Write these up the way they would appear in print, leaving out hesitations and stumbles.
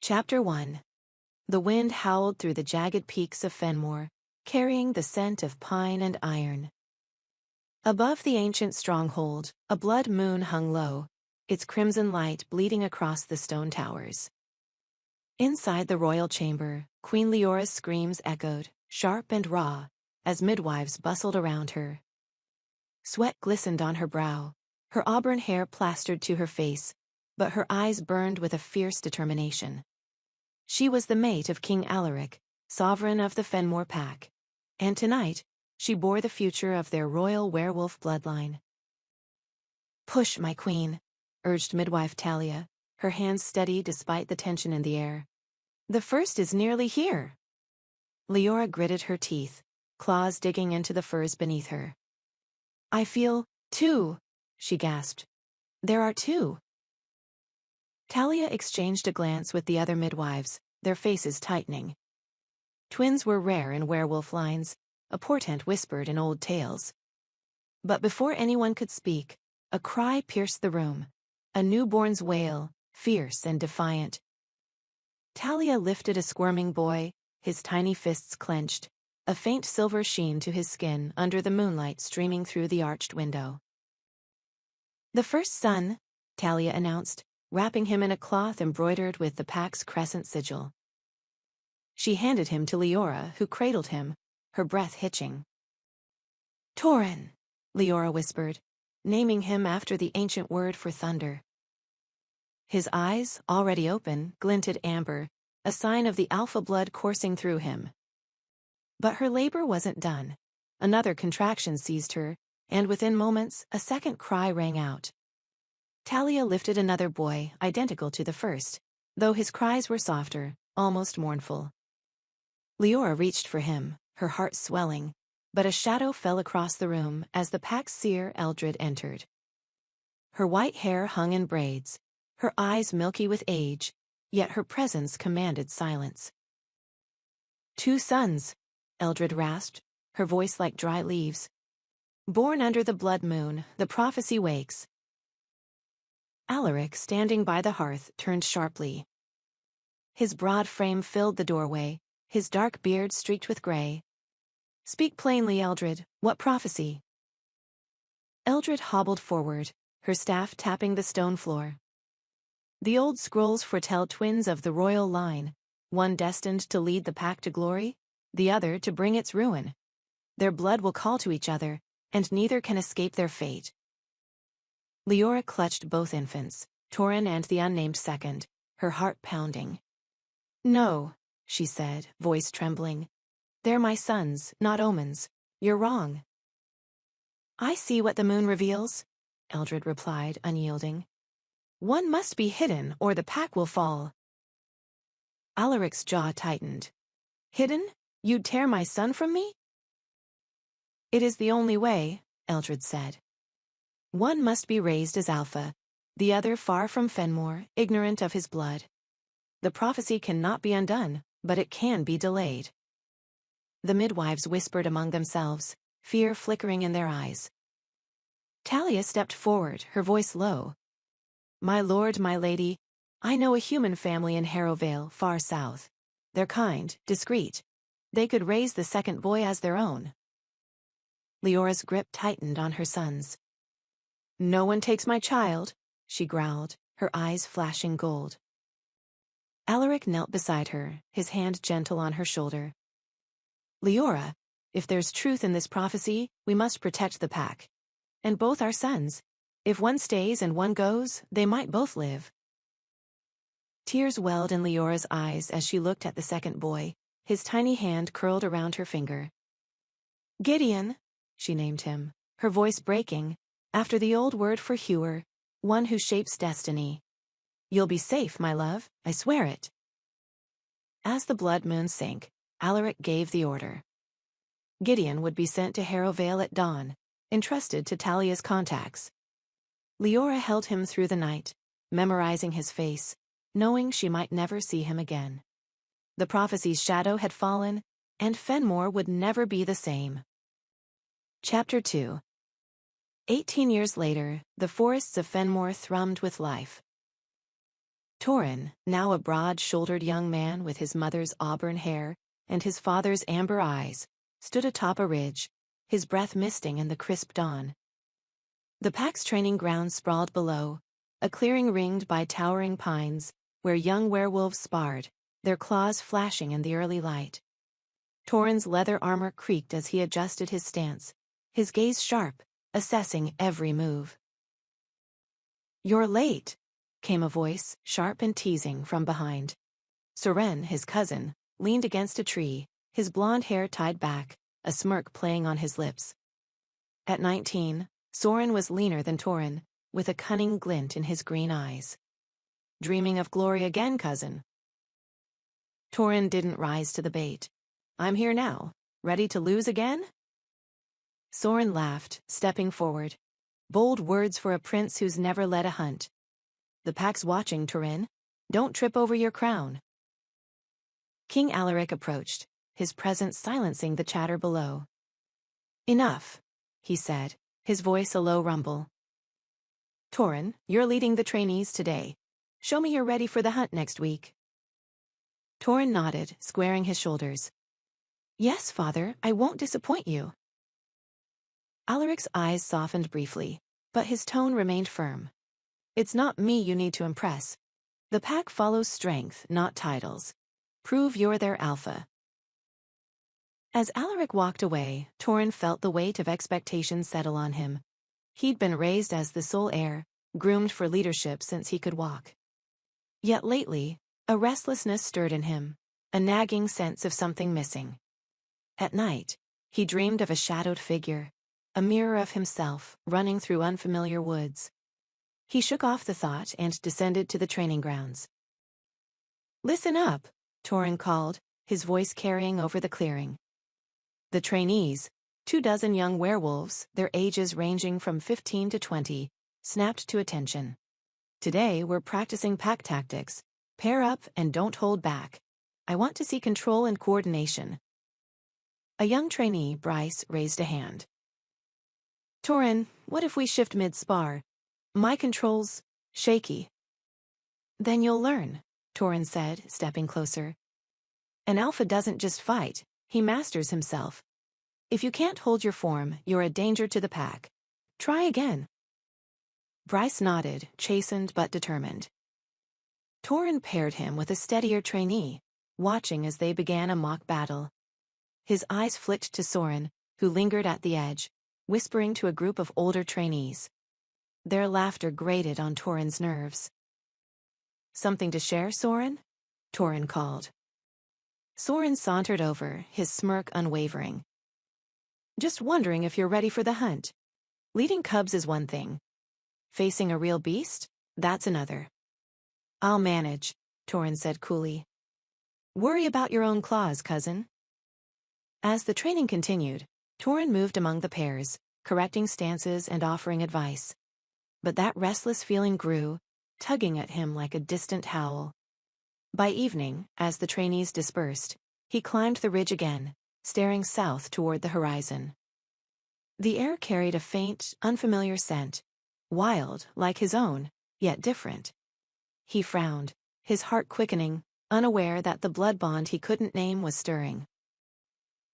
Chapter 1. The wind howled through the jagged peaks of Fenmore, carrying the scent of pine and iron. Above the ancient stronghold, a blood moon hung low, its crimson light bleeding across the stone towers. Inside the royal chamber, Queen Leora's screams echoed, sharp and raw, as midwives bustled around her. Sweat glistened on her brow, her auburn hair plastered to her face, but her eyes burned with a fierce determination. She was the mate of King Alaric, sovereign of the Fenmore Pack, and tonight, she bore the future of their royal werewolf bloodline. "Push, my queen," urged midwife Talia, her hands steady despite the tension in the air. "The first is nearly here." Leora gritted her teeth, claws digging into the furs beneath her. "I feel, two," she gasped. "There are two." Talia exchanged a glance with the other midwives, their faces tightening. Twins were rare in werewolf lines, a portent whispered in old tales. But before anyone could speak, a cry pierced the room, a newborn's wail, fierce and defiant. Talia lifted a squirming boy, his tiny fists clenched, a faint silver sheen to his skin under the moonlight streaming through the arched window. "The first son," Talia announced, wrapping him in a cloth embroidered with the pack's crescent sigil. She handed him to Leora, who cradled him, her breath hitching. "Tauren," Leora whispered, naming him after the ancient word for thunder. His eyes, already open, glinted amber, a sign of the alpha blood coursing through him. But her labor wasn't done. Another contraction seized her, and within moments, a second cry rang out. Talia lifted another boy, identical to the first, though his cries were softer, almost mournful. Leora reached for him, her heart swelling, but a shadow fell across the room as the pack's seer Eldred entered. Her white hair hung in braids, her eyes milky with age, yet her presence commanded silence. "Two sons," Eldred rasped, her voice like dry leaves. "Born under the blood moon, the prophecy wakes." Alaric, standing by the hearth, turned sharply. His broad frame filled the doorway, his dark beard streaked with gray. "Speak plainly, Eldred, what prophecy?" Eldred hobbled forward, her staff tapping the stone floor. "The old scrolls foretell twins of the royal line, one destined to lead the pack to glory, the other to bring its ruin. Their blood will call to each other, and neither can escape their fate." Leora clutched both infants, Tauren and the unnamed second, her heart pounding. "No," she said, voice trembling. "They're my sons, not omens. You're wrong." "I see what the moon reveals," Eldred replied, unyielding. "One must be hidden, or the pack will fall." Alaric's jaw tightened. "Hidden? You'd tear my son from me?" "It is the only way," Eldred said. "One must be raised as alpha, the other far from Fenmore, ignorant of his blood. The prophecy cannot be undone, but it can be delayed." The midwives whispered among themselves, fear flickering in their eyes. Talia stepped forward, her voice low. "My lord, my lady, I know a human family in Harrowvale, far south. They're kind, discreet. They could raise the second boy as their own." Leora's grip tightened on her sons. "No one takes my child," she growled, her eyes flashing gold. Alaric knelt beside her, his hand gentle on her shoulder. "Leora, if there's truth in this prophecy, we must protect the pack. And both our sons. If one stays and one goes, they might both live." Tears welled in Leora's eyes as she looked at the second boy, his tiny hand curled around her finger. "Gideon," she named him, her voice breaking, after the old word for hewer, one who shapes destiny. "You'll be safe, my love, I swear it." As the blood moon sank, Alaric gave the order. Gideon would be sent to Harrowvale at dawn, entrusted to Talia's contacts. Leora held him through the night, memorizing his face, knowing she might never see him again. The prophecy's shadow had fallen, and Fenmore would never be the same. Chapter 2. 18 years later, the forests of Fenmore thrummed with life. Torin, now a broad-shouldered young man with his mother's auburn hair and his father's amber eyes, stood atop a ridge, his breath misting in the crisp dawn. The pack's training grounds sprawled below, a clearing ringed by towering pines, where young werewolves sparred, their claws flashing in the early light. Torin's leather armor creaked as he adjusted his stance, his gaze sharp, assessing every move. "You're late," came a voice, sharp and teasing, from behind. Soren, his cousin, leaned against a tree, his blonde hair tied back, a smirk playing on his lips. At 19, Soren was leaner than Torin, with a cunning glint in his green eyes. "Dreaming of glory again, cousin?" Torin didn't rise to the bait. "I'm here now, ready to lose again?" Soren laughed, stepping forward. "Bold words for a prince who's never led a hunt. The pack's watching, Torin. Don't trip over your crown." King Alaric approached, his presence silencing the chatter below. "Enough," he said, his voice a low rumble. "Torin, you're leading the trainees today. Show me you're ready for the hunt next week." Torin nodded, squaring his shoulders. "Yes, father, I won't disappoint you." Alaric's eyes softened briefly, but his tone remained firm. "It's not me you need to impress. The pack follows strength, not titles. Prove you're their alpha." As Alaric walked away, Torin felt the weight of expectation settle on him. He'd been raised as the sole heir, groomed for leadership since he could walk. Yet lately, a restlessness stirred in him, a nagging sense of something missing. At night, he dreamed of a shadowed figure, a mirror of himself, running through unfamiliar woods. He shook off the thought and descended to the training grounds. "Listen up," Torin called, his voice carrying over the clearing. The trainees, 24 young werewolves, their ages ranging from 15 to 20, snapped to attention. "Today we're practicing pack tactics. Pair up and don't hold back. I want to see control and coordination." A young trainee, Bryce, raised a hand. "Torin, what if we shift mid-spar? My control's shaky." "Then you'll learn," Torin said, stepping closer. "An alpha doesn't just fight, he masters himself. If you can't hold your form, you're a danger to the pack. Try again." Bryce nodded, chastened but determined. Torin paired him with a steadier trainee, watching as they began a mock battle. His eyes flicked to Soren, who lingered at the edge, whispering to a group of older trainees. Their laughter grated on Torin's nerves. "Something to share, Soren?" Torin called. Soren sauntered over, his smirk unwavering. "Just wondering if you're ready for the hunt. Leading cubs is one thing. Facing a real beast? That's another." "I'll manage," Torin said coolly. "Worry about your own claws, cousin." As the training continued, Torin moved among the pairs, correcting stances and offering advice. But that restless feeling grew, tugging at him like a distant howl. By evening, as the trainees dispersed, he climbed the ridge again, staring south toward the horizon. The air carried a faint, unfamiliar scent, wild, like his own, yet different. He frowned, his heart quickening, unaware that the blood bond he couldn't name was stirring.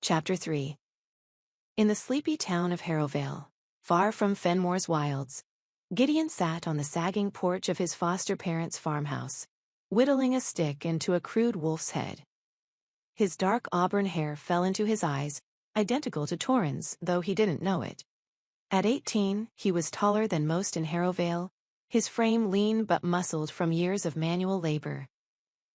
Chapter 3. In the sleepy town of Harrowvale, far from Fenmore's wilds, Gideon sat on the sagging porch of his foster parents' farmhouse, whittling a stick into a crude wolf's head. His dark auburn hair fell into his eyes, identical to Torin's, though he didn't know it. At 18, he was taller than most in Harrowvale, his frame lean but muscled from years of manual labor.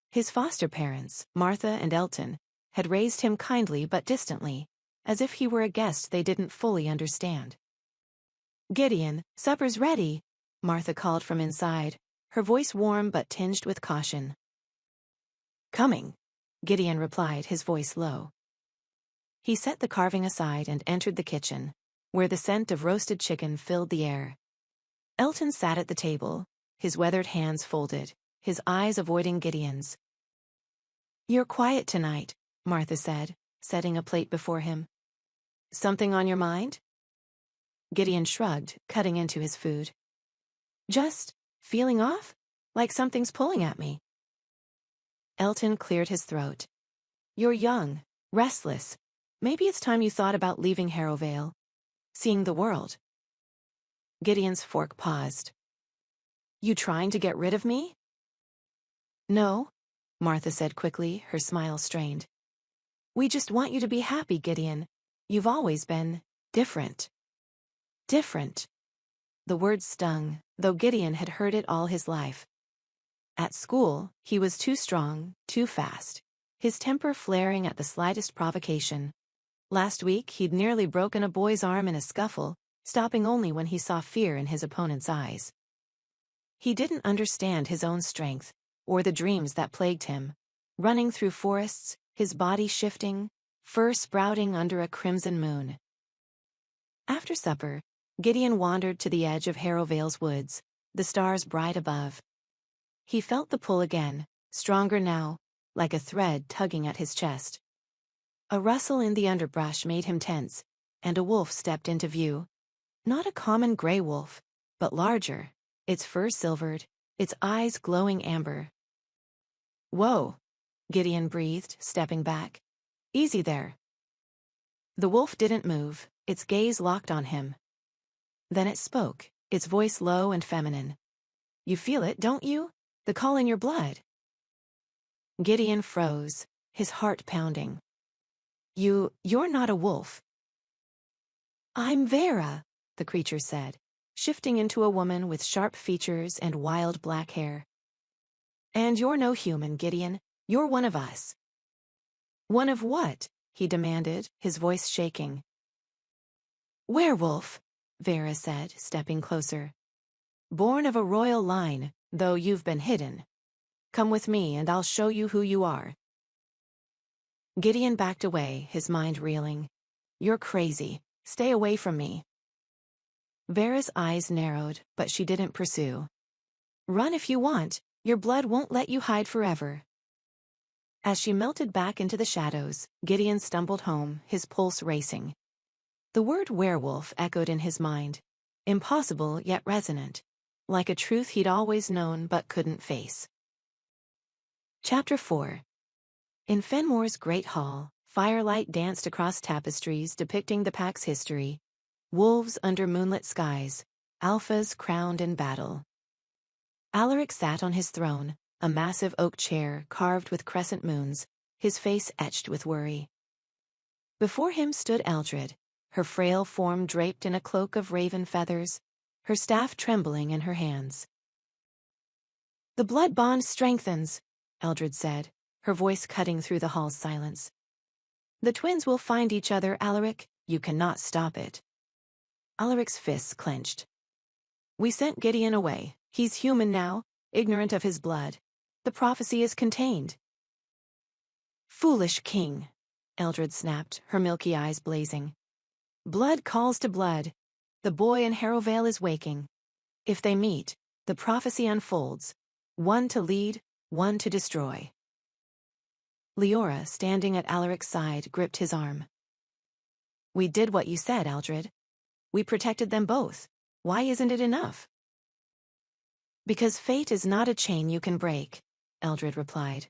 His foster parents, Martha and Elton, had raised him kindly but distantly, as if he were a guest they didn't fully understand. "Gideon, supper's ready," Martha called from inside, her voice warm but tinged with caution. "Coming," Gideon replied, his voice low. He set the carving aside and entered the kitchen, where the scent of roasted chicken filled the air. Elton sat at the table, his weathered hands folded, his eyes avoiding Gideon's. "You're quiet tonight," Martha said, setting a plate before him. "Something on your mind?" Gideon shrugged, cutting into his food. "Just feeling off? Like something's pulling at me. Elton cleared his throat. You're young, restless. Maybe it's time you thought about leaving Harrowvale. Seeing the world. Gideon's fork paused. You trying to get rid of me? No, Martha said quickly, her smile strained. We just want you to be happy, Gideon. You've always been different. Different. The word stung, though Gideon had heard it all his life. At school, he was too strong, too fast, his temper flaring at the slightest provocation. Last week, he'd nearly broken a boy's arm in a scuffle, stopping only when he saw fear in his opponent's eyes. He didn't understand his own strength, or the dreams that plagued him. Running through forests, his body shifting, fur sprouting under a crimson moon. After supper, Gideon wandered to the edge of Harrowvale's woods, the stars bright above. He felt the pull again, stronger now, like a thread tugging at his chest. A rustle in the underbrush made him tense, and a wolf stepped into view. Not a common gray wolf, but larger, its fur silvered, its eyes glowing amber. Whoa, Gideon breathed, stepping back. Easy there. The wolf didn't move, its gaze locked on him. Then it spoke, its voice low and feminine. You feel it, don't you? The call in your blood. Gideon froze, his heart pounding. You're not a wolf. I'm Vera, the creature said, shifting into a woman with sharp features and wild black hair. And you're no human, Gideon. You're one of us. One of what? He demanded, his voice shaking. Werewolf, Vera said, stepping closer. Born of a royal line, though you've been hidden. Come with me and I'll show you who you are. Gideon backed away, his mind reeling. You're crazy. Stay away from me. Vera's eyes narrowed, but she didn't pursue. Run if you want. Your blood won't let you hide forever. As she melted back into the shadows, Gideon stumbled home, his pulse racing. The word werewolf echoed in his mind. Impossible yet resonant. Like a truth he'd always known but couldn't face. Chapter 4. In Fenmore's great hall, firelight danced across tapestries depicting the pack's history. Wolves under moonlit skies, alphas crowned in battle. Alaric sat on his throne, a massive oak chair carved with crescent moons, his face etched with worry. Before him stood Eldred, her frail form draped in a cloak of raven feathers, her staff trembling in her hands. The blood bond strengthens, Eldred said, her voice cutting through the hall's silence. The twins will find each other, Alaric. You cannot stop it. Alaric's fists clenched. We sent Gideon away. He's human now, ignorant of his blood. The prophecy is contained. Foolish king, Eldred snapped, her milky eyes blazing. Blood calls to blood. The boy in Harrowvale is waking. If they meet, the prophecy unfolds. One to lead, one to destroy. Leora, standing at Alaric's side, gripped his arm. We did what you said, Eldred. We protected them both. Why isn't it enough? Because fate is not a chain you can break, Eldred replied.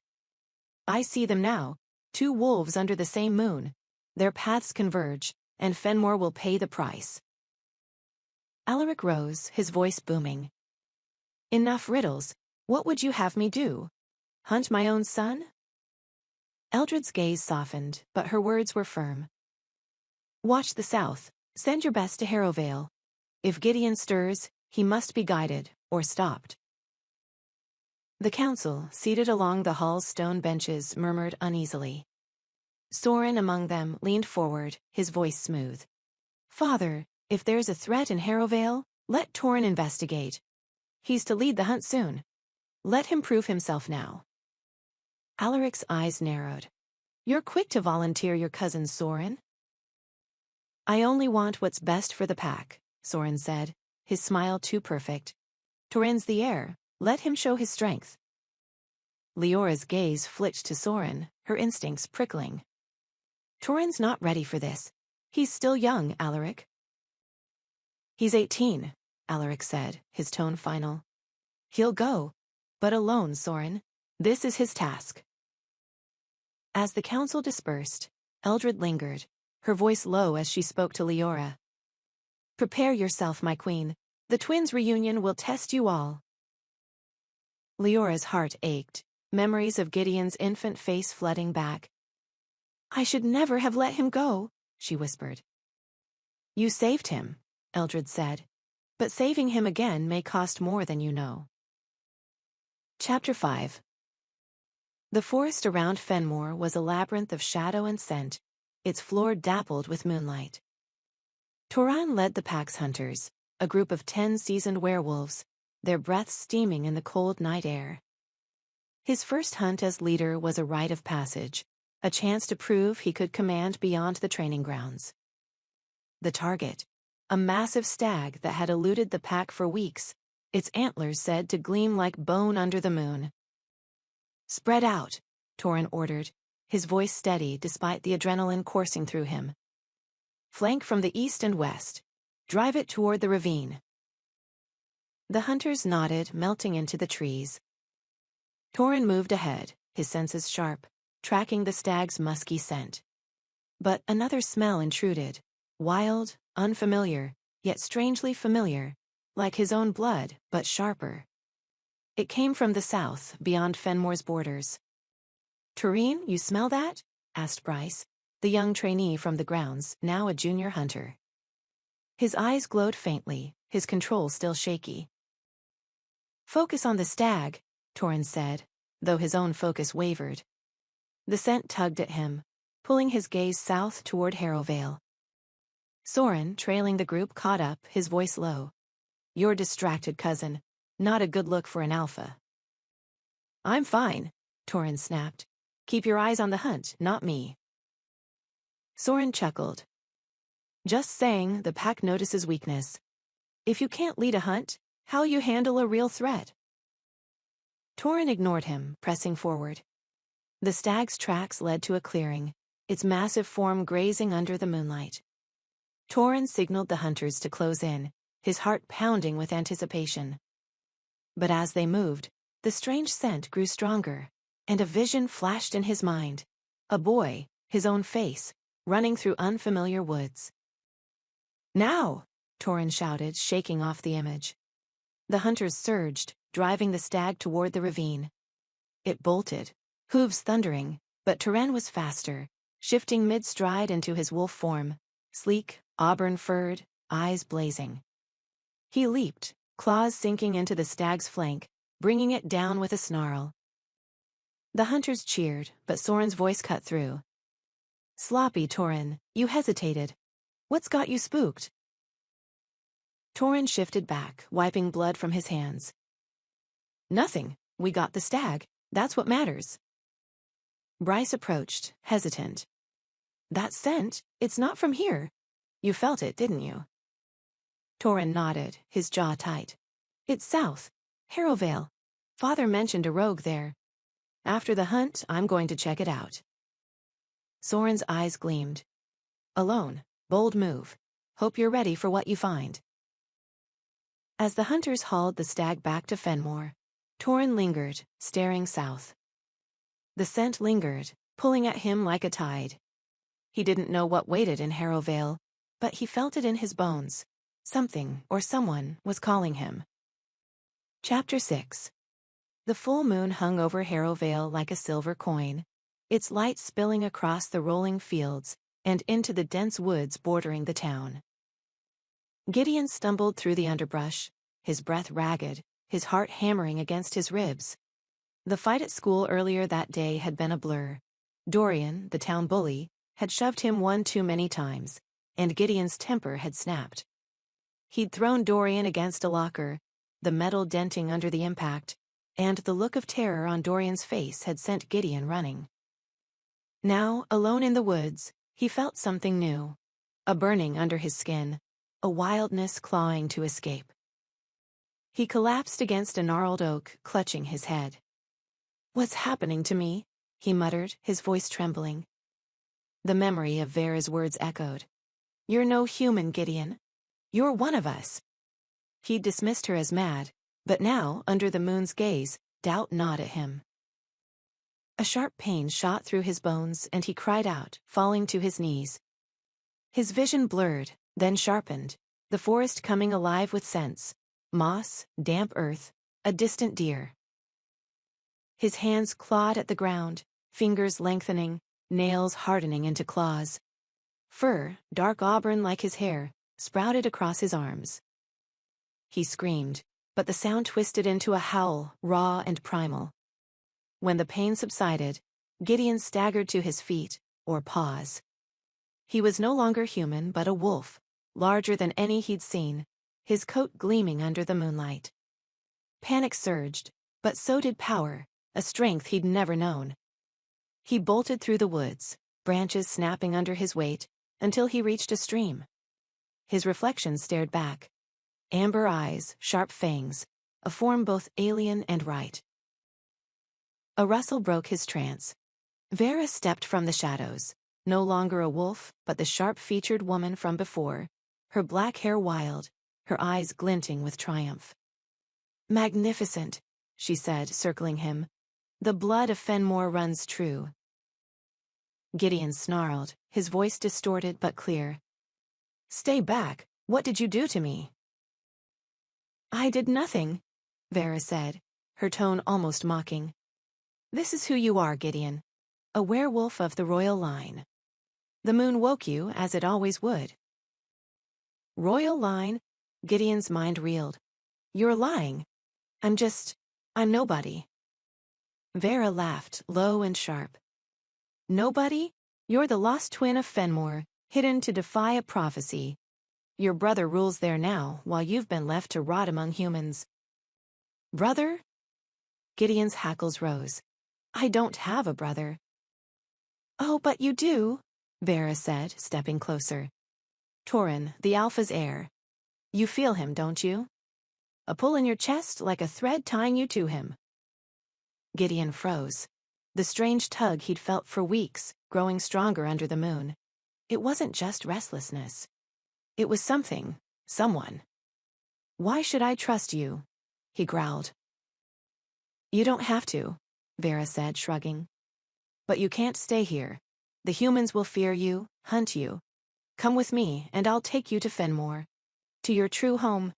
I see them now, two wolves under the same moon. Their paths converge, and Fenmore will pay the price. Alaric rose, his voice booming. Enough riddles. What would you have me do? Hunt my own son? Eldred's gaze softened, but her words were firm. Watch the south. Send your best to Harrowvale. If Gideon stirs, he must be guided, or stopped. The council, seated along the hall's stone benches, murmured uneasily. Soren among them leaned forward, his voice smooth. Father, if there's a threat in Harrowvale, let Torin investigate. He's to lead the hunt soon. Let him prove himself now. Alaric's eyes narrowed. You're quick to volunteer your cousin Soren. I only want what's best for the pack, Soren said, his smile too perfect. Torin's the heir. Let him show his strength. Leora's gaze flicked to Soren, her instincts prickling. Torin's not ready for this. He's still young, Alaric. He's 18, Alaric said, his tone final. He'll go. But alone, Soren. This is his task. As the council dispersed, Eldred lingered, her voice low as she spoke to Leora. Prepare yourself, my queen. The twins' reunion will test you all. Leora's heart ached, memories of Gideon's infant face flooding back. I should never have let him go, she whispered. You saved him, Eldred said. But saving him again may cost more than you know. Chapter 5. The forest around Fenmore was a labyrinth of shadow and scent, its floor dappled with moonlight. Toran led the pack's hunters, a group of 10 seasoned werewolves, their breaths steaming in the cold night air. His first hunt as leader was a rite of passage, a chance to prove he could command beyond the training grounds. The target, a massive stag that had eluded the pack for weeks, its antlers said to gleam like bone under the moon. Spread out, Toran ordered, his voice steady despite the adrenaline coursing through him. Flank from the east and west. Drive it toward the ravine. The hunters nodded, melting into the trees. Toran moved ahead, his senses sharp, tracking the stag's musky scent. But another smell intruded, wild, unfamiliar, yet strangely familiar, like his own blood, but sharper. It came from the south, beyond Fenmore's borders. Tureen, you smell that? Asked Bryce, the young trainee from the grounds, now a junior hunter. His eyes glowed faintly, his control still shaky. Focus on the stag, Toran said, though his own focus wavered. The scent tugged at him, pulling his gaze south toward Harrowvale. Soren, trailing the group, caught up, his voice low. You're distracted, cousin. Not a good look for an alpha. I'm fine, Toran snapped. Keep your eyes on the hunt, not me. Soren chuckled. Just saying, the pack notices weakness. If you can't lead a hunt, how'll you handle a real threat? Toran ignored him, pressing forward. The stag's tracks led to a clearing, its massive form grazing under the moonlight. Toran signaled the hunters to close in, his heart pounding with anticipation. But as they moved, the strange scent grew stronger, and a vision flashed in his mind. A boy, his own face, running through unfamiliar woods. Now! Toran shouted, shaking off the image. The hunters surged, driving the stag toward the ravine. It bolted, hooves thundering, but Toran was faster, shifting mid-stride into his wolf form, sleek, auburn-furred, eyes blazing. He leaped, claws sinking into the stag's flank, bringing it down with a snarl. The hunters cheered, but Soren's voice cut through. Sloppy, Toran, you hesitated. What's got you spooked? Toran shifted back, wiping blood from his hands. Nothing. We got the stag. That's what matters. Bryce approached, hesitant. That scent, it's not from here. You felt it, didn't you? Toran nodded, his jaw tight. It's south. Harrowvale. Father mentioned a rogue there. After the hunt, I'm going to check it out. Soren's eyes gleamed. Alone. Bold move. Hope you're ready for what you find. As the hunters hauled the stag back to Fenmore, Toran lingered, staring south. The scent lingered, pulling at him like a tide. He didn't know what waited in Harrowvale, but he felt it in his bones. Something, or someone, was calling him. Chapter 6. The full moon hung over Harrowvale like a silver coin, its light spilling across the rolling fields and into the dense woods bordering the town. Gideon stumbled through the underbrush, his breath ragged, his heart hammering against his ribs. The fight at school earlier that day had been a blur. Dorian, the town bully, had shoved him one too many times, and Gideon's temper had snapped. He'd thrown Dorian against a locker, the metal denting under the impact, and the look of terror on Dorian's face had sent Gideon running. Now, alone in the woods, he felt something new, a burning under his skin, a wildness clawing to escape. He collapsed against a gnarled oak, clutching his head. What's happening to me? He muttered, his voice trembling. The memory of Vera's words echoed. You're no human, Gideon. You're one of us. He'd dismissed her as mad, but now, under the moon's gaze, doubt gnawed at him. A sharp pain shot through his bones and he cried out, falling to his knees. His vision blurred, then sharpened, the forest coming alive with scents: moss, damp earth, a distant deer. His hands clawed at the ground, fingers lengthening, nails hardening into claws. Fur, dark auburn like his hair, sprouted across his arms. He screamed, but the sound twisted into a howl, raw and primal. When the pain subsided, Gideon staggered to his feet, or paws. He was no longer human but a wolf, larger than any he'd seen, his coat gleaming under the moonlight. Panic surged, but so did power, a strength he'd never known. He bolted through the woods, branches snapping under his weight, until he reached a stream. His reflection stared back. Amber eyes, sharp fangs, a form both alien and right. A rustle broke his trance. Vera stepped from the shadows, no longer a wolf, but the sharp-featured woman from before, her black hair wild, her eyes glinting with triumph. "Magnificent," she said, circling him. "The blood of Fenmore runs true." Gideon snarled, his voice distorted but clear. "Stay back. What did you do to me?" "I did nothing," Vera said, her tone almost mocking. "This is who you are, Gideon. A werewolf of the royal line. The moon woke you, as it always would." "Royal line?" Gideon's mind reeled. "You're lying. I'm nobody." Vera laughed, low and sharp. "Nobody? You're the lost twin of Fenmore, hidden to defy a prophecy. Your brother rules there now, while you've been left to rot among humans." "Brother?" Gideon's hackles rose. "I don't have a brother." "Oh, but you do," Vera said, stepping closer. "Torin, the Alpha's heir. You feel him, don't you? A pull in your chest like a thread tying you to him." Gideon froze. The strange tug he'd felt for weeks, growing stronger under the moon. It wasn't just restlessness. It was something, someone. "Why should I trust you?" he growled. "You don't have to," Vera said, shrugging. "But you can't stay here. The humans will fear you, hunt you. Come with me, and I'll take you to Fenmore. To your true home."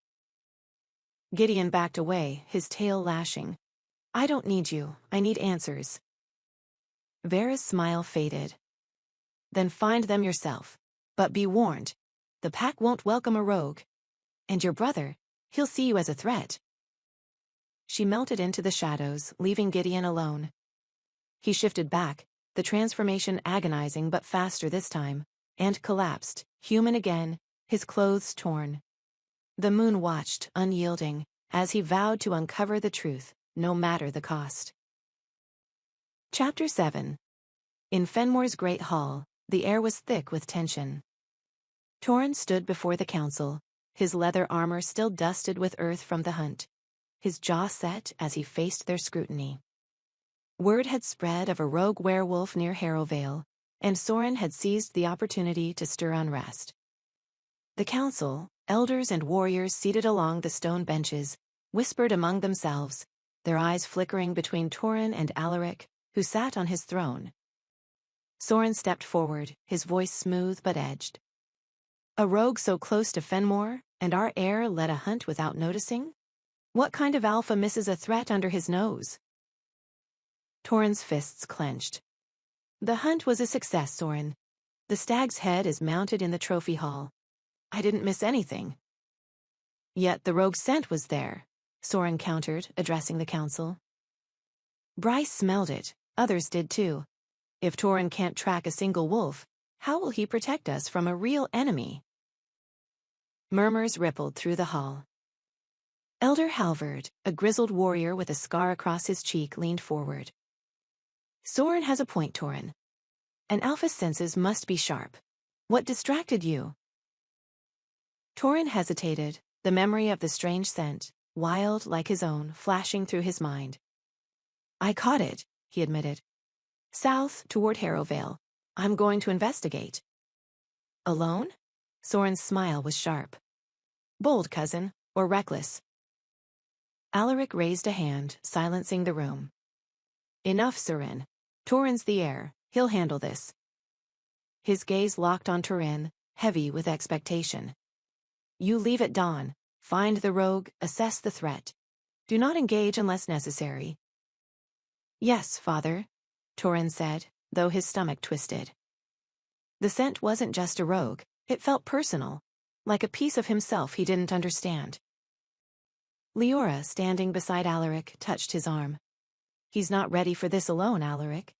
Gideon backed away, his tail lashing. "I don't need you. I need answers." Vera's smile faded. "Then find them yourself. But be warned. The pack won't welcome a rogue. And your brother, he'll see you as a threat." She melted into the shadows, leaving Gideon alone. He shifted back, the transformation agonizing but faster this time, and collapsed, human again, his clothes torn. The moon watched, unyielding, as he vowed to uncover the truth, no matter the cost. Chapter 7. In Fenmore's great hall, the air was thick with tension. Torin stood before the council, his leather armor still dusted with earth from the hunt, his jaw set as he faced their scrutiny. Word had spread of a rogue werewolf near Harrowvale, and Soren had seized the opportunity to stir unrest. The council, elders and warriors seated along the stone benches, whispered among themselves, their eyes flickering between Torin and Alaric, who sat on his throne. Soren stepped forward, his voice smooth but edged. "A rogue so close to Fenmore, and our heir led a hunt without noticing? What kind of alpha misses a threat under his nose?" Torin's fists clenched. "The hunt was a success, Soren. The stag's head is mounted in the trophy hall. I didn't miss anything." "Yet the rogue's scent was there," Soren countered, addressing the council. "Bryce smelled it. Others did too. If Torin can't track a single wolf, how will he protect us from a real enemy?" Murmurs rippled through the hall. Elder Halvard, a grizzled warrior with a scar across his cheek, leaned forward. "Soren has a point, Torin. An alpha's senses must be sharp. What distracted you?" Torin hesitated, the memory of the strange scent, wild like his own, flashing through his mind. "I caught it," he admitted. "South, toward Harrowvale. I'm going to investigate." "Alone?" Soren's smile was sharp. "Bold, cousin, or reckless?" Alaric raised a hand, silencing the room. Enough, Surin. Torin's the heir. He'll handle this. His gaze locked on Torin, heavy with expectation. You leave at dawn. Find the rogue, assess the threat. Do not engage unless necessary. Yes, father, Torin said, though his stomach twisted. The scent wasn't just a rogue, it felt personal, like a piece of himself he didn't understand. Leora, standing beside Alaric, touched his arm. He's not ready for this alone, Alaric.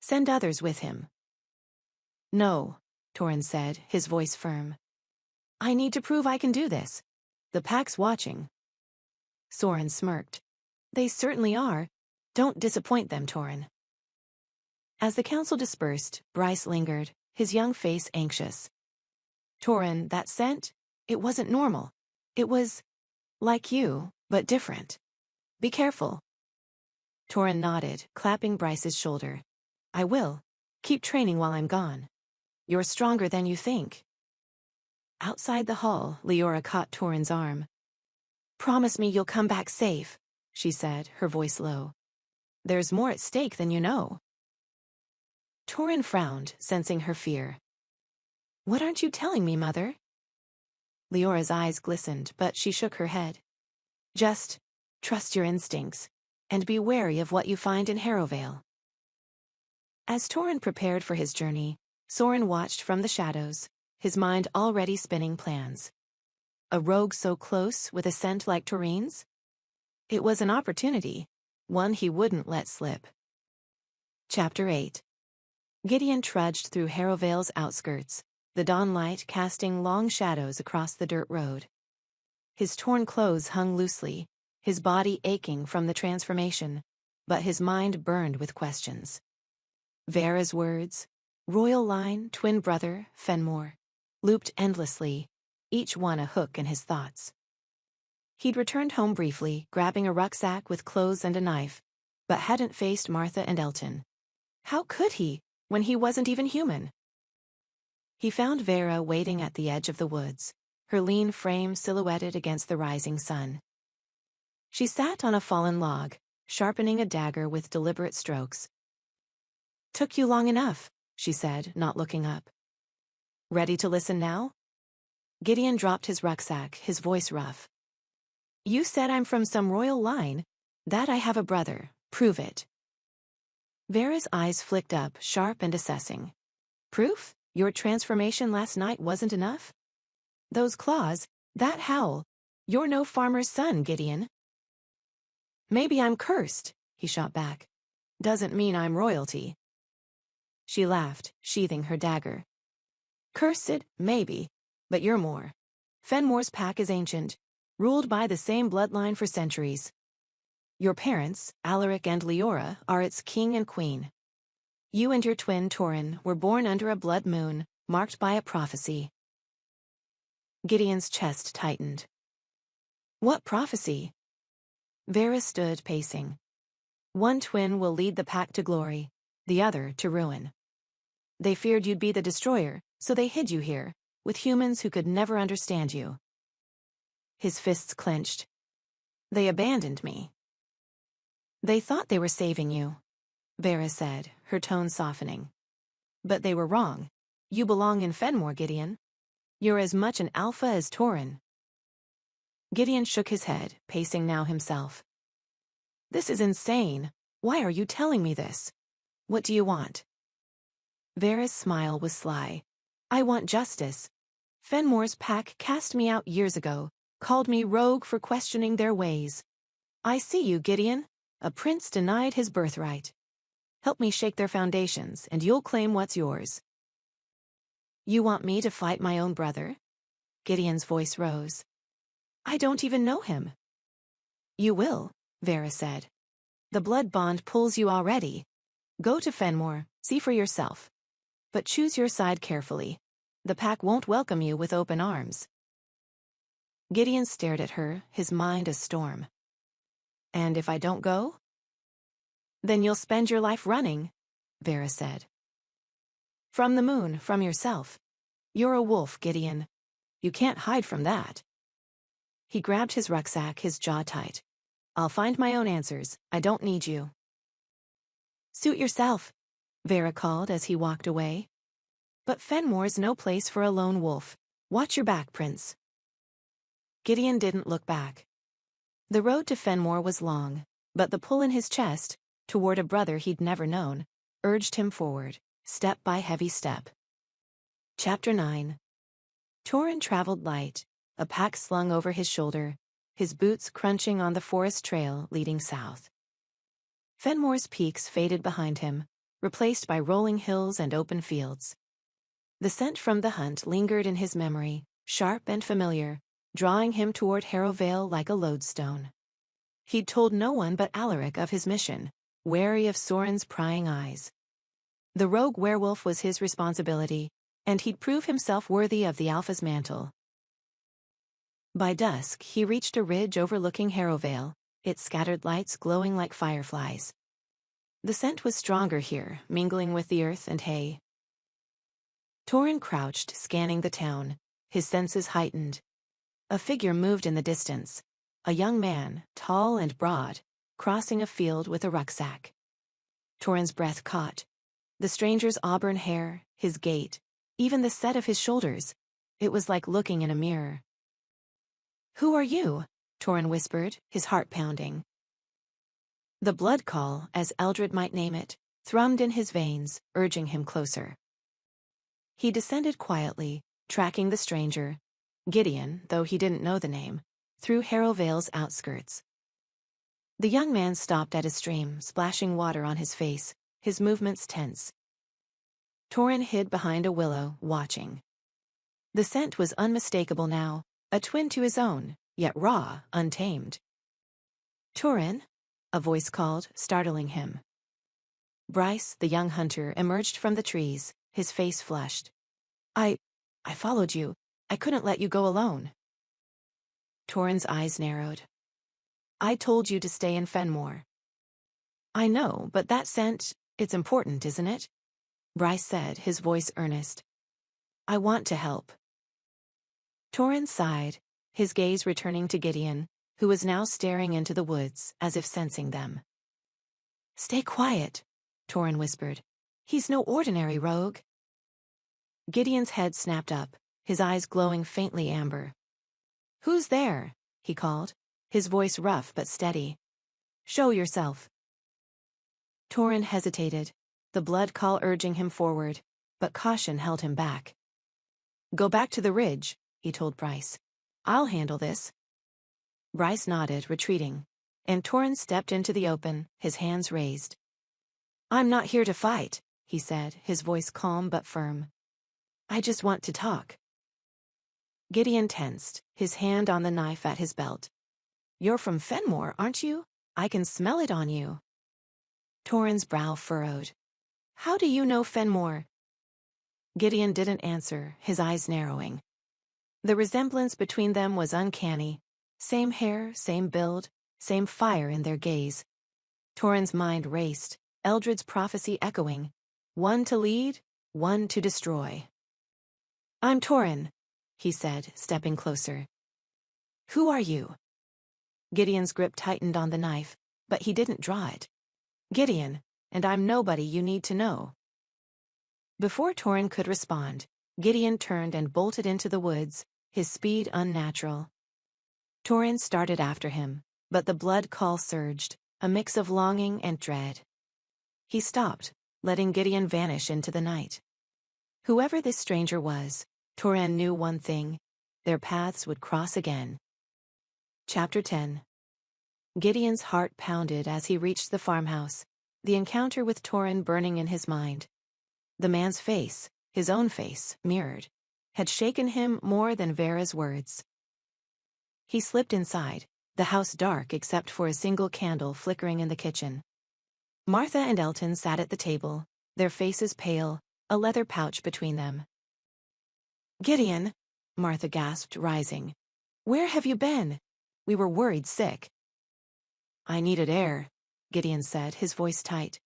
Send others with him. No, Torin said, his voice firm. I need to prove I can do this. The pack's watching. Soren smirked. They certainly are. Don't disappoint them, Torin. As the council dispersed, Bryce lingered, his young face anxious. Torin, that scent? It wasn't normal. It was like you, but different. Be careful. Torin nodded, clapping Bryce's shoulder. I will. Keep training while I'm gone. You're stronger than you think. Outside the hall, Leora caught Torin's arm. Promise me you'll come back safe, she said, her voice low. There's more at stake than you know. Torin frowned, sensing her fear. What aren't you telling me, Mother? Leora's eyes glistened, but she shook her head. Just trust your instincts, and be wary of what you find in Harrowvale. As Torin prepared for his journey, Soren watched from the shadows, his mind already spinning plans. A rogue so close with a scent like Torin's? It was an opportunity, one he wouldn't let slip. Chapter 8. Gideon trudged through Harrowvale's outskirts, the dawn light casting long shadows across the dirt road. His torn clothes hung loosely, his body aching from the transformation, but his mind burned with questions. Vera's words, royal line, twin brother, Fenmore, looped endlessly, each one a hook in his thoughts. He'd returned home briefly, grabbing a rucksack with clothes and a knife, but hadn't faced Martha and Elton. How could he, when he wasn't even human? He found Vera waiting at the edge of the woods, her lean frame silhouetted against the rising sun. She sat on a fallen log, sharpening a dagger with deliberate strokes. Took you long enough, she said, not looking up. Ready to listen now? Gideon dropped his rucksack, his voice rough. You said I'm from some royal line. That I have a brother. Prove it. Vera's eyes flicked up, sharp and assessing. Proof? Your transformation last night wasn't enough? Those claws, that howl. You're no farmer's son, Gideon. Maybe I'm cursed, he shot back. Doesn't mean I'm royalty. She laughed, sheathing her dagger. Cursed, maybe, but you're more. Fenmore's pack is ancient, ruled by the same bloodline for centuries. Your parents, Alaric and Leora, are its king and queen. You and your twin, Torin, were born under a blood moon, marked by a prophecy. Gideon's chest tightened. What prophecy? Vera stood pacing. One twin will lead the pack to glory, the other to ruin. They feared you'd be the destroyer, so they hid you here, with humans who could never understand you. His fists clenched. They abandoned me. They thought they were saving you, Vera said, her tone softening. But they were wrong. You belong in Fenmore, Gideon. You're as much an alpha as Torin. Gideon shook his head, pacing now himself. This is insane. Why are you telling me this? What do you want? Vera's smile was sly. I want justice. Fenmore's pack cast me out years ago, called me rogue for questioning their ways. I see you, Gideon. A prince denied his birthright. Help me shake their foundations, and you'll claim what's yours. You want me to fight my own brother? Gideon's voice rose. I don't even know him. You will, Vera said. The blood bond pulls you already. Go to Fenmore, see for yourself. But choose your side carefully. The pack won't welcome you with open arms. Gideon stared at her, his mind a storm. And if I don't go? Then you'll spend your life running, Vera said. From the moon, from yourself. You're a wolf, Gideon. You can't hide from that. He grabbed his rucksack, his jaw tight. I'll find my own answers. I don't need you. Suit yourself, Vera called as he walked away. But Fenmore's no place for a lone wolf. Watch your back, Prince. Gideon didn't look back. The road to Fenmore was long, but the pull in his chest, toward a brother he'd never known, urged him forward, step by heavy step. Chapter 9. Torin traveled light, a pack slung over his shoulder, his boots crunching on the forest trail leading south. Fenmore's peaks faded behind him, replaced by rolling hills and open fields. The scent from the hunt lingered in his memory, sharp and familiar, drawing him toward Harrowvale like a lodestone. He'd told no one but Alaric of his mission, wary of Soren's prying eyes. The rogue werewolf was his responsibility, and he'd prove himself worthy of the Alpha's mantle. By dusk, he reached a ridge overlooking Harrowvale, its scattered lights glowing like fireflies. The scent was stronger here, mingling with the earth and hay. Torin crouched, scanning the town, his senses heightened. A figure moved in the distance, a young man, tall and broad, crossing a field with a rucksack. Torin's breath caught. The stranger's auburn hair, his gait, even the set of his shoulders. It was like looking in a mirror. "Who are you?" Torin whispered, his heart pounding. The blood call, as Eldred might name it, thrummed in his veins, urging him closer. He descended quietly, tracking the stranger, Gideon, though he didn't know the name, through Harrowvale's outskirts. The young man stopped at a stream, splashing water on his face, his movements tense. Torin hid behind a willow, watching. The scent was unmistakable now, a twin to his own, yet raw, untamed. "Torin?" a voice called, startling him. Bryce, the young hunter, emerged from the trees, his face flushed. I followed you. I couldn't let you go alone." Torin's eyes narrowed. "I told you to stay in Fenmore." "I know, but that scent, it's important, isn't it?" Bryce said, his voice earnest. "I want to help." Torin sighed, his gaze returning to Gideon, who was now staring into the woods, as if sensing them. "Stay quiet," Torin whispered. "He's no ordinary rogue." Gideon's head snapped up, his eyes glowing faintly amber. "Who's there?" he called, his voice rough but steady. "Show yourself." Torin hesitated, the blood call urging him forward, but caution held him back. "Go back to the ridge," he told Bryce. "I'll handle this." Bryce nodded, retreating, and Torin stepped into the open, his hands raised. "I'm not here to fight," he said, his voice calm but firm. "I just want to talk." Gideon tensed, his hand on the knife at his belt. "You're from Fenmore, aren't you? I can smell it on you." Torin's brow furrowed. "How do you know Fenmore?" Gideon didn't answer, his eyes narrowing. The resemblance between them was uncanny. Same hair, same build, same fire in their gaze. Torin's mind raced, Eldred's prophecy echoing. One to lead, one to destroy. "I'm Torin," he said, stepping closer. "Who are you?" Gideon's grip tightened on the knife, but he didn't draw it. "Gideon, and I'm nobody you need to know." Before Torin could respond, Gideon turned and bolted into the woods, his speed unnatural. Torin started after him, but the blood call surged, a mix of longing and dread. He stopped, letting Gideon vanish into the night. Whoever this stranger was, Torin knew one thing: their paths would cross again. Chapter 10. Gideon's heart pounded as he reached the farmhouse, the encounter with Torin burning in his mind. The man's face, his own face, mirrored, had shaken him more than Vera's words. He slipped inside, the house dark except for a single candle flickering in the kitchen. Martha and Elton sat at the table, their faces pale, a leather pouch between them. "Gideon," Martha gasped, rising. "Where have you been? We were worried sick." "I needed air," Gideon said, his voice tight.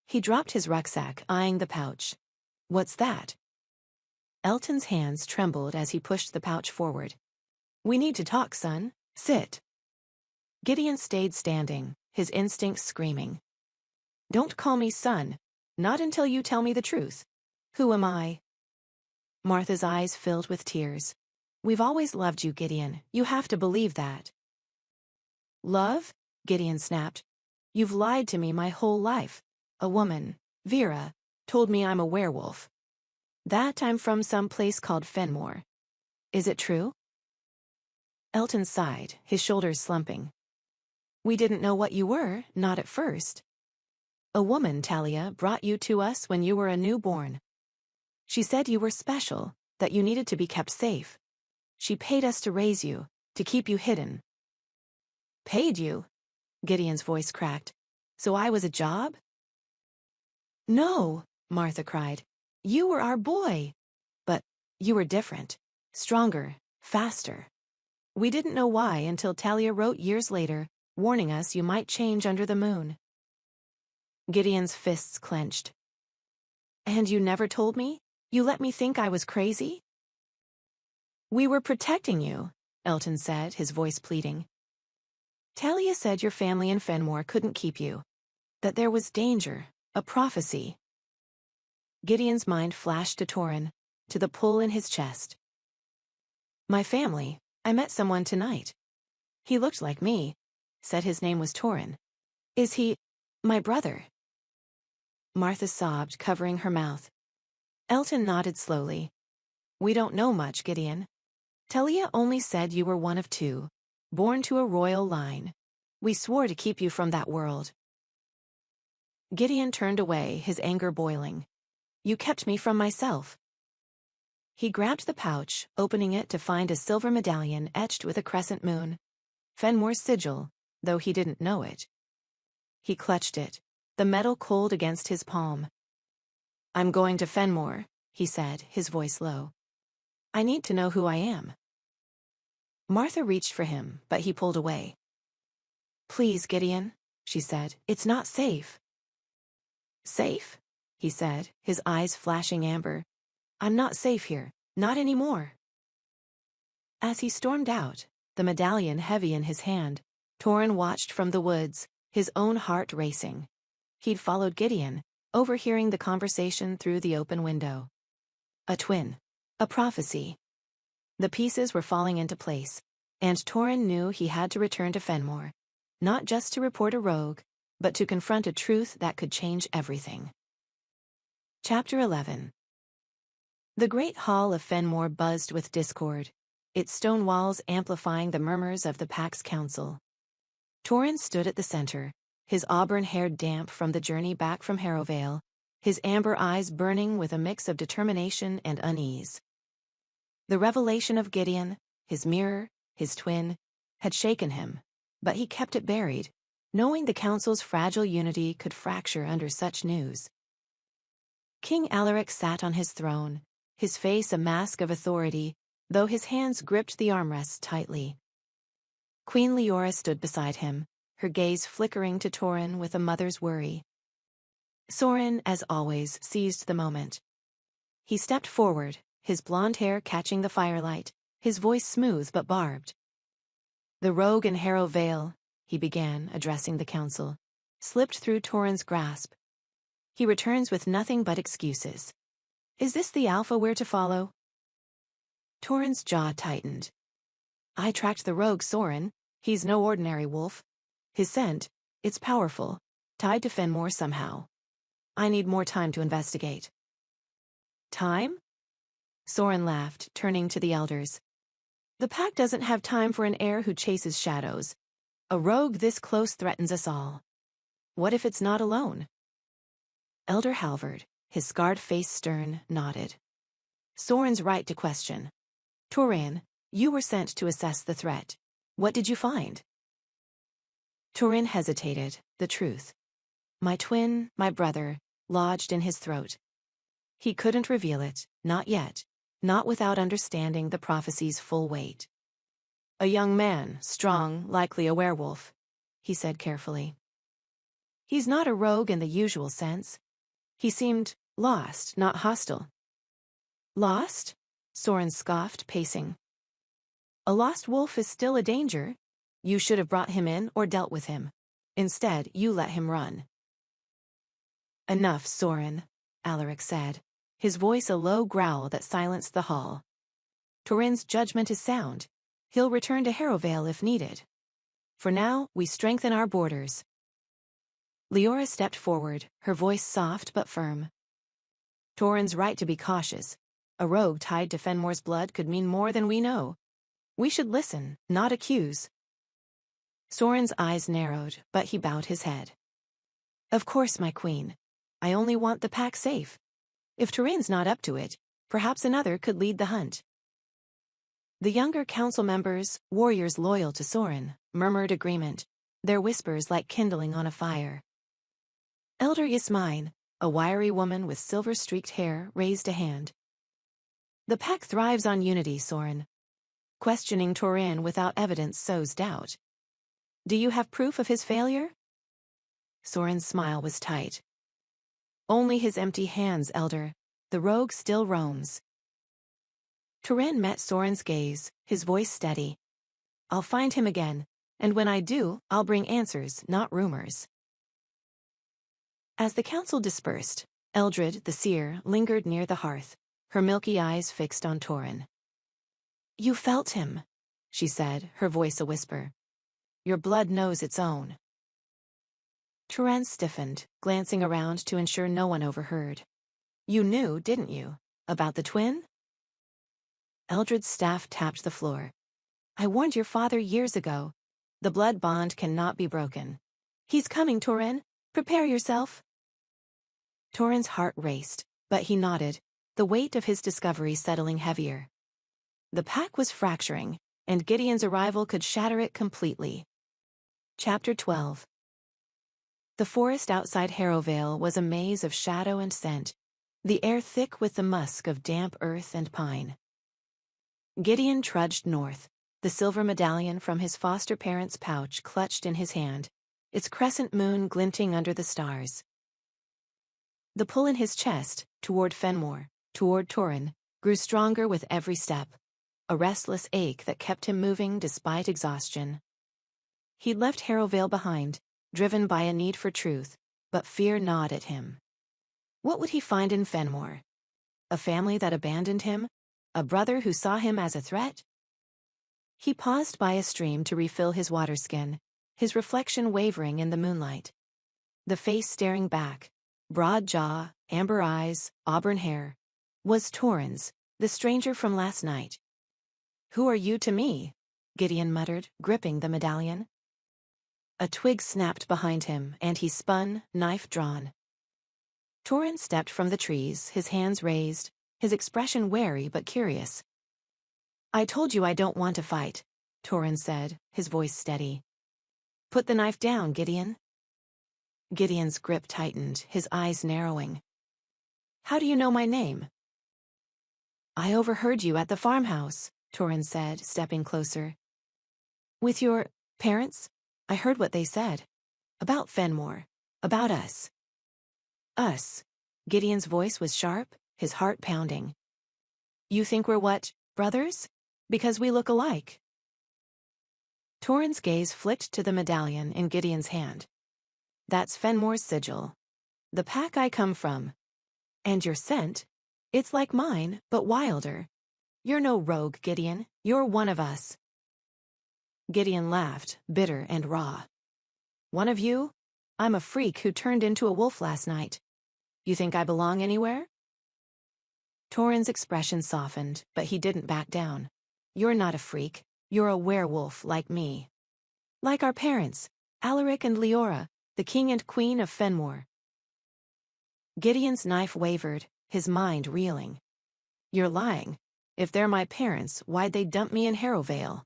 He dropped his rucksack, eyeing the pouch. "What's that?" Elton's hands trembled as he pushed the pouch forward. "We need to talk, son. Sit." Gideon stayed standing, his instincts screaming. Don't call me son. Not until you tell me the truth. Who am I? Martha's eyes filled with tears. We've always loved you, Gideon. You have to believe that. Love? Gideon snapped. You've lied to me my whole life. A woman, Vera, told me I'm a werewolf. That I'm from some place called Fenmore. Is it true? Elton sighed, his shoulders slumping. We didn't know what you were, not at first. A woman, Talia, brought you to us when you were a newborn. She said you were special, that you needed to be kept safe. She paid us to raise you, to keep you hidden. Paid you? Gideon's voice cracked. So I was a job? No, Martha cried. You were our boy. But you were different, stronger, faster. We didn't know why until Talia wrote years later, warning us you might change under the moon. Gideon's fists clenched. And you never told me? You let me think I was crazy? We were protecting you, Elton said, his voice pleading. Talia said your family in Fenmore couldn't keep you. That there was danger, a prophecy. Gideon's mind flashed to Torin, to the pull in his chest. My family, I met someone tonight. He looked like me, said his name was Torin. Is he my brother? Martha sobbed, covering her mouth. Elton nodded slowly. We don't know much, Gideon. Talia only said you were one of two, born to a royal line. We swore to keep you from that world. Gideon turned away, his anger boiling. You kept me from myself. He grabbed the pouch, opening it to find a silver medallion etched with a crescent moon. Fenmore's sigil, though he didn't know it. He clutched it, the metal cold against his palm. I'm going to Fenmore, he said, his voice low. I need to know who I am. Martha reached for him, but he pulled away. Please, Gideon, she said, it's not safe. Safe? He said, his eyes flashing amber. I'm not safe here, not anymore. As he stormed out, the medallion heavy in his hand, Torin watched from the woods, his own heart racing. He'd followed Gideon, overhearing the conversation through the open window. A twin. A prophecy. The pieces were falling into place, and Torin knew he had to return to Fenmore, not just to report a rogue, but to confront a truth that could change everything. Chapter 11. The great hall of Fenmore buzzed with discord, its stone walls amplifying the murmurs of the Pack's council. Torin stood at the center, his auburn hair damp from the journey back from Harrowvale, his amber eyes burning with a mix of determination and unease. The revelation of Gideon, his mirror, his twin, had shaken him, but he kept it buried, knowing the council's fragile unity could fracture under such news. King Alaric sat on his throne, his face a mask of authority, though his hands gripped the armrests tightly. Queen Leora stood beside him, her gaze flickering to Torin with a mother's worry. Sorin, as always, seized the moment. He stepped forward, his blonde hair catching the firelight, his voice smooth but barbed. The rogue in Harrowvale, he began, addressing the council, slipped through Torin's grasp. He returns with nothing but excuses. Is this the alpha we're to follow? Torin's jaw tightened. I tracked the rogue Sorin. He's no ordinary wolf. His scent, it's powerful, tied to Fenmore somehow. I need more time to investigate. Time? Sorin laughed, turning to the elders. The Pack doesn't have time for an heir who chases shadows. A rogue this close threatens us all. What if it's not alone? Elder Halvard, his scarred face stern, nodded. Sorin's right to question. Torin, you were sent to assess the threat. What did you find? Torin hesitated, the truth. My twin, my brother, lodged in his throat. He couldn't reveal it, not yet, not without understanding the prophecy's full weight. A young man, strong, likely a werewolf, he said carefully. He's not a rogue in the usual sense. He seemed lost, not hostile. Lost? Sorin scoffed, pacing. A lost wolf is still a danger. You should have brought him in or dealt with him. Instead, you let him run. Enough, Soren, Alaric said, his voice a low growl that silenced the hall. Turin's judgment is sound. He'll return to Harrowvale if needed. For now, we strengthen our borders. Leora stepped forward, her voice soft but firm. Turin's right to be cautious. A rogue tied to Fenmore's blood could mean more than we know. We should listen, not accuse. Soren's eyes narrowed, but he bowed his head. Of course, my queen. I only want the pack safe. If Turin's not up to it, perhaps another could lead the hunt. The younger council members, warriors loyal to Soren, murmured agreement, their whispers like kindling on a fire. Elder Yasmine, a wiry woman with silver-streaked hair, raised a hand. The pack thrives on unity, Soren. Questioning Turin without evidence sows doubt. Do you have proof of his failure? Soren's smile was tight. Only his empty hands, Elder. The rogue still roams. Turin met Soren's gaze, his voice steady. I'll find him again, and when I do, I'll bring answers, not rumors. As the council dispersed, Eldred, the seer, lingered near the hearth, her milky eyes fixed on Turin. You felt him, she said, her voice a whisper. Your blood knows its own. Turin stiffened, glancing around to ensure no one overheard. You knew, didn't you, about the twin? Eldred's staff tapped the floor. I warned your father years ago. The blood bond cannot be broken. He's coming, Turin. Prepare yourself. Turin's heart raced, but he nodded, the weight of his discovery settling heavier. The pack was fracturing, and Gideon's arrival could shatter it completely. Chapter 12. The forest outside Harrowvale was a maze of shadow and scent, the air thick with the musk of damp earth and pine. Gideon trudged north, the silver medallion from his foster parents' pouch clutched in his hand, its crescent moon glinting under the stars. The pull in his chest, toward Fenmore, toward Turin, grew stronger with every step, a restless ache that kept him moving despite exhaustion. He'd left Harrowvale behind, driven by a need for truth, but fear gnawed at him. What would he find in Fenmore? A family that abandoned him? A brother who saw him as a threat? He paused by a stream to refill his water skin, his reflection wavering in the moonlight. The face staring back, broad jaw, amber eyes, auburn hair, was Turin's, the stranger from last night. Who are you to me? Gideon muttered, gripping the medallion. A twig snapped behind him, and he spun, knife drawn. Turin stepped from the trees, his hands raised, his expression wary but curious. I told you I don't want to fight, Turin said, his voice steady. Put the knife down, Gideon. Gideon's grip tightened, his eyes narrowing. How do you know my name? I overheard you at the farmhouse, Turin said, stepping closer. With your parents? I heard what they said. About Fenmore. About us. Us. Gideon's voice was sharp, his heart pounding. You think we're what, brothers? Because we look alike. Turin's gaze flicked to the medallion in Gideon's hand. That's Fenmore's sigil. The pack I come from. And your scent? It's like mine, but wilder. You're no rogue, Gideon. You're one of us. Gideon laughed, bitter and raw. One of you? I'm a freak who turned into a wolf last night. You think I belong anywhere? Turin's expression softened, but he didn't back down. You're not a freak. You're a werewolf like me. Like our parents, Alaric and Leora, the king and queen of Fenmore. Gideon's knife wavered, his mind reeling. You're lying. If they're my parents, why'd they dump me in Harrowvale?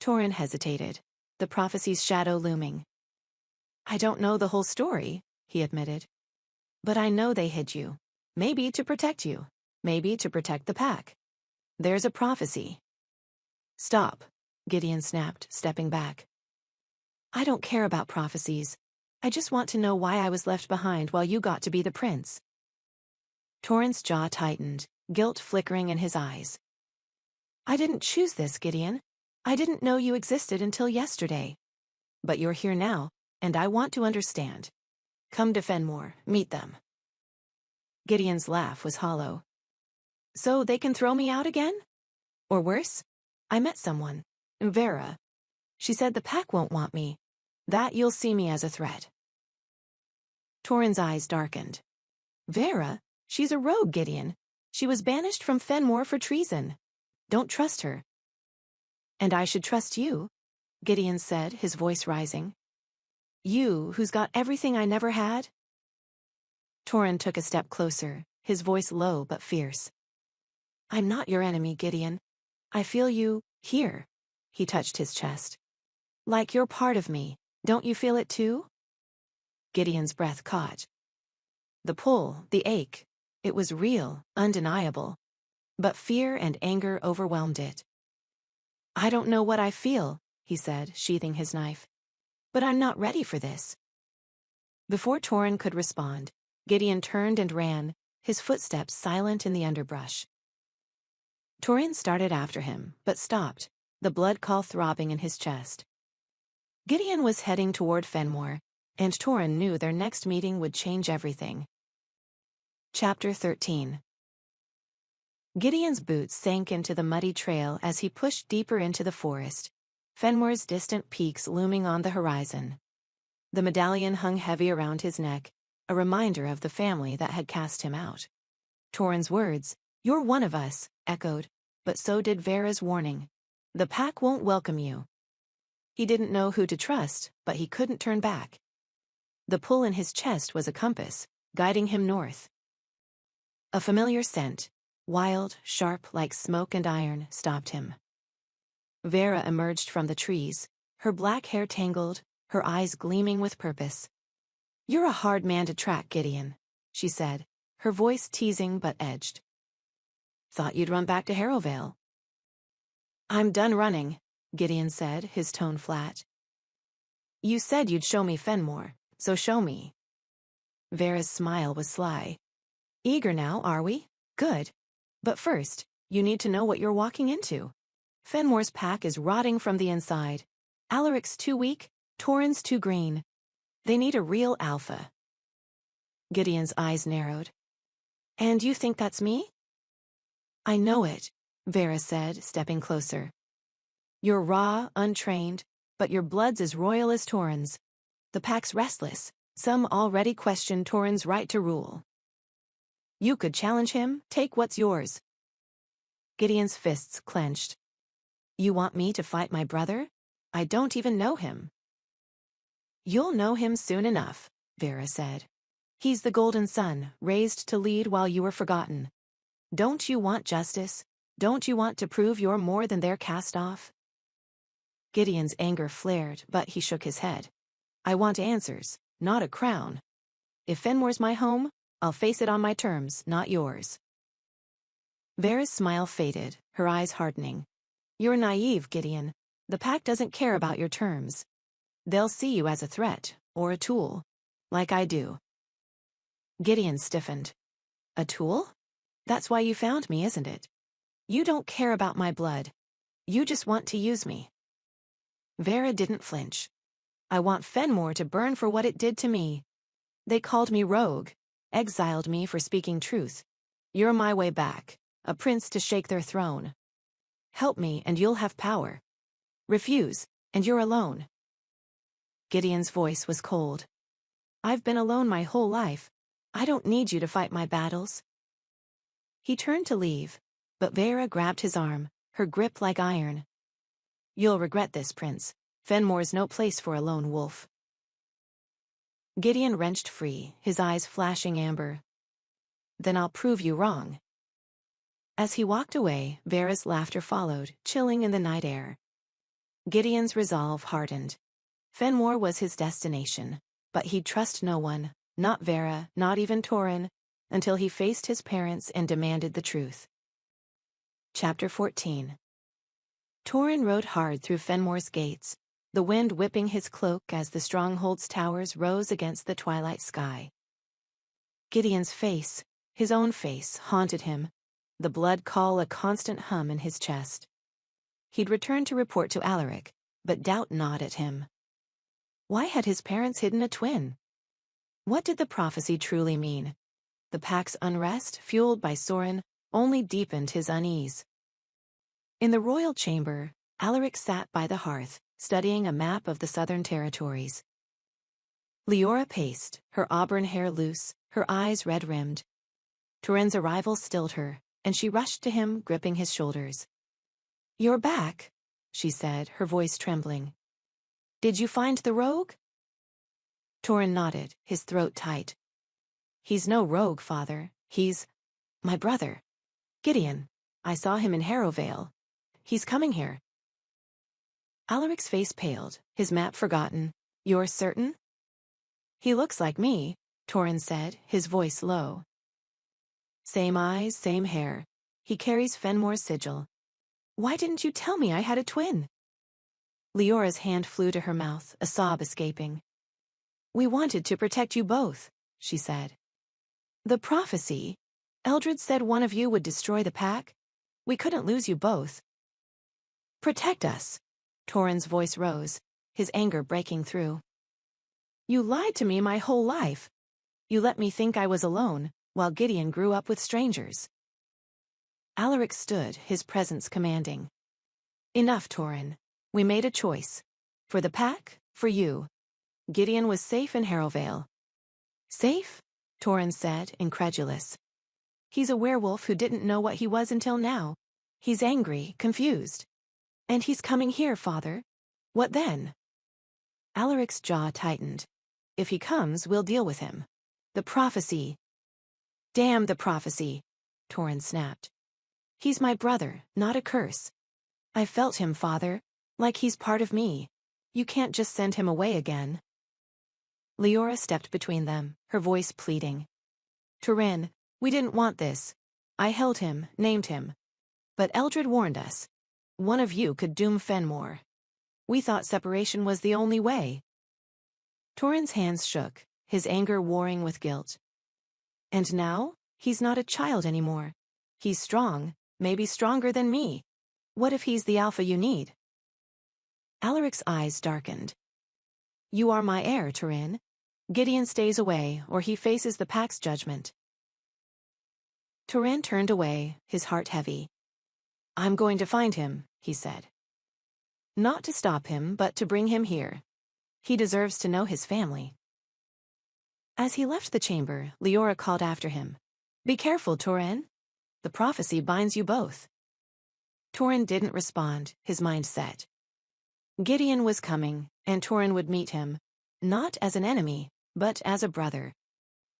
Turin hesitated, the prophecy's shadow looming. I don't know the whole story, he admitted. But I know they hid you. Maybe to protect you. Maybe to protect the pack. There's a prophecy. Stop, Gideon snapped, stepping back. I don't care about prophecies. I just want to know why I was left behind while you got to be the prince. Turin's jaw tightened, guilt flickering in his eyes. I didn't choose this, Gideon. I didn't know you existed until yesterday. But you're here now, and I want to understand. Come to Fenmore, meet them. Gideon's laugh was hollow. So they can throw me out again? Or worse? I met someone. Vera. She said the pack won't want me. That you'll see me as a threat. Torrhen's eyes darkened. Vera? She's a rogue, Gideon. She was banished from Fenmore for treason. Don't trust her. And I should trust you, Gideon said, his voice rising. You, who's got everything I never had? Torrhen took a step closer, his voice low but fierce. I'm not your enemy, Gideon. I feel you, here. He touched his chest. Like you're part of me. Don't you feel it too? Gideon's breath caught. The pull, the ache. It was real, undeniable. But fear and anger overwhelmed it. I don't know what I feel, he said, sheathing his knife. But I'm not ready for this. Before Torrhen could respond, Gideon turned and ran, his footsteps silent in the underbrush. Torrhen started after him, but stopped, the blood call throbbing in his chest. Gideon was heading toward Fenmore, and Torrhen knew their next meeting would change everything. Chapter 13. Gideon's boots sank into the muddy trail as he pushed deeper into the forest, Fenmore's distant peaks looming on the horizon. The medallion hung heavy around his neck, a reminder of the family that had cast him out. Torrhen's words, "You're one of us," echoed, but so did Vera's warning. The pack won't welcome you. He didn't know who to trust, but he couldn't turn back. The pull in his chest was a compass, guiding him north. A familiar scent, wild, sharp like smoke and iron, stopped him. Vera emerged from the trees, her black hair tangled, her eyes gleaming with purpose. You're a hard man to track, Gideon, she said, her voice teasing but edged. Thought you'd run back to Harrowvale. I'm done running, Gideon said, his tone flat. You said you'd show me Fenmore, so show me. Vera's smile was sly. Eager now, are we? Good. But first, you need to know what you're walking into. Fenmore's pack is rotting from the inside. Alaric's too weak, Torrhen's too green. They need a real alpha. Gideon's eyes narrowed. And you think that's me? I know it, Vera said, stepping closer. You're raw, untrained, but your blood's as royal as Torrhen's. The pack's restless. Some already question Torrhen's right to rule. You could challenge him, take what's yours. Gideon's fists clenched. You want me to fight my brother? I don't even know him. You'll know him soon enough, Vera said. He's the Golden Son, raised to lead while you were forgotten. Don't you want justice? Don't you want to prove you're more than their cast-off? Gideon's anger flared, but he shook his head. I want answers, not a crown. If Fenmore's my home, I'll face it on my terms, not yours. Vera's smile faded, her eyes hardening. You're naive, Gideon. The pack doesn't care about your terms. They'll see you as a threat, or a tool, like I do. Gideon stiffened. A tool? That's why you found me, isn't it? You don't care about my blood. You just want to use me. Vera didn't flinch. I want Fenmore to burn for what it did to me. They called me rogue, exiled me for speaking truth. You're my way back, a prince to shake their throne. Help me and you'll have power. Refuse, and you're alone. Gideon's voice was cold. I've been alone my whole life. I don't need you to fight my battles. He turned to leave, but Vera grabbed his arm, her grip like iron. You'll regret this, Prince. Fenmore's no place for a lone wolf. Gideon wrenched free, his eyes flashing amber. Then I'll prove you wrong. As he walked away, Vera's laughter followed, chilling in the night air. Gideon's resolve hardened. Fenmore was his destination, but he'd trust no one, not Vera, not even Torrhen, until he faced his parents and demanded the truth. Chapter 14. Torrhen rode hard through Fenmore's gates, the wind whipping his cloak as the stronghold's towers rose against the twilight sky. Gideon's face, his own face, haunted him, the blood call a constant hum in his chest. He'd return to report to Alaric, but doubt gnawed at him. Why had his parents hidden a twin? What did the prophecy truly mean? The pack's unrest, fueled by Soren, only deepened his unease. In the royal chamber, Alaric sat by the hearth, studying a map of the southern territories. Leora paced, her auburn hair loose, her eyes red-rimmed. Turin's arrival stilled her, and she rushed to him, gripping his shoulders. "You're back," she said, her voice trembling. "Did you find the rogue?" Turin nodded, his throat tight. "He's no rogue, father. He's my brother. Gideon. I saw him in Harrowvale. He's coming here." Alaric's face paled, his map forgotten. "You're certain?" "He looks like me," Turin said, his voice low. "Same eyes, same hair. He carries Fenmore's sigil. Why didn't you tell me I had a twin?" Leora's hand flew to her mouth, a sob escaping. "We wanted to protect you both," she said. "The prophecy. Eldred said one of you would destroy the pack. We couldn't lose you both." "Protect us." Turin's voice rose, his anger breaking through. "You lied to me my whole life. You let me think I was alone, while Gideon grew up with strangers." Alaric stood, his presence commanding. "Enough, Turin. We made a choice. For the pack, for you. Gideon was safe in Harrowvale." "Safe?" Turin said, incredulous. "He's a werewolf who didn't know what he was until now. He's angry, confused. And he's coming here, father. What then?" Alaric's jaw tightened. "If he comes, we'll deal with him. The prophecy." "Damn the prophecy," Turin snapped. "He's my brother, not a curse. I felt him, father, like he's part of me. You can't just send him away again." Leora stepped between them, her voice pleading. "Turin, we didn't want this. I held him, named him. But Eldred warned us. One of you could doom Fenmore. We thought separation was the only way." Turin's hands shook, his anger warring with guilt. "And now, he's not a child anymore. He's strong, maybe stronger than me. What if he's the alpha you need?" Alaric's eyes darkened. "You are my heir, Turin. Gideon stays away, or he faces the pack's judgment." Turin turned away, his heart heavy. "I'm going to find him," he said. "Not to stop him, but to bring him here. He deserves to know his family." As he left the chamber, Leora called after him. "Be careful, Turin. The prophecy binds you both." Turin didn't respond, his mind set. Gideon was coming, and Turin would meet him, not as an enemy, but as a brother.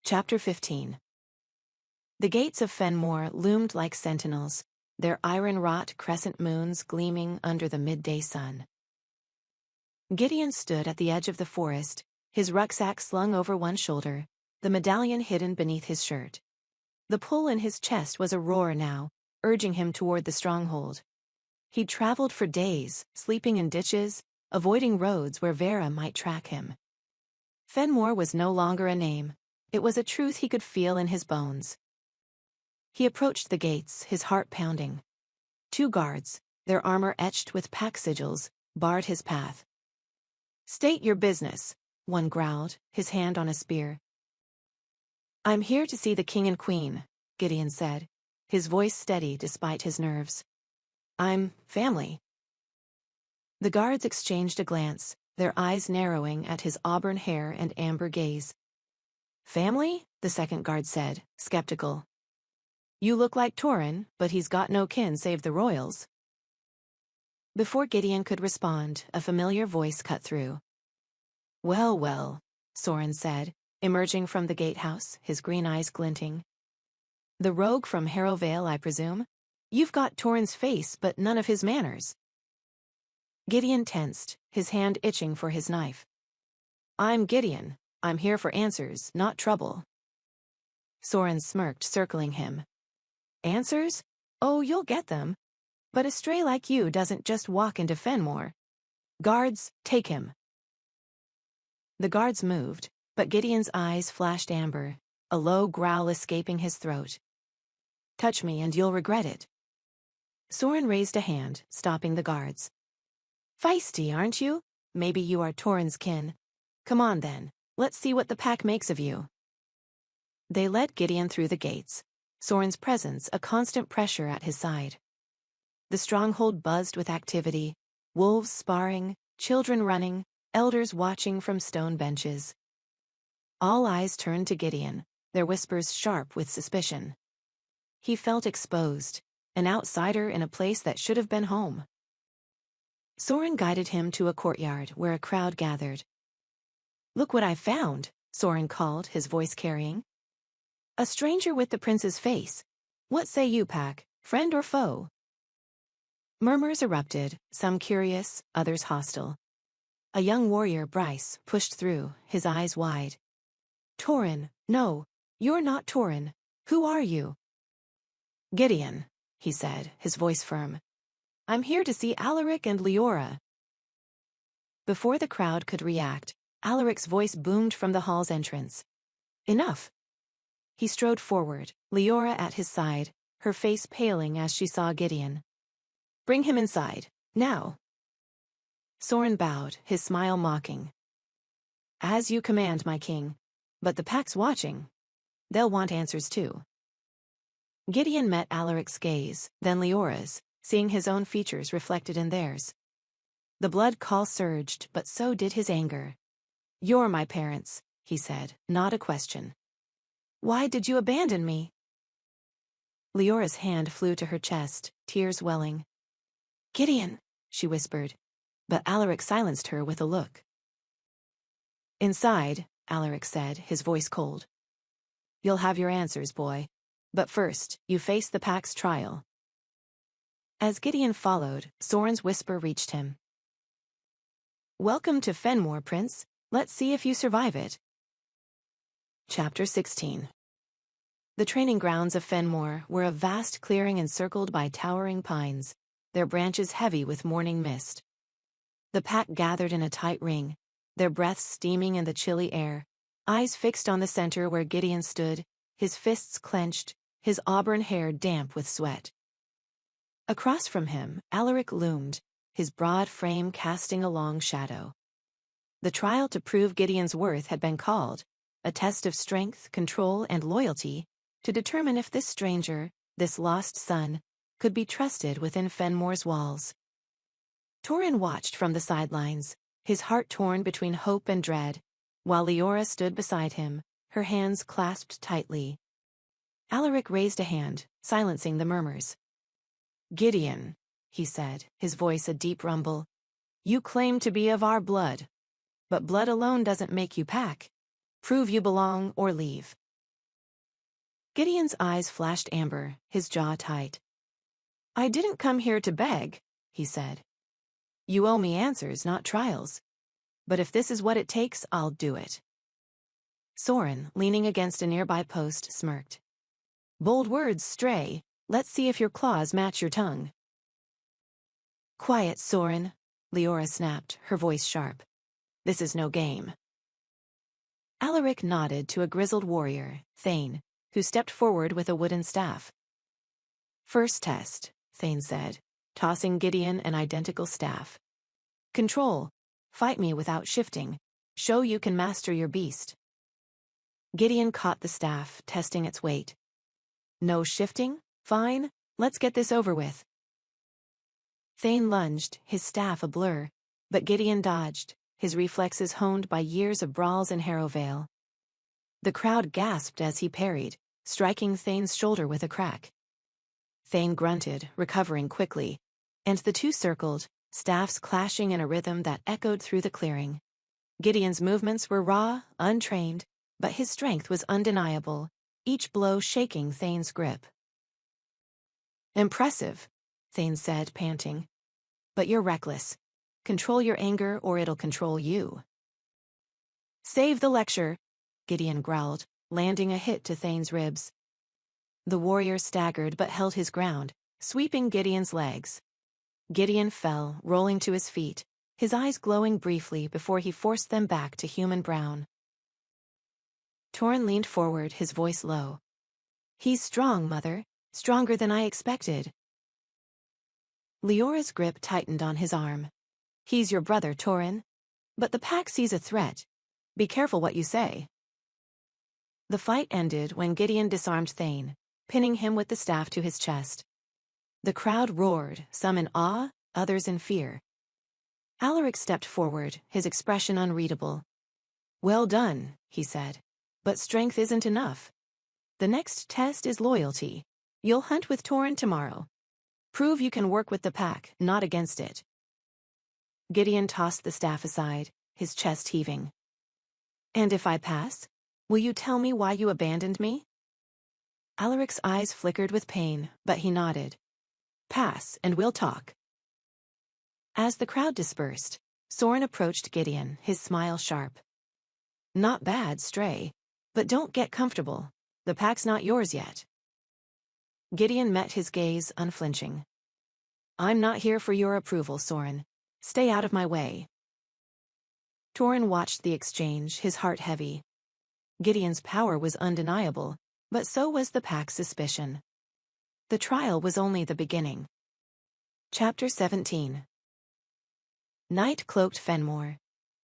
Chapter 15. The gates of Fenmore loomed like sentinels, their iron-wrought crescent moons gleaming under the midday sun. Gideon stood at the edge of the forest, his rucksack slung over one shoulder, the medallion hidden beneath his shirt. The pull in his chest was a roar now, urging him toward the stronghold. He'd traveled for days, sleeping in ditches, avoiding roads where Vera might track him. Fenmore was no longer a name. It was a truth he could feel in his bones. He approached the gates, his heart pounding. 2 guards, their armor etched with pack sigils, barred his path. "State your business," one growled, his hand on a spear. "I'm here to see the king and queen," Gideon said, his voice steady despite his nerves. "I'm family." The guards exchanged a glance, their eyes narrowing at his auburn hair and amber gaze. "Family?" the second guard said, skeptical. "You look like Turin, but he's got no kin save the royals." Before Gideon could respond, a familiar voice cut through. "Well, well," Soren said, emerging from the gatehouse, his green eyes glinting. "The rogue from Harrowvale, I presume? You've got Turin's face, but none of his manners." Gideon tensed, his hand itching for his knife. "I'm Gideon. I'm here for answers, not trouble." Soren smirked, circling him. "Answers? Oh, you'll get them. But a stray like you doesn't just walk into Fenmore. Guards, take him." The guards moved, but Gideon's eyes flashed amber, a low growl escaping his throat. "Touch me and you'll regret it." Soren raised a hand, stopping the guards. Feisty, aren't you? Maybe you are Torin's kin. Come on then, let's see what the pack makes of you. They led Gideon through the gates, Soren's presence a constant pressure at his side. The stronghold buzzed with activity, wolves sparring, children running, elders watching from stone benches. All eyes turned to Gideon, their whispers sharp with suspicion. He felt exposed, an outsider in a place that should have been home. Soren guided him to a courtyard where a crowd gathered. Look what I found, Soren called, his voice carrying. A stranger with the prince's face. What say you, pack, friend or foe? Murmurs erupted, some curious, others hostile. A young warrior, Bryce, pushed through, his eyes wide. Torin, no, you're not Torin. Who are you? Gideon, he said, his voice firm. I'm here to see Alaric and Leora. Before the crowd could react, Alaric's voice boomed from the hall's entrance. Enough. He strode forward, Leora at his side, her face paling as she saw Gideon. Bring him inside, now. Soren bowed, his smile mocking. As you command, my king. But the pack's watching. They'll want answers too. Gideon met Alaric's gaze, then Leora's, seeing his own features reflected in theirs. The blood call surged, but so did his anger. You're my parents, he said, not a question. Why did you abandon me? Leora's hand flew to her chest, tears welling. Gideon, she whispered, but Alaric silenced her with a look. Inside, Alaric said, his voice cold. You'll have your answers, boy. But first, you face the pack's trial. As Gideon followed, Soren's whisper reached him. Welcome to Fenmore, Prince. Let's see if you survive it. Chapter 16. The training grounds of Fenmore were a vast clearing encircled by towering pines, their branches heavy with morning mist. The pack gathered in a tight ring, their breaths steaming in the chilly air, eyes fixed on the center where Gideon stood, his fists clenched, his auburn hair damp with sweat. Across from him, Alaric loomed, his broad frame casting a long shadow. The trial to prove Gideon's worth had been called, a test of strength, control, and loyalty, to determine if this stranger, this lost son, could be trusted within Fenmore's walls. Torin watched from the sidelines, his heart torn between hope and dread, while Leora stood beside him, her hands clasped tightly. Alaric raised a hand, silencing the murmurs. Gideon, he said, his voice a deep rumble, you claim to be of our blood. But blood alone doesn't make you pack. Prove you belong or leave. Gideon's eyes flashed amber, his jaw tight. I didn't come here to beg, he said. You owe me answers, not trials. But if this is what it takes, I'll do it. Soren, leaning against a nearby post, smirked. Bold words stray. Let's see if your claws match your tongue. Quiet, Soren, Leora snapped, her voice sharp. This is no game. Alaric nodded to a grizzled warrior, Thane, who stepped forward with a wooden staff. First test, Thane said, tossing Gideon an identical staff. Control. Fight me without shifting. Show you can master your beast. Gideon caught the staff, testing its weight. No shifting? Fine, let's get this over with. Thane lunged, his staff a blur, but Gideon dodged, his reflexes honed by years of brawls in Harrowvale. The crowd gasped as he parried, striking Thane's shoulder with a crack. Thane grunted, recovering quickly, and the two circled, staffs clashing in a rhythm that echoed through the clearing. Gideon's movements were raw, untrained, but his strength was undeniable, each blow shaking Thane's grip. Impressive, Thane said, panting. But you're reckless. Control your anger or it'll control you. Save the lecture, Gideon growled, landing a hit to Thane's ribs. The warrior staggered but held his ground, sweeping Gideon's legs. Gideon fell, rolling to his feet, his eyes glowing briefly before he forced them back to human brown. Torin leaned forward, his voice low. He's strong, Mother, stronger than I expected. Leora's grip tightened on his arm. He's your brother, Torin. But the pack sees a threat. Be careful what you say. The fight ended when Gideon disarmed Thane, pinning him with the staff to his chest. The crowd roared, some in awe, others in fear. Alaric stepped forward, his expression unreadable. Well done, he said. But strength isn't enough. The next test is loyalty. You'll hunt with Torin tomorrow. Prove you can work with the pack, not against it. Gideon tossed the staff aside, his chest heaving. And if I pass, will you tell me why you abandoned me? Alaric's eyes flickered with pain, but he nodded. Pass, and we'll talk. As the crowd dispersed, Soren approached Gideon, his smile sharp. Not bad, Stray. But don't get comfortable. The pack's not yours yet. Gideon met his gaze unflinching. I'm not here for your approval, Soren. Stay out of my way. Torin watched the exchange, his heart heavy. Gideon's power was undeniable, but so was the pack's suspicion. The trial was only the beginning. Chapter 17. Night cloaked Fenmore,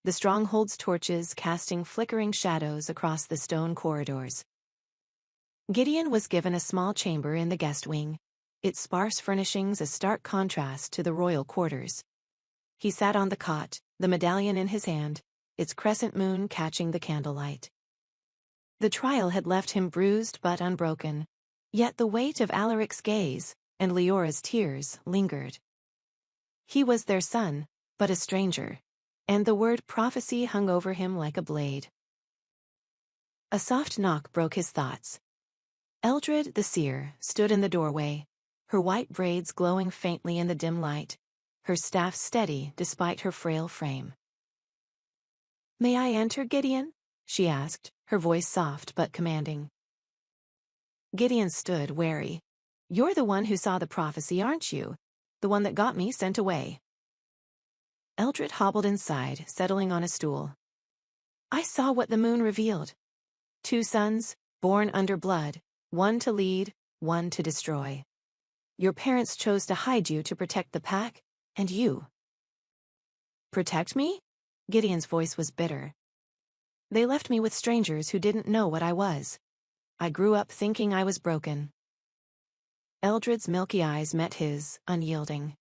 the stronghold's torches casting flickering shadows across the stone corridors. Gideon was given a small chamber in the guest wing, its sparse furnishings a stark contrast to the royal quarters. He sat on the cot, the medallion in his hand, its crescent moon catching the candlelight. The trial had left him bruised but unbroken, yet the weight of Alaric's gaze and Leora's tears lingered. He was their son, but a stranger, and the word prophecy hung over him like a blade. A soft knock broke his thoughts. Eldred the seer stood in the doorway, her white braids glowing faintly in the dim light, her staff steady despite her frail frame. May I enter, Gideon? She asked, her voice soft but commanding. Gideon stood wary. You're the one who saw the prophecy, aren't you? The one that got me sent away. Eldred hobbled inside, settling on a stool. I saw what the moon revealed. 2 sons, born under blood, one to lead, one to destroy. Your parents chose to hide you to protect the pack, and you. Protect me? Gideon's voice was bitter. They left me with strangers who didn't know what I was. I grew up thinking I was broken. Eldred's milky eyes met his, unyielding.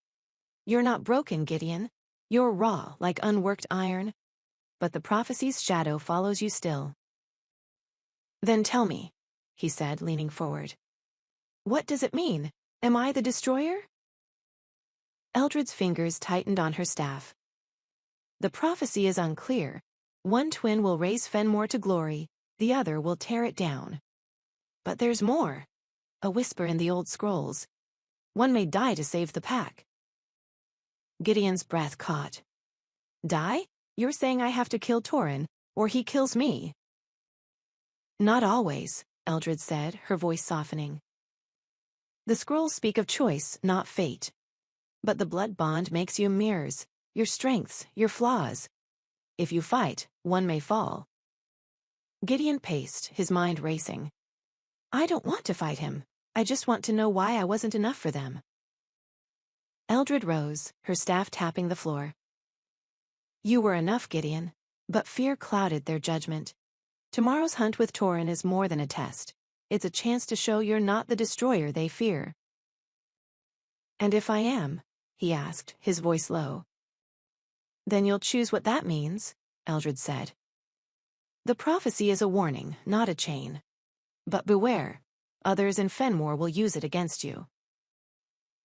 You're not broken, Gideon. You're raw, like unworked iron. But the prophecy's shadow follows you still. Then tell me, he said, leaning forward. What does it mean? Am I the destroyer? Eldred's fingers tightened on her staff. The prophecy is unclear. One twin will raise Fenmore to glory, the other will tear it down. But there's more. A whisper in the old scrolls. One may die to save the pack. Gideon's breath caught. Die? You're saying I have to kill Torin, or he kills me? Not always, Eldred said, her voice softening. The scrolls speak of choice, not fate. But the blood bond makes you mirrors, your strengths, your flaws. If you fight, one may fall. Gideon paced, his mind racing. I don't want to fight him. I just want to know why I wasn't enough for them. Eldred rose, her staff tapping the floor. You were enough, Gideon, but fear clouded their judgment. Tomorrow's hunt with Torin is more than a test. It's a chance to show you're not the destroyer they fear. And if I am? He asked, his voice low. Then you'll choose what that means, Eldred said. The prophecy is a warning, not a chain. But beware, others in Fenmore will use it against you.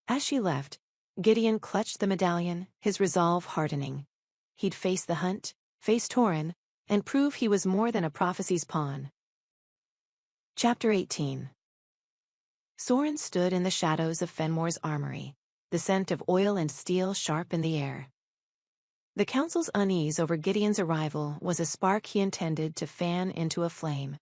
As she left, Gideon clutched the medallion, his resolve hardening. He'd face the hunt, face Torin, and prove he was more than a prophecy's pawn. Chapter 18. Soren stood in the shadows of Fenmore's armory, the scent of oil and steel sharp in the air. The council's unease over Gideon's arrival was a spark he intended to fan into a flame.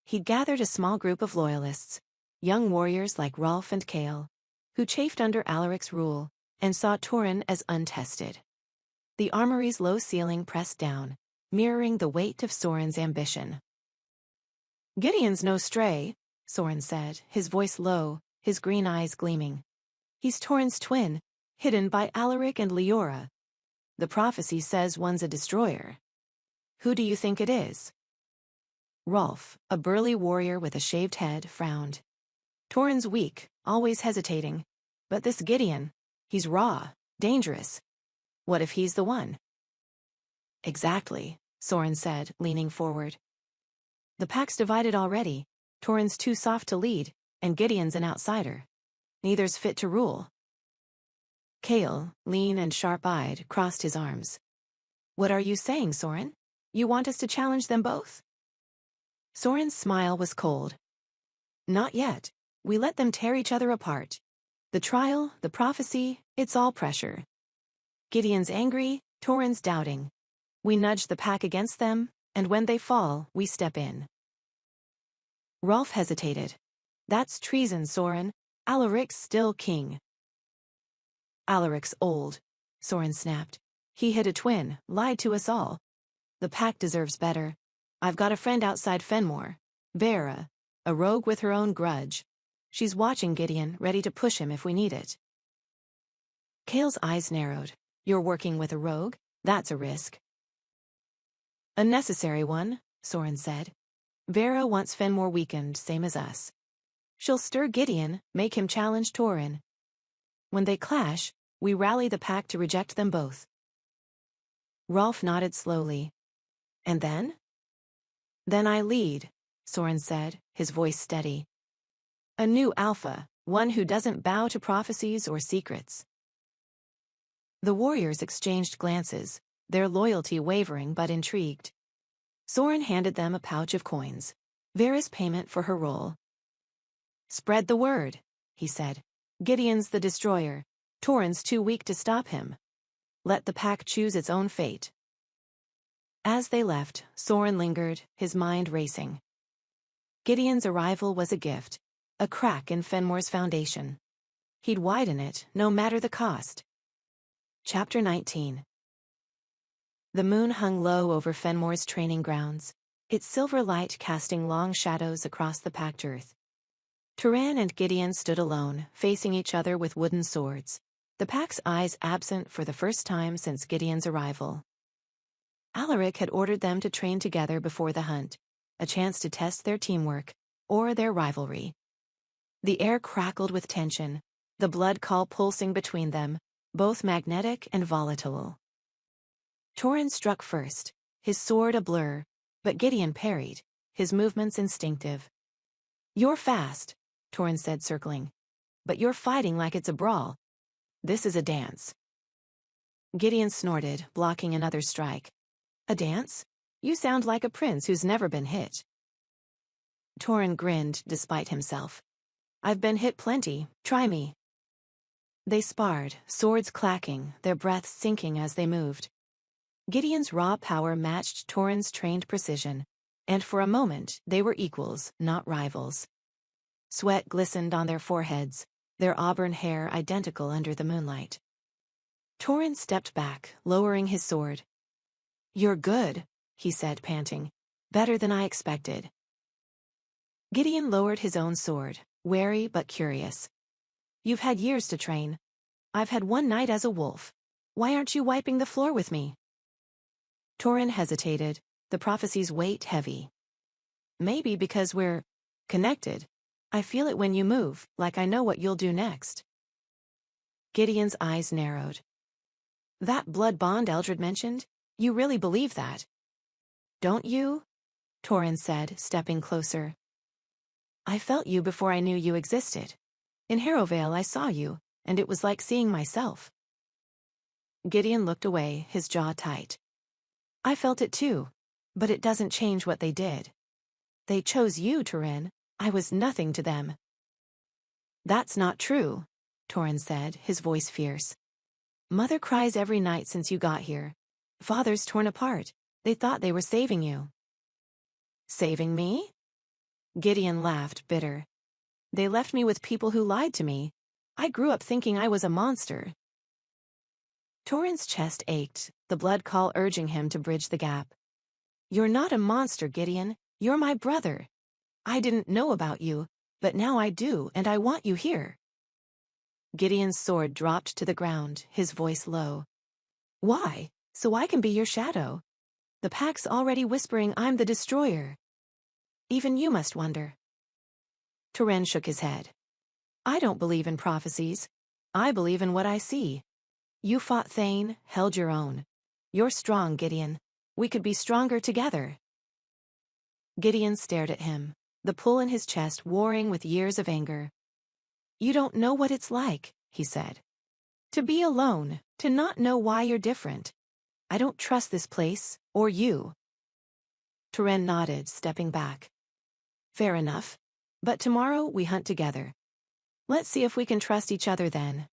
He'd gathered a small group of loyalists, young warriors like Rolf and Kale, who chafed under Alaric's rule and saw Torin as untested. The armory's low ceiling pressed down, mirroring the weight of Soren's ambition. Gideon's no stray, Soren said, his voice low, his green eyes gleaming. He's Torin's twin, hidden by Alaric and Leora. The prophecy says one's a destroyer. Who do you think it is? Rolf, a burly warrior with a shaved head, frowned. Torin's weak, always hesitating. But this Gideon, he's raw, dangerous. What if he's the one? Exactly, Soren said, leaning forward. The pack's divided already. Torin's too soft to lead, and Gideon's an outsider. Neither's fit to rule. Kale, lean and sharp-eyed, crossed his arms. What are you saying, Soren? You want us to challenge them both? Soren's smile was cold. Not yet. We let them tear each other apart. The trial, the prophecy, it's all pressure. Gideon's angry, Torin's doubting. We nudge the pack against them, and when they fall, we step in. Rolf hesitated. That's treason, Soren. Alaric's still king. Alaric's old, Soren snapped. He hid a twin, lied to us all. The pack deserves better. I've got a friend outside Fenmore, Vera, a rogue with her own grudge. She's watching Gideon, ready to push him if we need it. Kale's eyes narrowed. You're working with a rogue? That's a risk. A necessary one, Soren said. Vera wants Fenmore weakened, same as us. She'll stir Gideon, make him challenge Torin. When they clash, we rally the pack to reject them both. Rolf nodded slowly. And then? Then I lead, Soren said, his voice steady. A new alpha, one who doesn't bow to prophecies or secrets. The warriors exchanged glances, their loyalty wavering but intrigued. Soren handed them a pouch of coins, Vera's payment for her role. Spread the word, he said. Gideon's the destroyer. Torin's too weak to stop him. Let the pack choose its own fate. As they left, Soren lingered, his mind racing. Gideon's arrival was a gift, a crack in Fenmore's foundation. He'd widen it, no matter the cost. Chapter 19. The moon hung low over Fenmore's training grounds, its silver light casting long shadows across the packed earth. Turan and Gideon stood alone, facing each other with wooden swords, the pack's eyes absent for the first time since Gideon's arrival. Alaric had ordered them to train together before the hunt, a chance to test their teamwork, or their rivalry. The air crackled with tension, the blood call pulsing between them, both magnetic and volatile. Torin struck first, his sword a blur, but Gideon parried, his movements instinctive. You're fast, Torin said, circling. But you're fighting like it's a brawl. This is a dance. Gideon snorted, blocking another strike. A dance? You sound like a prince who's never been hit. Torin grinned despite himself. I've been hit plenty, try me. They sparred, swords clacking, their breaths sinking as they moved. Gideon's raw power matched Torin's trained precision, and for a moment they were equals, not rivals. Sweat glistened on their foreheads, their auburn hair identical under the moonlight. Torin stepped back, lowering his sword. You're good, he said, panting. Better than I expected. Gideon lowered his own sword, wary but curious. You've had years to train. I've had one night as a wolf. Why aren't you wiping the floor with me? Torin hesitated, the prophecy's weight heavy. Maybe because we're connected. I feel it when you move, like I know what you'll do next. Gideon's eyes narrowed. That blood bond Eldred mentioned? You really believe that? Don't you? Torin said, stepping closer. I felt you before I knew you existed. In Harrowvale I saw you, and it was like seeing myself. Gideon looked away, his jaw tight. I felt it too, but it doesn't change what they did. They chose you, Torin. I was nothing to them. That's not true, Torin said, his voice fierce. Mother cries every night since you got here. Father's torn apart. They thought they were saving you. Saving me? Gideon laughed, bitter. They left me with people who lied to me. I grew up thinking I was a monster. Torin's chest ached, the blood call urging him to bridge the gap. You're not a monster, Gideon. You're my brother. I didn't know about you, but now I do, and I want you here. Gideon's sword dropped to the ground, his voice low. Why? So I can be your shadow. The pack's already whispering I'm the destroyer. Even you must wonder. Turin shook his head. I don't believe in prophecies. I believe in what I see. You fought Thane, held your own. You're strong, Gideon. We could be stronger together. Gideon stared at him, the pull in his chest warring with years of anger. You don't know what it's like, he said. To be alone, to not know why you're different. I don't trust this place, or you. Turin nodded, stepping back. Fair enough. But tomorrow we hunt together. Let's see if we can trust each other then.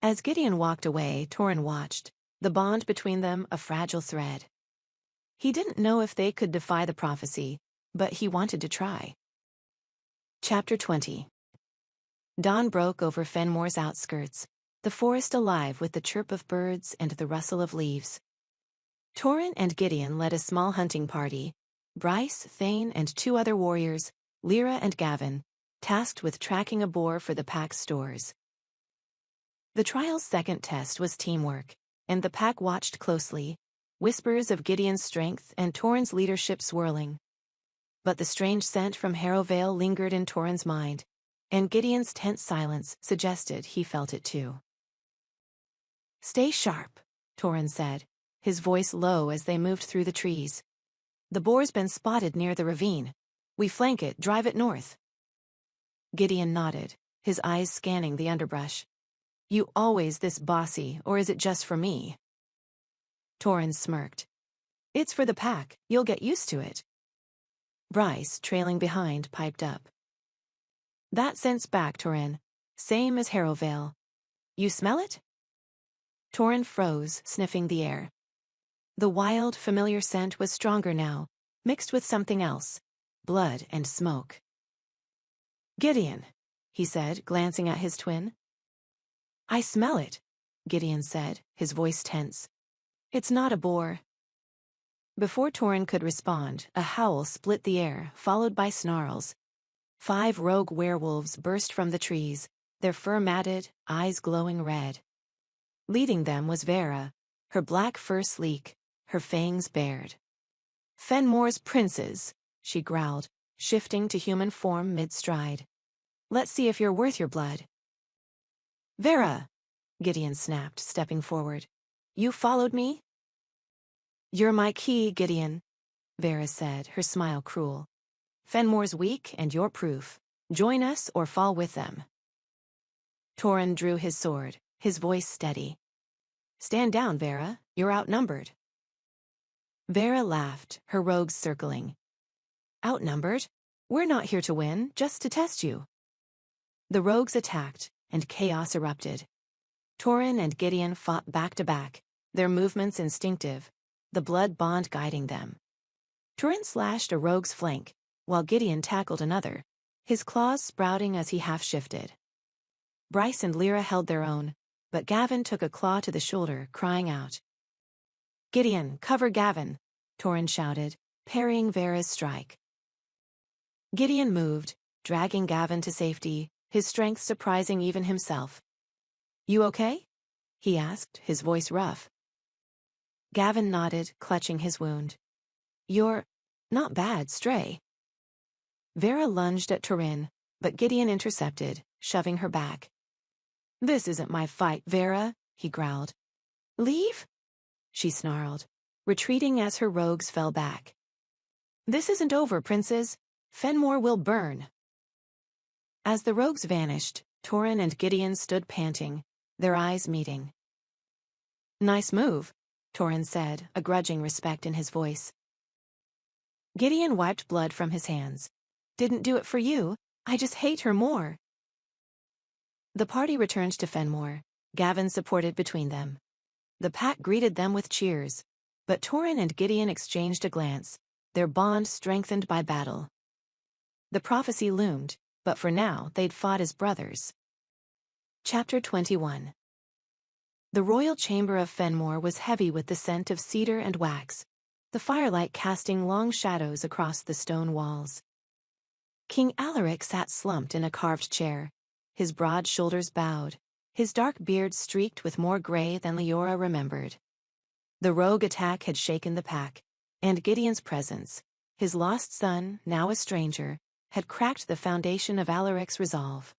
As Gideon walked away, Turin watched, the bond between them a fragile thread. He didn't know if they could defy the prophecy, but he wanted to try. Chapter 20. Dawn broke over Fenmore's outskirts, the forest alive with the chirp of birds and the rustle of leaves. Turin and Gideon led a small hunting party, Bryce, Thane, and 2 other warriors, Lyra and Gavin, tasked with tracking a boar for the pack's stores. The trial's second test was teamwork, and the pack watched closely, whispers of Gideon's strength and Turin's leadership swirling. But the strange scent from Harrowvale lingered in Turin's mind, and Gideon's tense silence suggested he felt it too. Stay sharp, Turin said, his voice low as they moved through the trees. The boar's been spotted near the ravine. We flank it, drive it north. Gideon nodded, his eyes scanning the underbrush. You always this bossy, or is it just for me? Turin smirked. It's for the pack, you'll get used to it. Bryce, trailing behind, piped up. That scent's back, Turin. Same as Harrowvale. You smell it? Turin froze, sniffing the air. The wild, familiar scent was stronger now, mixed with something else, blood and smoke. Gideon, he said, glancing at his twin. I smell it, Gideon said, his voice tense. It's not a boar. Before Turin could respond, a howl split the air, followed by snarls. 5 rogue werewolves burst from the trees, their fur matted, eyes glowing red. Leading them was Vera, her black fur sleek, her fangs bared. Fenmore's princes, she growled, shifting to human form mid-stride. Let's see if you're worth your blood. Vera, Gideon snapped, stepping forward. You followed me? You're my key, Gideon, Vera said, her smile cruel. Fenmore's weak and you're proof. Join us or fall with them. Turin drew his sword, his voice steady. Stand down, Vera, you're outnumbered. Vera laughed, her rogues circling. Outnumbered? We're not here to win, just to test you. The rogues attacked, and chaos erupted. Turin and Gideon fought back to back, their movements instinctive, the blood bond guiding them. Turin slashed a rogue's flank, while Gideon tackled another, his claws sprouting as he half-shifted. Bryce and Lyra held their own, but Gavin took a claw to the shoulder, crying out. Gideon, cover Gavin, Turin shouted, parrying Vera's strike. Gideon moved, dragging Gavin to safety, his strength surprising even himself. You okay? He asked, his voice rough. Gavin nodded, clutching his wound. You're not bad, Stray. Vera lunged at Turin, but Gideon intercepted, shoving her back. This isn't my fight, Vera, he growled. Leave? She snarled, retreating as her rogues fell back. This isn't over, princes. Fenmore will burn. As the rogues vanished, Turin and Gideon stood panting, their eyes meeting. Nice move, Turin said, a grudging respect in his voice. Gideon wiped blood from his hands. Didn't do it for you, I just hate her more. The party returned to Fenmore, Gavin supported between them. The pack greeted them with cheers, but Turin and Gideon exchanged a glance, their bond strengthened by battle. The prophecy loomed, but for now they'd fought as brothers. Chapter 21. The royal chamber of Fenmore was heavy with the scent of cedar and wax, the firelight casting long shadows across the stone walls. King Alaric sat slumped in a carved chair, his broad shoulders bowed, his dark beard streaked with more gray than Leora remembered. The rogue attack had shaken the pack, and Gideon's presence, his lost son, now a stranger, had cracked the foundation of Alaric's resolve.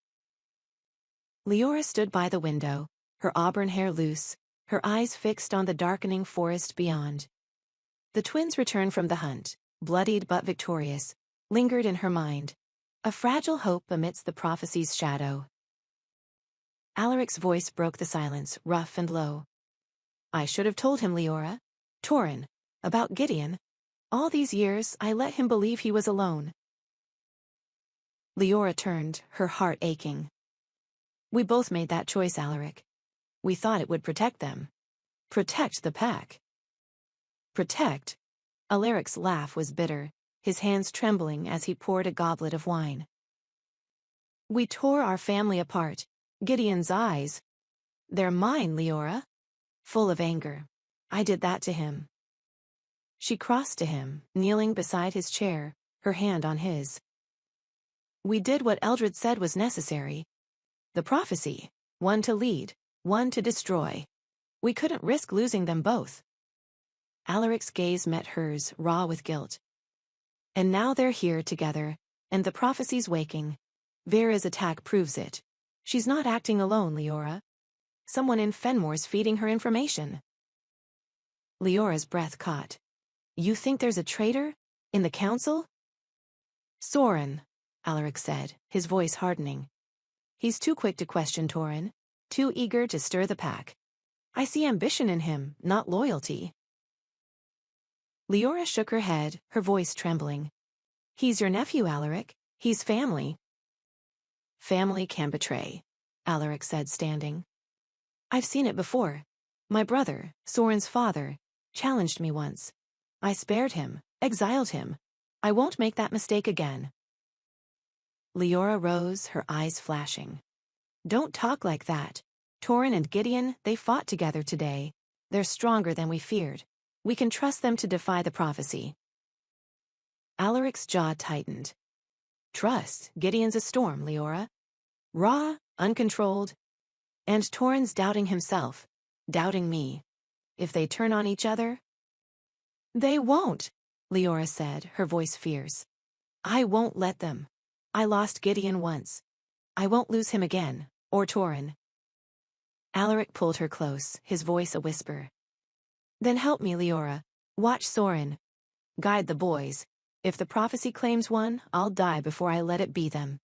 Leora stood by the window, her auburn hair loose, her eyes fixed on the darkening forest beyond. The twins' return from the hunt, bloodied but victorious, lingered in her mind, a fragile hope amidst the prophecy's shadow. Alaric's voice broke the silence, rough and low. I should have told him, Leora. Torin. About Gideon. All these years I let him believe he was alone. Leora turned, her heart aching. We both made that choice, Alaric. We thought it would protect them. Protect the pack. Protect? Alaric's laugh was bitter, his hands trembling as he poured a goblet of wine. We tore our family apart. Gideon's eyes. They're mine, Leora. Full of anger. I did that to him. She crossed to him, kneeling beside his chair, her hand on his. We did what Eldred said was necessary. The prophecy. One to lead, one to destroy. We couldn't risk losing them both. Alaric's gaze met hers, raw with guilt. And now they're here together, and the prophecy's waking. Vera's attack proves it. She's not acting alone, Leora. Someone in Fenmore's feeding her information. Leora's breath caught. You think there's a traitor? In the council? Soren, Alaric said, his voice hardening. He's too quick to question Torin, too eager to stir the pack. I see ambition in him, not loyalty. Leora shook her head, her voice trembling. He's your nephew, Alaric. He's family. Family can betray, Alaric said, standing. I've seen it before. My brother, Soren's father, challenged me once. I spared him, exiled him. I won't make that mistake again. Leora rose, her eyes flashing. Don't talk like that. Torin and Gideon, they fought together today. They're stronger than we feared. We can trust them to defy the prophecy. Alaric's jaw tightened. Trust, Gideon's a storm, Leora. Raw, uncontrolled. And Torin's doubting himself, doubting me. If they turn on each other? They won't, Leora said, her voice fierce. I won't let them. I lost Gideon once. I won't lose him again, or Torin. Alaric pulled her close, his voice a whisper. Then help me, Leora. Watch Soren. Guide the boys. If the prophecy claims one, I'll die before I let it be them.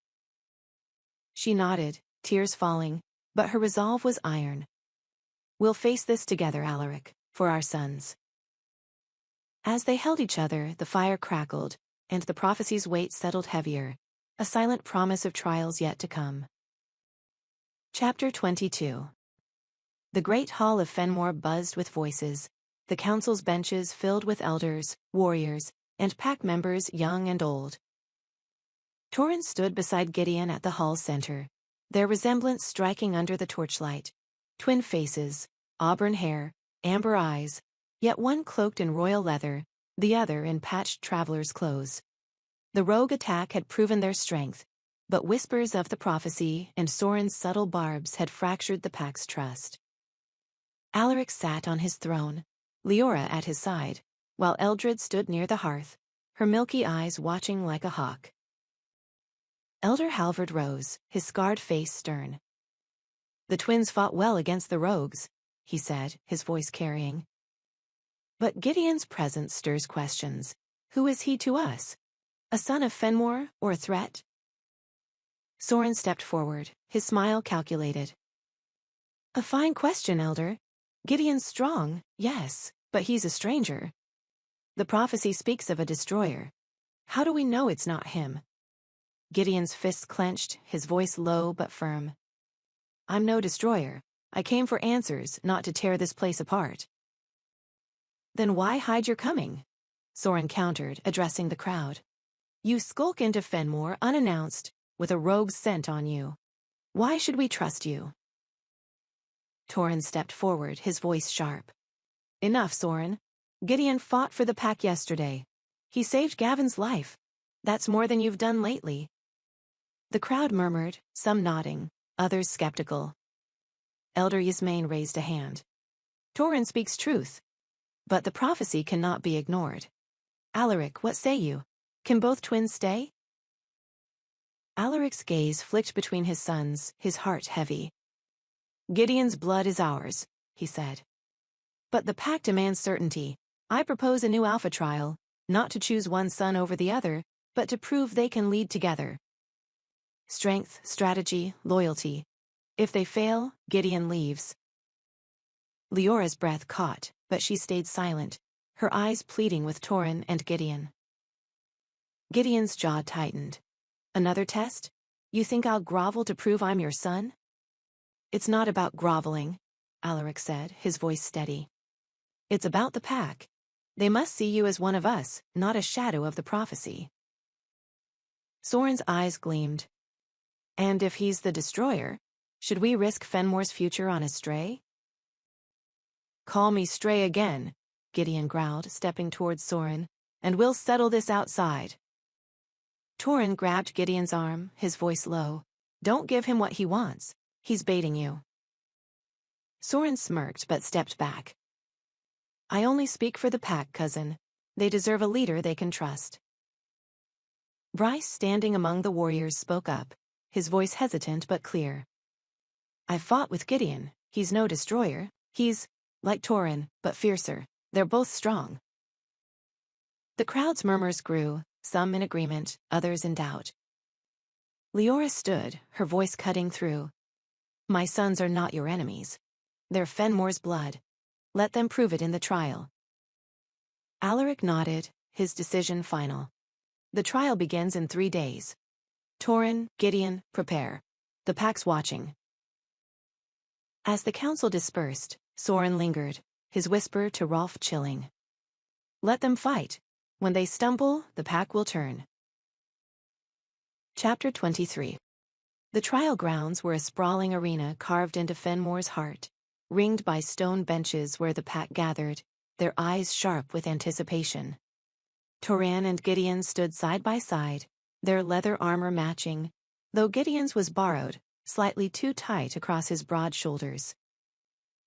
She nodded, tears falling, but her resolve was iron. We'll face this together, Alaric, for our sons. As they held each other, the fire crackled, and the prophecy's weight settled heavier, a silent promise of trials yet to come. Chapter 22. The great hall of Fenmore buzzed with voices, the council's benches filled with elders, warriors, and pack members young and old. Torin stood beside Gideon at the hall's center, their resemblance striking under the torchlight. Twin faces, auburn hair, amber eyes, yet one cloaked in royal leather, the other in patched traveler's clothes. The rogue attack had proven their strength, but whispers of the prophecy and Soren's subtle barbs had fractured the pack's trust. Alaric sat on his throne, Leora at his side, while Eldred stood near the hearth, her milky eyes watching like a hawk. Elder Halvard rose, his scarred face stern. The twins fought well against the rogues, he said, his voice carrying. But Gideon's presence stirs questions. Who is he to us? A son of Fenmore, or a threat? Soren stepped forward, his smile calculated. A fine question, Elder. Gideon's strong, yes, but he's a stranger. The prophecy speaks of a destroyer. How do we know it's not him? Gideon's fists clenched, his voice low but firm. I'm no destroyer. I came for answers, not to tear this place apart. Then why hide your coming? Soren countered, addressing the crowd. You skulk into Fenmore unannounced, with a rogue's scent on you. Why should we trust you? Torin stepped forward, his voice sharp. Enough, Soren. Gideon fought for the pack yesterday. He saved Gavin's life. That's more than you've done lately. The crowd murmured, some nodding, others skeptical. Elder Yasmain raised a hand. Torin speaks truth. But the prophecy cannot be ignored. Alaric, what say you? Can both twins stay? Alaric's gaze flicked between his sons, his heart heavy. Gideon's blood is ours, he said. But the pact demands certainty. I propose a new alpha trial, not to choose one son over the other, but to prove they can lead together. Strength, strategy, loyalty. If they fail, Gideon leaves. Leora's breath caught, but she stayed silent, her eyes pleading with Torin and Gideon. Gideon's jaw tightened. Another test? You think I'll grovel to prove I'm your son? It's not about groveling, Alaric said, his voice steady. It's about the pack. They must see you as one of us, not a shadow of the prophecy. Soren's eyes gleamed. And if he's the destroyer, should we risk Fenmore's future on a stray? Call me stray again, Gideon growled, stepping towards Soren, and we'll settle this outside. Torin grabbed Gideon's arm, his voice low. Don't give him what he wants. He's baiting you. Soren smirked but stepped back. I only speak for the pack, cousin. They deserve a leader they can trust. Bryce, standing among the warriors, spoke up, his voice hesitant but clear. I fought with Gideon. He's no destroyer. He's, like Torin, but fiercer. They're both strong. The crowd's murmurs grew, some in agreement, others in doubt. Leora stood, her voice cutting through. My sons are not your enemies. They're Fenmore's blood. Let them prove it in the trial. Alaric nodded, his decision final. The trial begins in 3 days. Torin, Gideon, prepare. The pack's watching. As the council dispersed, Soren lingered, his whisper to Rolf chilling. Let them fight. When they stumble, the pack will turn. Chapter 23. The trial grounds were a sprawling arena carved into Fenmore's heart, ringed by stone benches where the pack gathered, their eyes sharp with anticipation. Torin and Gideon stood side by side, their leather armor matching, though Gideon's was borrowed, slightly too tight across his broad shoulders.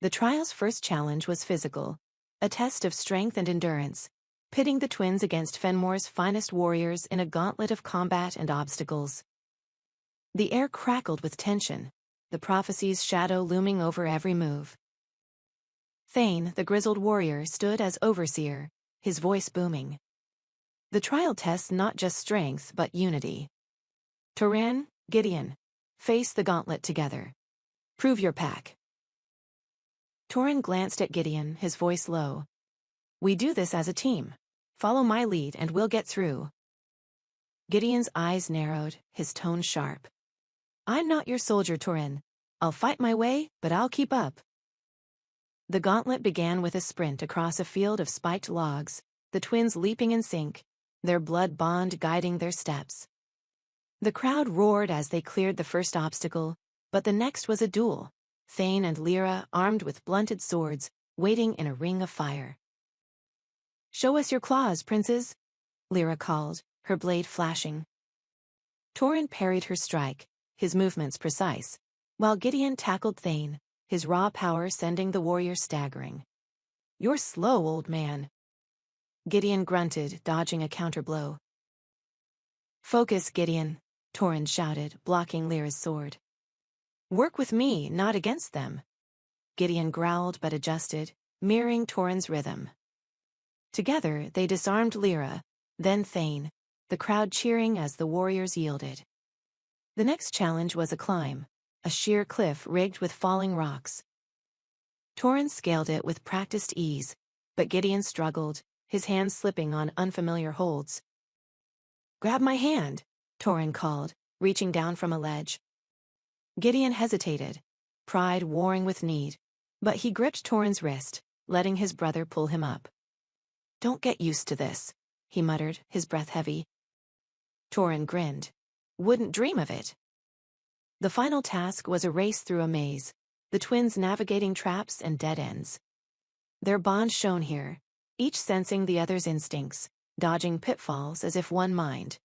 The trial's first challenge was physical, a test of strength and endurance, pitting the twins against Fenmore's finest warriors in a gauntlet of combat and obstacles. The air crackled with tension, the prophecy's shadow looming over every move. Thane, the grizzled warrior, stood as overseer, his voice booming. The trial tests not just strength but unity. Torin, Gideon, face the gauntlet together. Prove your pack. Torin glanced at Gideon, his voice low. We do this as a team. Follow my lead and we'll get through. Gideon's eyes narrowed, his tone sharp. I'm not your soldier, Torin. I'll fight my way, but I'll keep up. The gauntlet began with a sprint across a field of spiked logs, the twins leaping in sync, their blood bond guiding their steps. The crowd roared as they cleared the first obstacle, but the next was a duel, Thane and Lyra armed with blunted swords, waiting in a ring of fire. Show us your claws, princes, Lyra called, her blade flashing. Torin parried her strike, his movements precise, while Gideon tackled Thane, his raw power sending the warrior staggering. You're slow, old man. Gideon grunted, dodging a counterblow. Focus, Gideon, Torin shouted, blocking Lyra's sword. Work with me, not against them. Gideon growled but adjusted, mirroring Torin's rhythm. Together, they disarmed Lyra, then Thane, the crowd cheering as the warriors yielded. The next challenge was a climb, a sheer cliff rigged with falling rocks. Torin scaled it with practiced ease, but Gideon struggled, his hands slipping on unfamiliar holds. Grab my hand, Torin called, reaching down from a ledge. Gideon hesitated, pride warring with need, but he gripped Torin's wrist, letting his brother pull him up. Don't get used to this, he muttered, his breath heavy. Torin grinned. Wouldn't dream of it. The final task was a race through a maze, the twins navigating traps and dead ends. Their bond shone here, each sensing the other's instincts, dodging pitfalls as if one mind.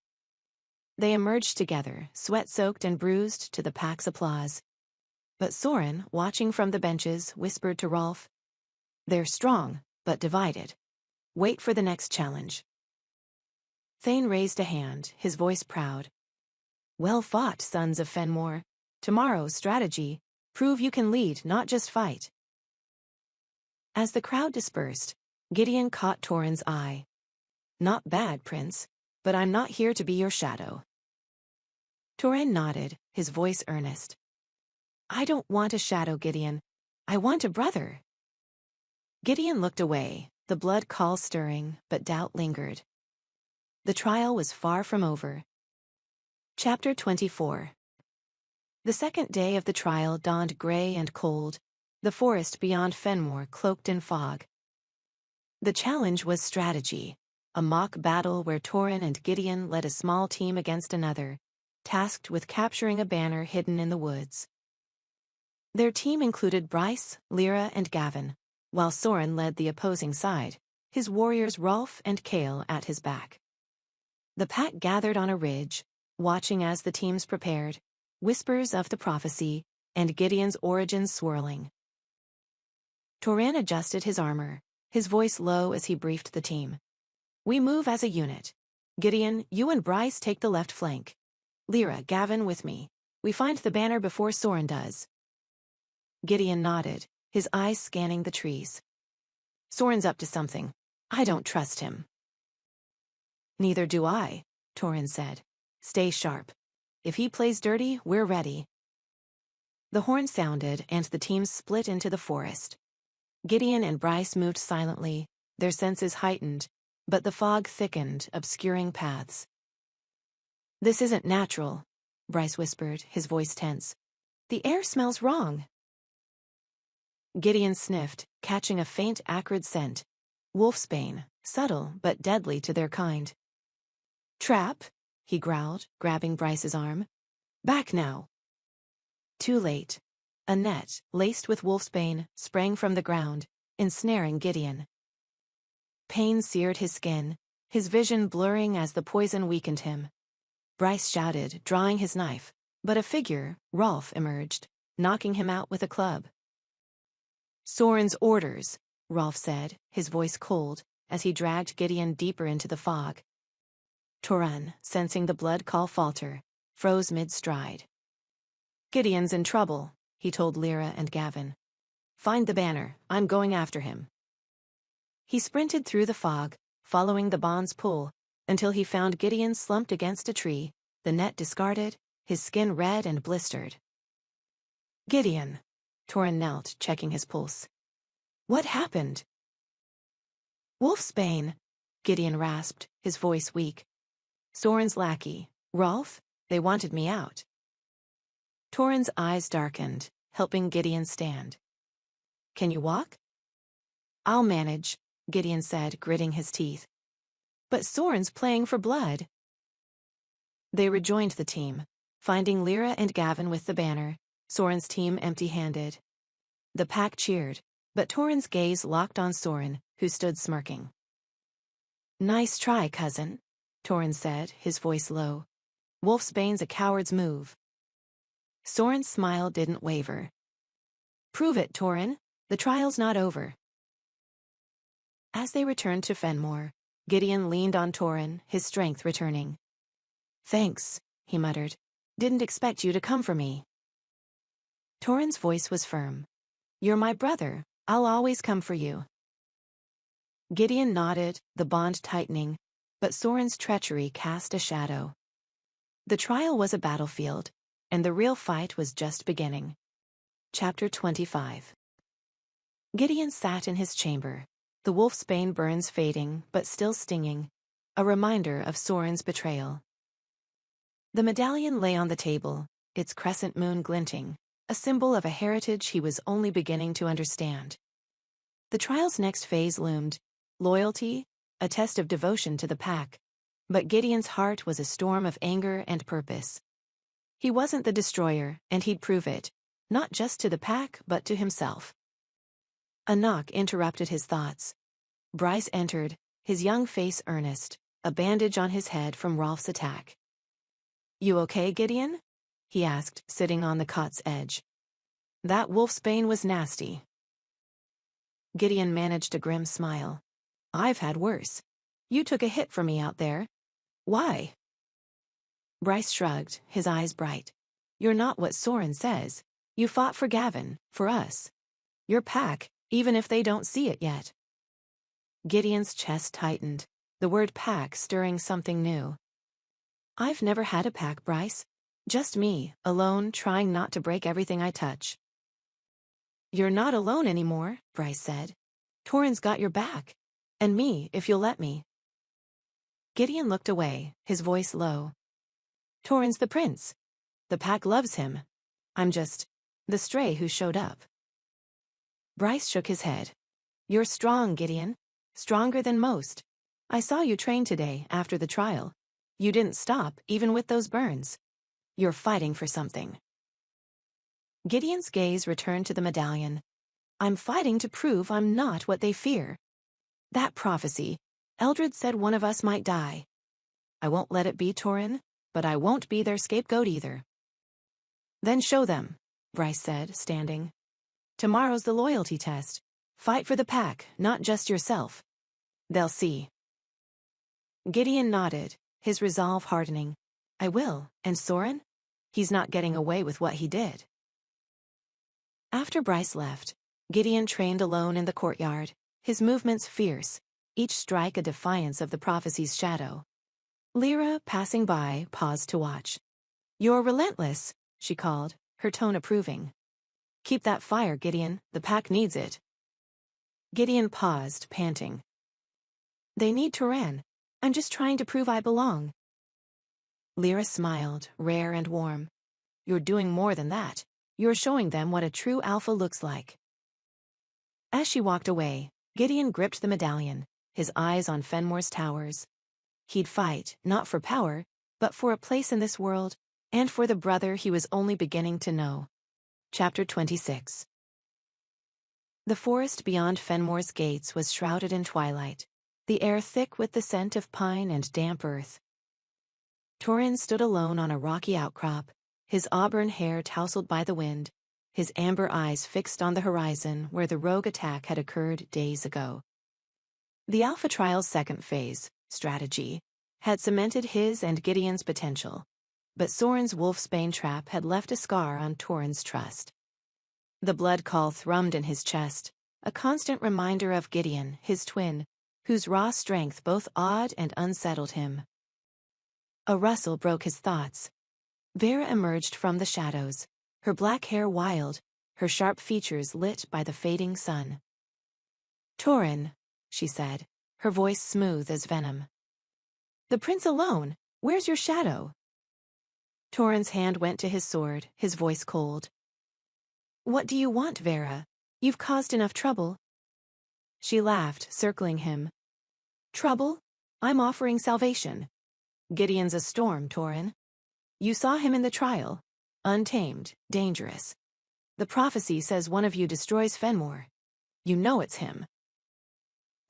They emerged together, sweat-soaked and bruised to the pack's applause, But Soren, watching from the benches, whispered to Rolf, "They're strong, but divided. Wait for the next challenge." Thane raised a hand, his voice proud. "Well fought, sons of Fenmore. Tomorrow's strategy. Prove you can lead, not just fight." As the crowd dispersed, Gideon caught Torin's eye. "Not bad, Prince, but I'm not here to be your shadow." Torin nodded, his voice earnest. "I don't want a shadow, Gideon. I want a brother." Gideon looked away, the blood call stirring, but doubt lingered. The trial was far from over. Chapter 24. The second day of the trial dawned gray and cold, the forest beyond Fenmore cloaked in fog. The challenge was strategy, a mock battle where Torin and Gideon led a small team against another, tasked with capturing a banner hidden in the woods. Their team included Bryce, Lyra, and Gavin, while Soren led the opposing side, his warriors Rolf and Kale at his back. The pack gathered on a ridge, watching as the teams prepared, whispers of the prophecy, and Gideon's origins swirling. Torin adjusted his armor, his voice low as he briefed the team. "We move as a unit. Gideon, you and Bryce take the left flank. Lyra, Gavin with me. We find the banner before Soren does." Gideon nodded, his eyes scanning the trees. "Soren's up to something. I don't trust him." "Neither do I," Torin said. "Stay sharp. If he plays dirty, we're ready." The horn sounded and the teams split into the forest. Gideon and Bryce moved silently, their senses heightened, but the fog thickened, obscuring paths. "This isn't natural," Bryce whispered, his voice tense. "The air smells wrong." Gideon sniffed, catching a faint acrid scent. Wolfsbane, subtle but deadly to their kind. "Trap," he growled, grabbing Bryce's arm. "Back now." Too late. A net, laced with wolfsbane, sprang from the ground, ensnaring Gideon. Pain seared his skin, his vision blurring as the poison weakened him. Bryce shouted, drawing his knife, but a figure, Rolf, emerged, knocking him out with a club. "Soren's orders," Rolf said, his voice cold, as he dragged Gideon deeper into the fog. Torin, sensing the blood call falter, froze mid-stride. "Gideon's in trouble," he told Lyra and Gavin. "Find the banner, I'm going after him." He sprinted through the fog, following the bond's pull, until he found Gideon slumped against a tree, the net discarded, his skin red and blistered. "Gideon," Torin knelt, checking his pulse. "What happened?" "Wolfsbane," Gideon rasped, his voice weak. "Soren's lackey, Rolf, they wanted me out." Torin's eyes darkened, helping Gideon stand. "Can you walk?" "I'll manage," Gideon said, gritting his teeth. "But Soren's playing for blood." They rejoined the team, finding Lyra and Gavin with the banner, Soren's team empty-handed. The pack cheered, but Torin's gaze locked on Soren, who stood smirking. "Nice try, cousin," Torin said, his voice low. "Wolfsbane's a coward's move." Soren's smile didn't waver. "Prove it, Torin. The trial's not over." As they returned to Fenmore, Gideon leaned on Torin, his strength returning. "Thanks," he muttered. "Didn't expect you to come for me." Torin's voice was firm. "You're my brother. I'll always come for you." Gideon nodded, the bond tightening, but Soren's treachery cast a shadow. The trial was a battlefield, and the real fight was just beginning. Chapter 25. Gideon sat in his chamber, the wolfsbane burns fading but still stinging, a reminder of Soren's betrayal. The medallion lay on the table, its crescent moon glinting, a symbol of a heritage he was only beginning to understand. The trial's next phase loomed, loyalty, a test of devotion to the pack, but Gideon's heart was a storm of anger and purpose. He wasn't the destroyer, and he'd prove it, not just to the pack but to himself. A knock interrupted his thoughts. Bryce entered, his young face earnest, a bandage on his head from Rolf's attack. "You okay, Gideon?" he asked, sitting on the cot's edge. That wolfsbane was nasty. Gideon managed a grim smile. I've had worse. You took a hit for me out there. Why? Bryce shrugged, his eyes bright. You're not what Soren says. You fought for Gavin, for us. Your pack, even if they don't see it yet. Gideon's chest tightened, the word pack stirring something new. I've never had a pack, Bryce. Just me, alone, trying not to break everything I touch. You're not alone anymore, Bryce said. Torrhen's got your back. And me, if you'll let me. Gideon looked away, his voice low. Torrhen's the prince. The pack loves him. I'm just the stray who showed up. Bryce shook his head. You're strong, Gideon. Stronger than most. I saw you train today, after the trial. You didn't stop, even with those burns. You're fighting for something. Gideon's gaze returned to the medallion. I'm fighting to prove I'm not what they fear. That prophecy, Eldred said one of us might die. I won't let it be Torrhen, but I won't be their scapegoat either. Then show them, Bryce said, standing. Tomorrow's the loyalty test. Fight for the pack, not just yourself. They'll see. Gideon nodded, his resolve hardening. I will, and Soren? He's not getting away with what he did. After Bryce left, Gideon trained alone in the courtyard, his movements fierce, each strike a defiance of the prophecy's shadow. Lyra, passing by, paused to watch. You're relentless, she called, her tone approving. Keep that fire, Gideon, the pack needs it. Gideon paused, panting. They need Torrhen. I'm just trying to prove I belong. Lyra smiled, rare and warm. You're doing more than that. You're showing them what a true alpha looks like. As she walked away, Gideon gripped the medallion, his eyes on Fenmore's towers. He'd fight, not for power, but for a place in this world, and for the brother he was only beginning to know. Chapter 26. The forest beyond Fenmore's gates was shrouded in twilight, the air thick with the scent of pine and damp earth. Torrhen stood alone on a rocky outcrop, his auburn hair tousled by the wind, his amber eyes fixed on the horizon where the rogue attack had occurred days ago. The Alpha Trial's second phase, strategy, had cemented his and Gideon's potential, but Soren's wolfsbane trap had left a scar on Torrhen's trust. The blood call thrummed in his chest, a constant reminder of Gideon, his twin, whose raw strength both awed and unsettled him. A rustle broke his thoughts. Vera emerged from the shadows, her black hair wild, her sharp features lit by the fading sun. Torrhen, she said, her voice smooth as venom. The prince alone, where's your shadow? Torrhen's hand went to his sword, his voice cold. What do you want, Vera? You've caused enough trouble. She laughed, circling him. Trouble? I'm offering salvation. Gideon's a storm, Torrhen. You saw him in the trial. Untamed, dangerous. The prophecy says one of you destroys Fenmore. You know it's him.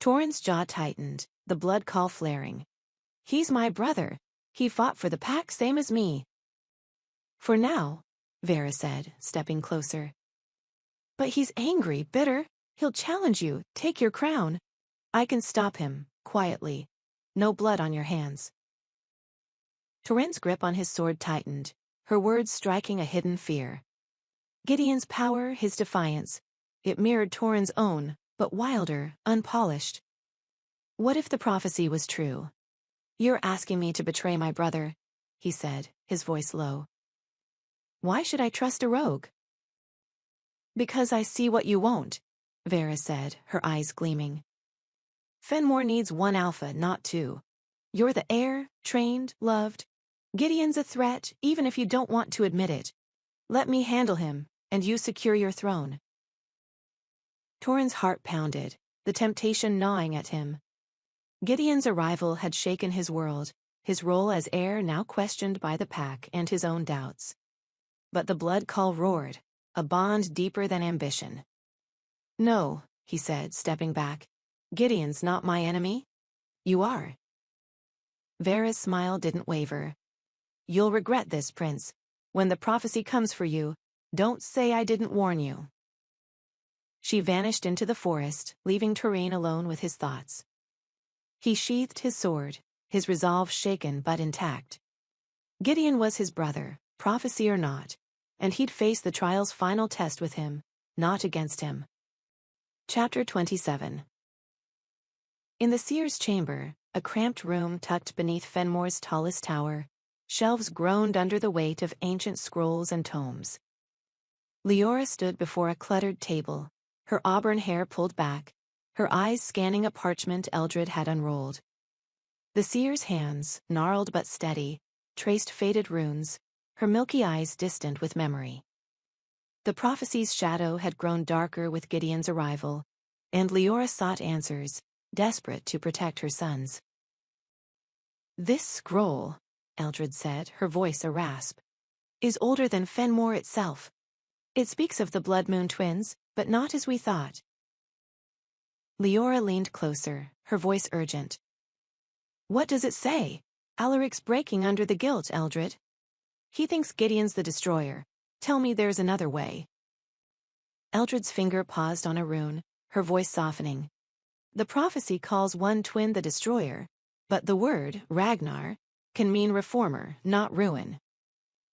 Torrhen's jaw tightened, the blood call flaring. He's my brother. He fought for the pack same as me. For now, Vera said, stepping closer. But he's angry, bitter. He'll challenge you, take your crown. I can stop him, quietly. No blood on your hands. Torrhen's grip on his sword tightened, her words striking a hidden fear. Gideon's power, his defiance. It mirrored Torrhen's own, but wilder, unpolished. What if the prophecy was true? You're asking me to betray my brother, he said, his voice low. Why should I trust a rogue? Because I see what you won't, Vera said, her eyes gleaming. Fenmore needs one alpha, not two. You're the heir, trained, loved. Gideon's a threat, even if you don't want to admit it. Let me handle him, and you secure your throne. Torrhen's heart pounded, the temptation gnawing at him. Gideon's arrival had shaken his world, his role as heir now questioned by the pack and his own doubts. But the blood call roared, a bond deeper than ambition. No, he said, stepping back. Gideon's not my enemy. You are. Vera's smile didn't waver. You'll regret this, Prince. When the prophecy comes for you, Don't say I didn't warn you. She vanished into the forest, leaving Turin alone with his thoughts. He sheathed his sword, his resolve shaken but intact. Gideon was his brother, prophecy or not, and he'd face the trial's final test with him, not against him. Chapter 27. In the seer's chamber, a cramped room tucked beneath Fenmore's tallest tower, shelves groaned under the weight of ancient scrolls and tomes. Leora stood before a cluttered table, her auburn hair pulled back, her eyes scanning a parchment Eldred had unrolled. The seer's hands, gnarled but steady, traced faded runes, her milky eyes distant with memory. The prophecy's shadow had grown darker with Gideon's arrival, and Leora sought answers, desperate to protect her sons. "This scroll," Eldred said, her voice a rasp, "is older than Fenmore itself. It speaks of the Blood Moon twins, but not as we thought." Leora leaned closer, her voice urgent. "What does it say? Alaric's breaking under the guilt, Eldred. He thinks Gideon's the destroyer. Tell me there's another way." Eldred's finger paused on a rune, her voice softening. "The prophecy calls one twin the destroyer, but the word, Ragnar, can mean reformer, not ruin.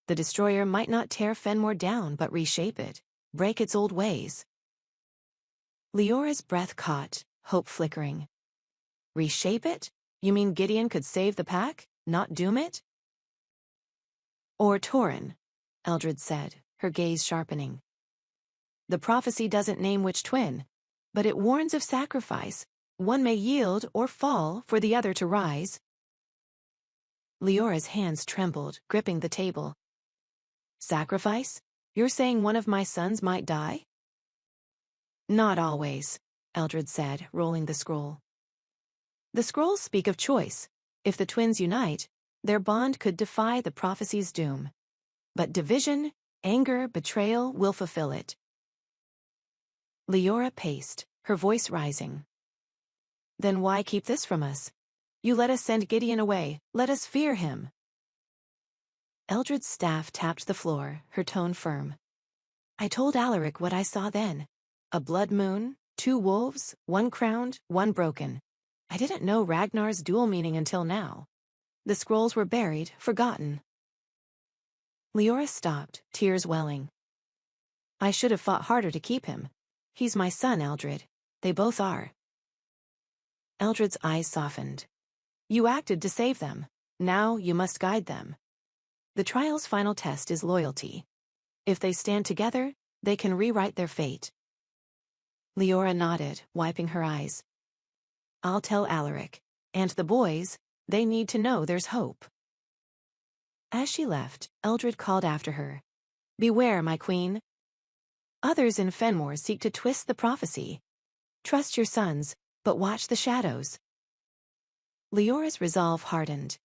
The destroyer might not tear Fenmore down but reshape it, break its old ways." Leora's breath caught, hope flickering. "Reshape it? You mean Gideon could save the pack, not doom it?" "Or Torin," Eldred said, her gaze sharpening. "The prophecy doesn't name which twin, but it warns of sacrifice. One may yield or fall for the other to rise." Leora's hands trembled, gripping the table. "Sacrifice? You're saying one of my sons might die?" "Not always," Eldred said, rolling the scroll. "The scrolls speak of choice. If the twins unite, their bond could defy the prophecy's doom. But division, anger, betrayal will fulfill it." Leora paced, her voice rising. "Then why keep this from us? You let us send Gideon away, let us fear him." Eldred's staff tapped the floor, her tone firm. "I told Alaric what I saw then. A blood moon, 2 wolves, 1 crowned, 1 broken. I didn't know Ragnar's dual meaning until now. The scrolls were buried, forgotten." Leora stopped, tears welling. "I should have fought harder to keep him. He's my son, Eldred. They both are." Eldred's eyes softened. "You acted to save them. Now you must guide them. The trial's final test is loyalty. If they stand together, they can rewrite their fate." Leora nodded, wiping her eyes. "I'll tell Alaric. And the boys, they need to know there's hope." As she left, Eldred called after her. "Beware, my queen. Others in Fenmore seek to twist the prophecy. Trust your sons, but watch the shadows." Leora's resolve hardened.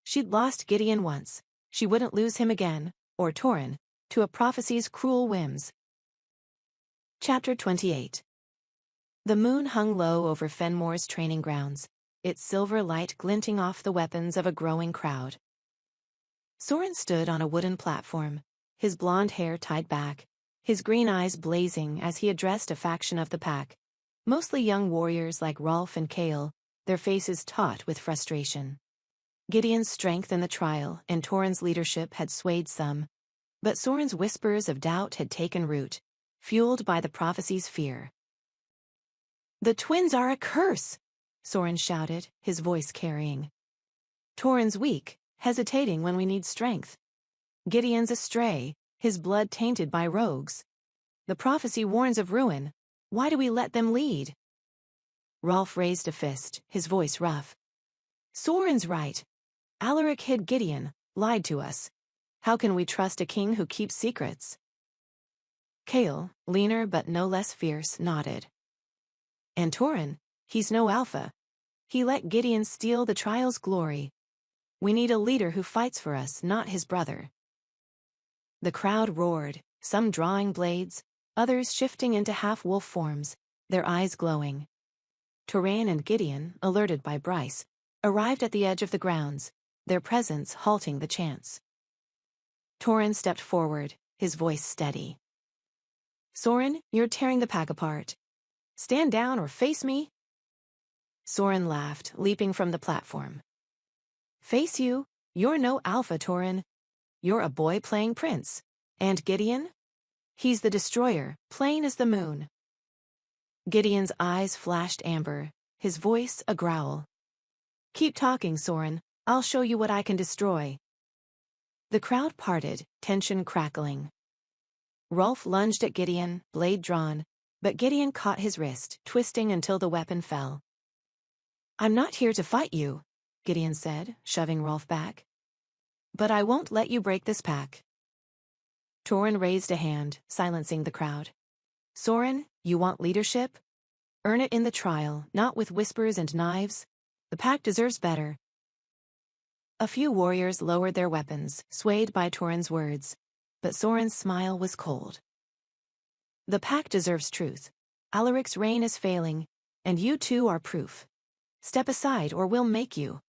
She'd lost Gideon once. She wouldn't lose him again, or Torin, to a prophecy's cruel whims. Chapter 28. The moon hung low over Fenmore's training grounds, its silver light glinting off the weapons of a growing crowd. Soren stood on a wooden platform, his blonde hair tied back, his green eyes blazing as he addressed a faction of the pack, mostly young warriors like Rolf and Kale, their faces taut with frustration. Gideon's strength in the trial and Torin's leadership had swayed some, but Soren's whispers of doubt had taken root, fueled by the prophecy's fear. "The twins are a curse!" Soren shouted, his voice carrying. "Torin's weak, hesitating when we need strength. Gideon's astray, his blood tainted by rogues. The prophecy warns of ruin. Why do we let them lead?" Rolf raised a fist, his voice rough. "Soren's right. Alaric hid Gideon, lied to us. How can we trust a king who keeps secrets?" Kale, leaner but no less fierce, nodded. "And Torin, he's no alpha. He let Gideon steal the trial's glory. We need a leader who fights for us, not his brother." The crowd roared, some drawing blades, others shifting into half-wolf forms, their eyes glowing. Torin and Gideon, alerted by Bryce, arrived at the edge of the grounds, their presence halting the chants. Torin stepped forward, his voice steady. Soren, you're tearing the pack apart. Stand down or face me. Soren laughed, leaping from the platform. Face you? You're no alpha, Torin. You're a boy playing prince. And Gideon? He's the destroyer, plain as the moon. Gideon's eyes flashed amber, his voice a growl. Keep talking, Soren. I'll show you what I can destroy. The crowd parted, tension crackling. Rolf lunged at Gideon, blade drawn, but Gideon caught his wrist, twisting until the weapon fell. I'm not here to fight you, Gideon said, shoving Rolf back. But I won't let you break this pack. Torin raised a hand, silencing the crowd. Soren, you want leadership? Earn it in the trial, not with whispers and knives. The pack deserves better. A few warriors lowered their weapons, swayed by Torin's words, but Soren's smile was cold. The pack deserves truth. Alaric's reign is failing, and you two are proof. Step aside or we'll make you.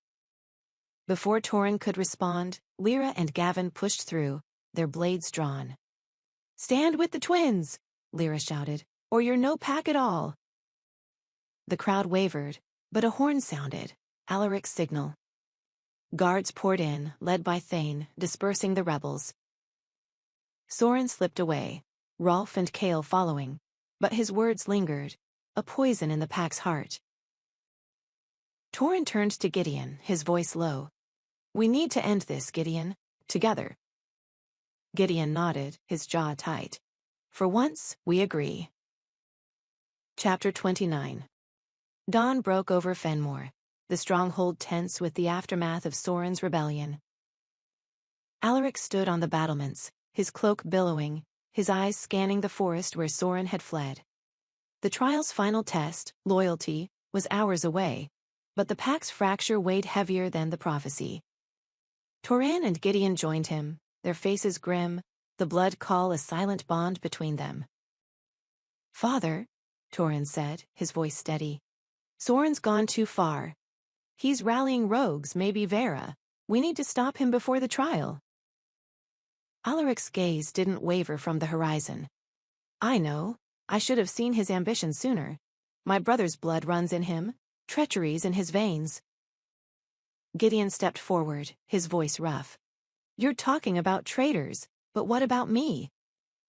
Before Torin could respond, Lyra and Gavin pushed through, their blades drawn. Stand with the twins, Lyra shouted, or you're no pack at all. The crowd wavered, but a horn sounded, Alaric's signal. Guards poured in, led by Thane, dispersing the rebels. Soren slipped away, Rolf and Kale following, but his words lingered, a poison in the pack's heart. Torin turned to Gideon, his voice low. We need to end this, Gideon. Together. Gideon nodded, his jaw tight. For once, we agree. Chapter 29. Dawn broke over Fenmore, the stronghold tense with the aftermath of Soren's rebellion. Alaric stood on the battlements, his cloak billowing, his eyes scanning the forest where Soren had fled. The trial's final test, loyalty, was hours away, but the pack's fracture weighed heavier than the prophecy. Toran and Gideon joined him, their faces grim, the blood call a silent bond between them. Father, Toran said, his voice steady. Soren's gone too far. He's rallying rogues, maybe Vera. We need to stop him before the trial. Alaric's gaze didn't waver from the horizon. I know. I should have seen his ambition sooner. My brother's blood runs in him, treachery's in his veins. Gideon stepped forward, his voice rough. You're talking about traitors, but what about me?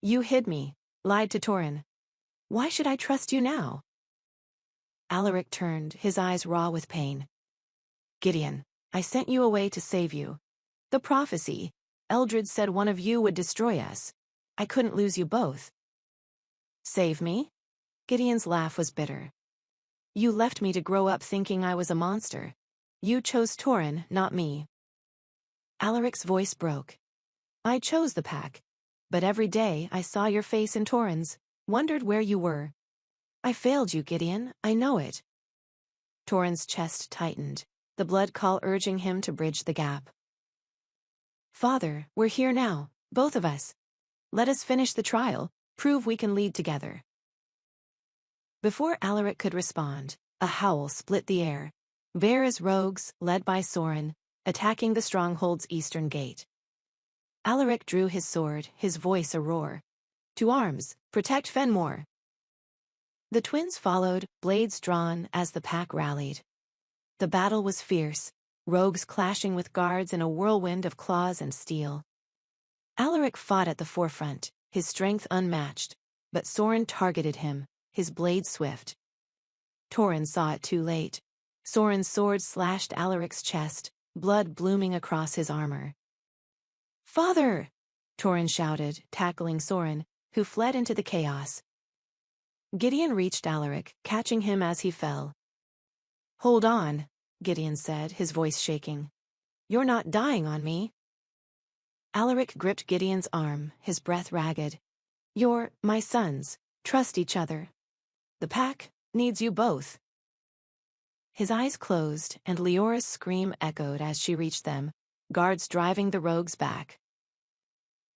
You hid me, lied to Torin. Why should I trust you now? Alaric turned, his eyes raw with pain. Gideon, I sent you away to save you. The prophecy, Eldred said one of you would destroy us. I couldn't lose you both. Save me? Gideon's laugh was bitter. You left me to grow up thinking I was a monster. You chose Torin, not me. Alaric's voice broke. I chose the pack, but every day I saw your face in Torin's, wondered where you were. I failed you, Gideon, I know it. Torin's chest tightened, the blood call urging him to bridge the gap. Father, we're here now, both of us. Let us finish the trial, prove we can lead together. Before Alaric could respond, a howl split the air. Vera's rogues, led by Soren, attacking the stronghold's eastern gate. Alaric drew his sword, his voice a roar. To arms, protect Fenmore. The twins followed, blades drawn, as the pack rallied. The battle was fierce, rogues clashing with guards in a whirlwind of claws and steel. Alaric fought at the forefront, his strength unmatched, but Soren targeted him, his blade swift. Torin saw it too late. Soren's sword slashed Alaric's chest, blood blooming across his armor. Father! Torin shouted, tackling Soren, who fled into the chaos. Gideon reached Alaric, catching him as he fell. Hold on, Gideon said, his voice shaking. You're not dying on me. Alaric gripped Gideon's arm, his breath ragged. You're my sons. Trust each other. The pack needs you both. His eyes closed, and Leora's scream echoed as she reached them, guards driving the rogues back.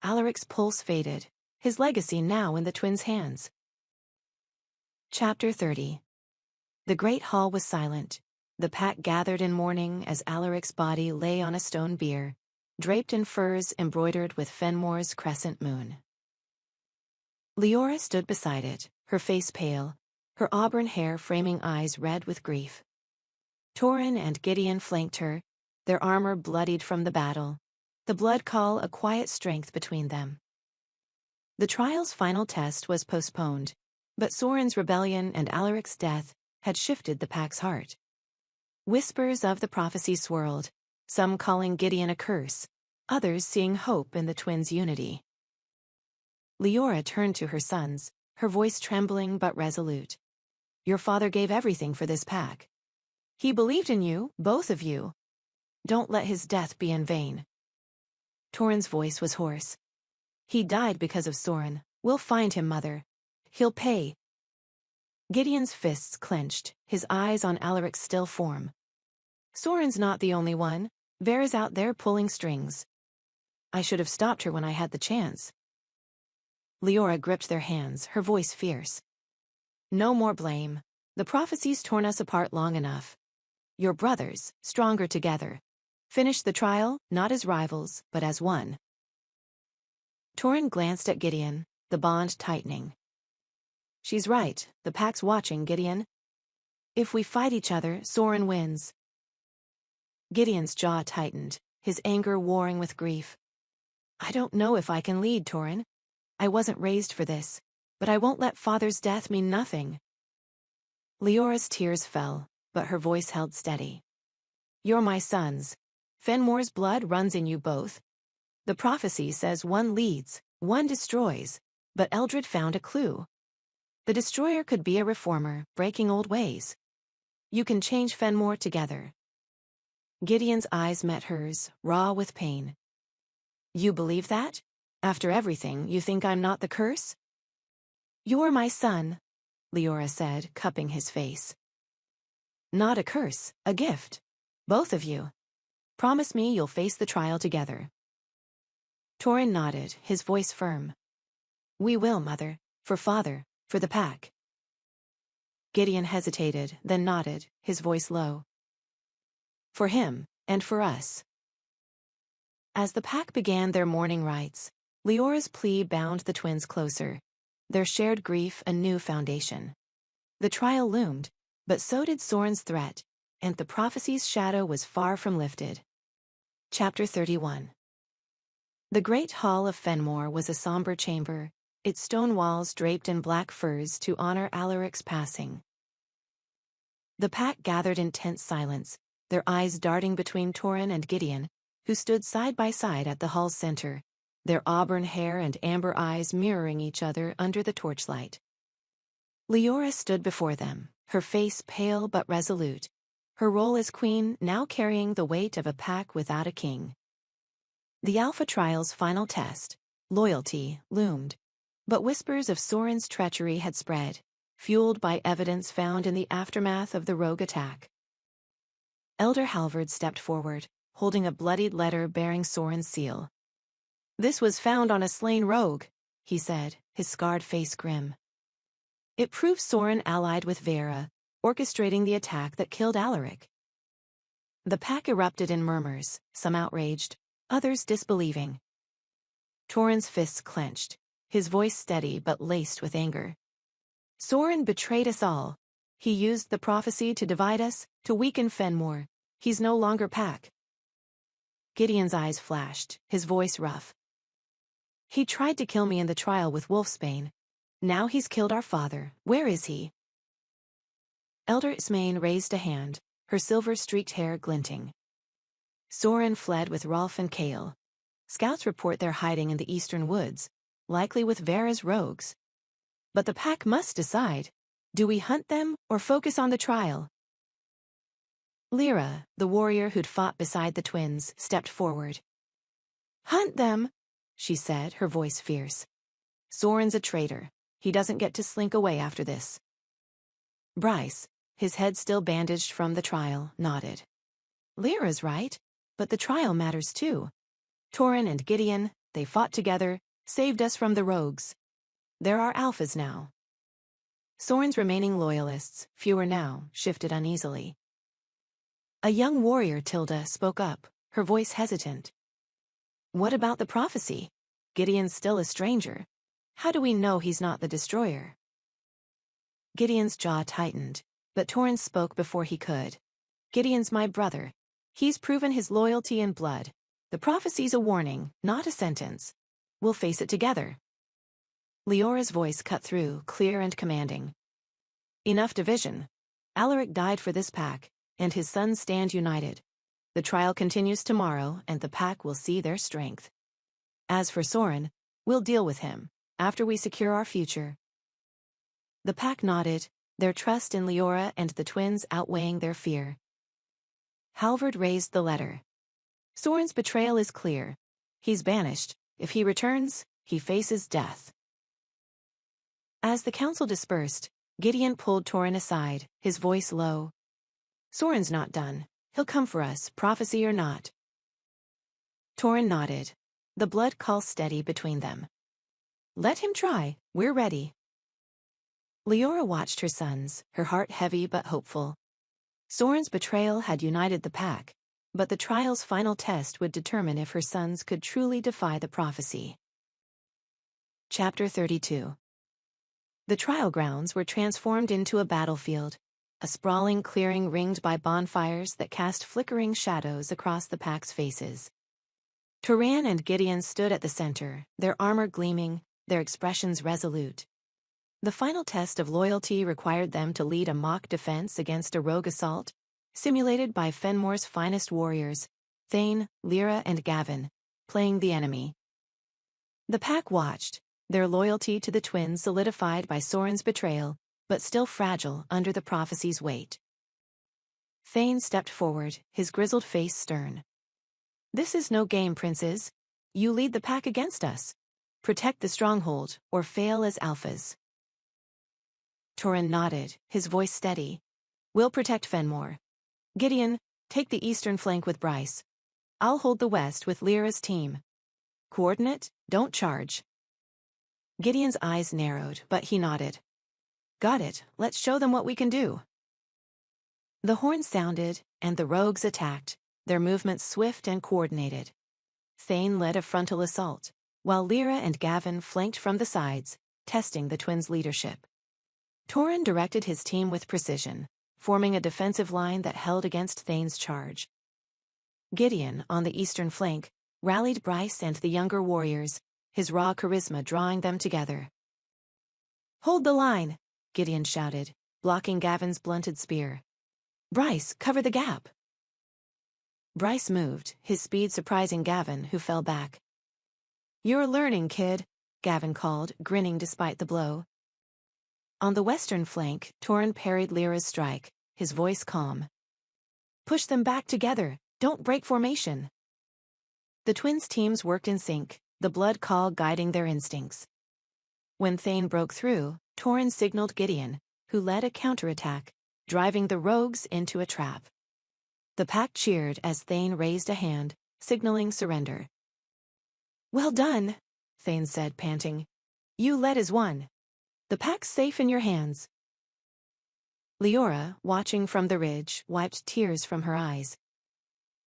Alaric's pulse faded, his legacy now in the twins' hands. Chapter 30. The great hall was silent. The pack gathered in mourning as Alaric's body lay on a stone bier, draped in furs embroidered with Fenmore's crescent moon. Leora stood beside it, her face pale, her auburn hair framing eyes red with grief. Torin and Gideon flanked her, their armor bloodied from the battle, the blood call a quiet strength between them. The trial's final test was postponed, but Soren's rebellion and Alaric's death had shifted the pack's heart. Whispers of the prophecy swirled, some calling Gideon a curse, others seeing hope in the twins' unity. Leora turned to her sons, her voice trembling but resolute. Your father gave everything for this pack. He believed in you, both of you. Don't let his death be in vain. Torin's voice was hoarse. He died because of Soren. We'll find him, Mother. He'll pay. Gideon's fists clenched, his eyes on Alaric's still form. Soren's not the only one. Vera's out there pulling strings. I should have stopped her when I had the chance. Leora gripped their hands, her voice fierce. No more blame. The prophecies torn us apart long enough. You're brothers, stronger together. Finish the trial, not as rivals, but as one. Torin glanced at Gideon, the bond tightening. She's right, the pack's watching, Gideon. If we fight each other, Soren wins. Gideon's jaw tightened, his anger warring with grief. I don't know if I can lead, Torin. I wasn't raised for this, but I won't let Father's death mean nothing. Leora's tears fell, but her voice held steady. You're my sons. Fenmore's blood runs in you both. The prophecy says one leads, one destroys, but Eldred found a clue. The destroyer could be a reformer, breaking old ways. You can change Fenmore together. Gideon's eyes met hers, raw with pain. You believe that? After everything, you think I'm not the curse? You're my son, Leora said, cupping his face. Not a curse, a gift. Both of you. Promise me you'll face the trial together. Torin nodded, his voice firm. We will, Mother. For Father, for the pack. Gideon hesitated, then nodded, his voice low. For him, and for us. As the pack began their morning rites, Leora's plea bound the twins closer, their shared grief a new foundation. The trial loomed, but so did Soren's threat, and the prophecy's shadow was far from lifted. Chapter 31. The great hall of Fenmore was a somber chamber, its stone walls draped in black furs to honor Alaric's passing. The pack gathered in tense silence, their eyes darting between Torin and Gideon, who stood side by side at the hall's center, their auburn hair and amber eyes mirroring each other under the torchlight. Leora stood before them, her face pale but resolute, her role as queen now carrying the weight of a pack without a king. The Alpha Trial's final test, loyalty, loomed, but whispers of Soren's treachery had spread, fueled by evidence found in the aftermath of the rogue attack. Elder Halvard stepped forward, holding a bloodied letter bearing Soren's seal. This was found on a slain rogue, he said, his scarred face grim. It proves Soren allied with Vera, orchestrating the attack that killed Alaric. The pack erupted in murmurs, some outraged, others disbelieving. Torin's fists clenched, his voice steady but laced with anger. Soren betrayed us all. He used the prophecy to divide us, to weaken Fenmore. He's no longer pack. Gideon's eyes flashed, his voice rough. He tried to kill me in the trial with Wolfsbane. Now he's killed our father. Where is he? Elder Ismane raised a hand, her silver-streaked hair glinting. Soren fled with Rolf and Kale. Scouts report they're hiding in the eastern woods, likely with Vera's rogues. But the pack must decide. Do we hunt them or focus on the trial? Lyra, the warrior who'd fought beside the twins, stepped forward. Hunt them, she said, her voice fierce. Soren's a traitor. He doesn't get to slink away after this. Bryce, his head still bandaged from the trial, nodded. Lyra's right, but the trial matters too. Torin and Gideon, they fought together, saved us from the rogues. There are alphas now. Soren's remaining loyalists, fewer now, shifted uneasily. A young warrior, Tilda, spoke up, her voice hesitant. What about the prophecy? Gideon's still a stranger. How do we know he's not the destroyer? Gideon's jaw tightened, but Torrens spoke before he could. Gideon's my brother. He's proven his loyalty in blood. The prophecy's a warning, not a sentence. We'll face it together. Leora's voice cut through, clear and commanding. Enough division. Alaric died for this pack, and his sons stand united. The trial continues tomorrow, and the pack will see their strength. As for Soren, we'll deal with him, after we secure our future. The pack nodded, their trust in Leora and the twins outweighing their fear. Halvard raised the letter. Soren's betrayal is clear. He's banished. If he returns, he faces death. As the council dispersed, Gideon pulled Torren aside, his voice low. Soren's not done. He'll come for us, prophecy or not. Torren nodded. The blood call steady between them. Let him try. We're ready. Leora watched her sons, her heart heavy but hopeful. Soren's betrayal had united the pack, but the trial's final test would determine if her sons could truly defy the prophecy. Chapter 32. The trial grounds were transformed into a battlefield, a sprawling clearing ringed by bonfires that cast flickering shadows across the pack's faces. Turan and Gideon stood at the center, their armor gleaming, their expressions resolute. The final test of loyalty required them to lead a mock defense against a rogue assault, simulated by Fenmore's finest warriors, Thane, Lyra, and Gavin, playing the enemy. The pack watched, their loyalty to the twins solidified by Soren's betrayal, but still fragile under the prophecy's weight. Thane stepped forward, his grizzled face stern. This is no game, princes. You lead the pack against us. Protect the stronghold, or fail as alphas. Torren nodded, his voice steady. We'll protect Fenmore. Gideon, take the eastern flank with Bryce. I'll hold the west with Lyra's team. Coordinate, don't charge. Gideon's eyes narrowed, but he nodded. Got it, let's show them what we can do. The horn sounded, and the rogues attacked, their movements swift and coordinated. Thane led a frontal assault, while Lyra and Gavin flanked from the sides, testing the twins' leadership. Torren directed his team with precision, forming a defensive line that held against Thane's charge. Gideon, on the eastern flank, rallied Bryce and the younger warriors, his raw charisma drawing them together. Hold the line, Gideon shouted, blocking Gavin's blunted spear. Bryce, cover the gap. Bryce moved, his speed surprising Gavin, who fell back. You're learning, kid, Gavin called, grinning despite the blow. On the western flank, Torren parried Lyra's strike, his voice calm. Push them back together, don't break formation. The twins' teams worked in sync, the blood call guiding their instincts. When Thane broke through, Torren signaled Gideon, who led a counterattack, driving the rogues into a trap. The pack cheered as Thane raised a hand, signaling surrender. Well done, Thane said, panting. You led as one. The pack's safe in your hands. Leora, watching from the ridge, wiped tears from her eyes.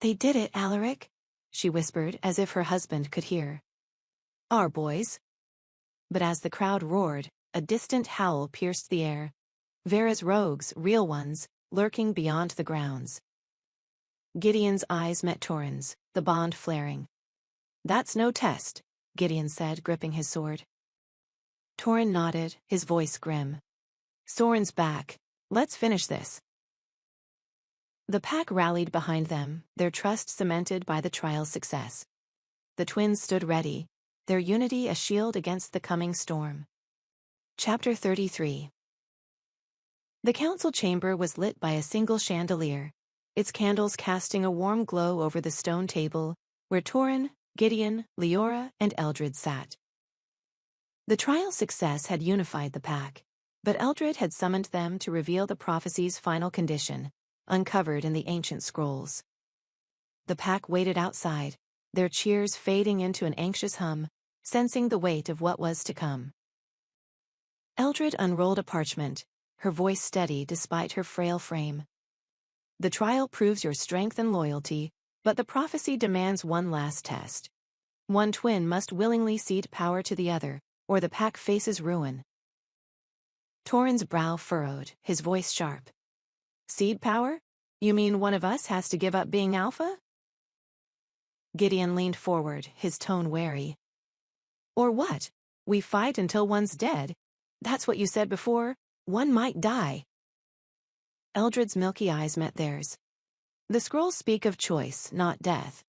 They did it, Alaric, she whispered as if her husband could hear. Our boys. But as the crowd roared, a distant howl pierced the air. Vera's rogues, real ones, lurking beyond the grounds. Gideon's eyes met Torren's, the bond flaring. That's no test, Gideon said, gripping his sword. Torren nodded, his voice grim. Soren's back. Let's finish this. The pack rallied behind them, their trust cemented by the trial's success. The twins stood ready, their unity a shield against the coming storm. Chapter 33. The council chamber was lit by a single chandelier, its candles casting a warm glow over the stone table where Torren, Gideon, Leora, and Eldred sat. The trial's success had unified the pack, but Eldred had summoned them to reveal the prophecy's final condition, uncovered in the ancient scrolls. The pack waited outside, their cheers fading into an anxious hum, sensing the weight of what was to come. Eldred unrolled a parchment, her voice steady despite her frail frame. The trial proves your strength and loyalty, but the prophecy demands one last test. One twin must willingly cede power to the other, or the pack faces ruin. Torin's brow furrowed, his voice sharp. Seed power? You mean one of us has to give up being alpha? Gideon leaned forward, his tone wary. Or what? We fight until one's dead. That's what you said before. One might die. Eldred's milky eyes met theirs. The scrolls speak of choice, not death.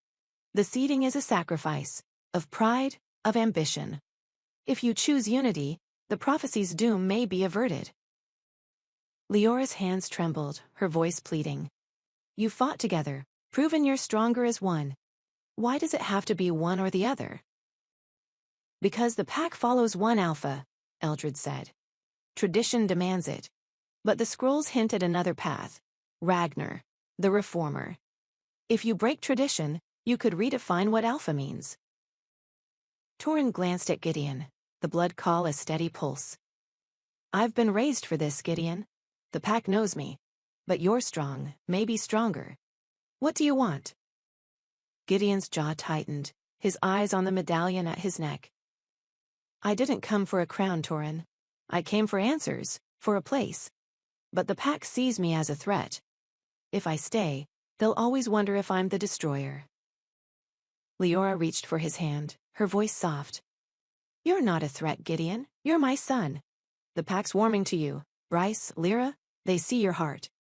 The seeding is a sacrifice, of pride, of ambition. If you choose unity, the prophecy's doom may be averted. Leora's hands trembled, her voice pleading. You fought together, proven you're stronger as one. Why does it have to be one or the other? Because the pack follows one alpha, Eldred said. Tradition demands it. But the scrolls hint at another path. Ragnar, the reformer. If you break tradition, you could redefine what alpha means. Torin glanced at Gideon, the blood call a steady pulse. I've been raised for this, Gideon. The pack knows me. But you're strong, maybe stronger. What do you want? Gideon's jaw tightened, his eyes on the medallion at his neck. I didn't come for a crown, Torin. I came for answers, for a place. But the pack sees me as a threat. If I stay, they'll always wonder if I'm the destroyer. Leora reached for his hand, her voice soft. You're not a threat, Gideon. You're my son. The pack's warming to you. Bryce, Lyra, they see your heart.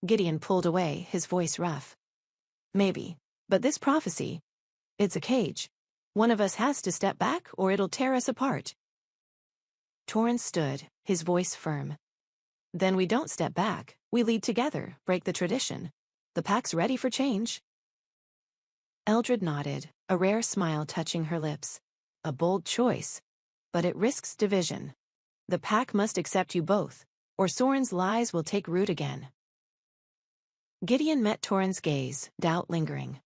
Gideon pulled away, his voice rough. Maybe, but this prophecy, it's a cage. One of us has to step back or it'll tear us apart. Torin stood, his voice firm. Then we don't step back, we lead together, break the tradition. The pack's ready for change. Eldred nodded, a rare smile touching her lips. A bold choice, but it risks division. The pack must accept you both, or Soren's lies will take root again. Gideon met Torin's gaze, doubt lingering.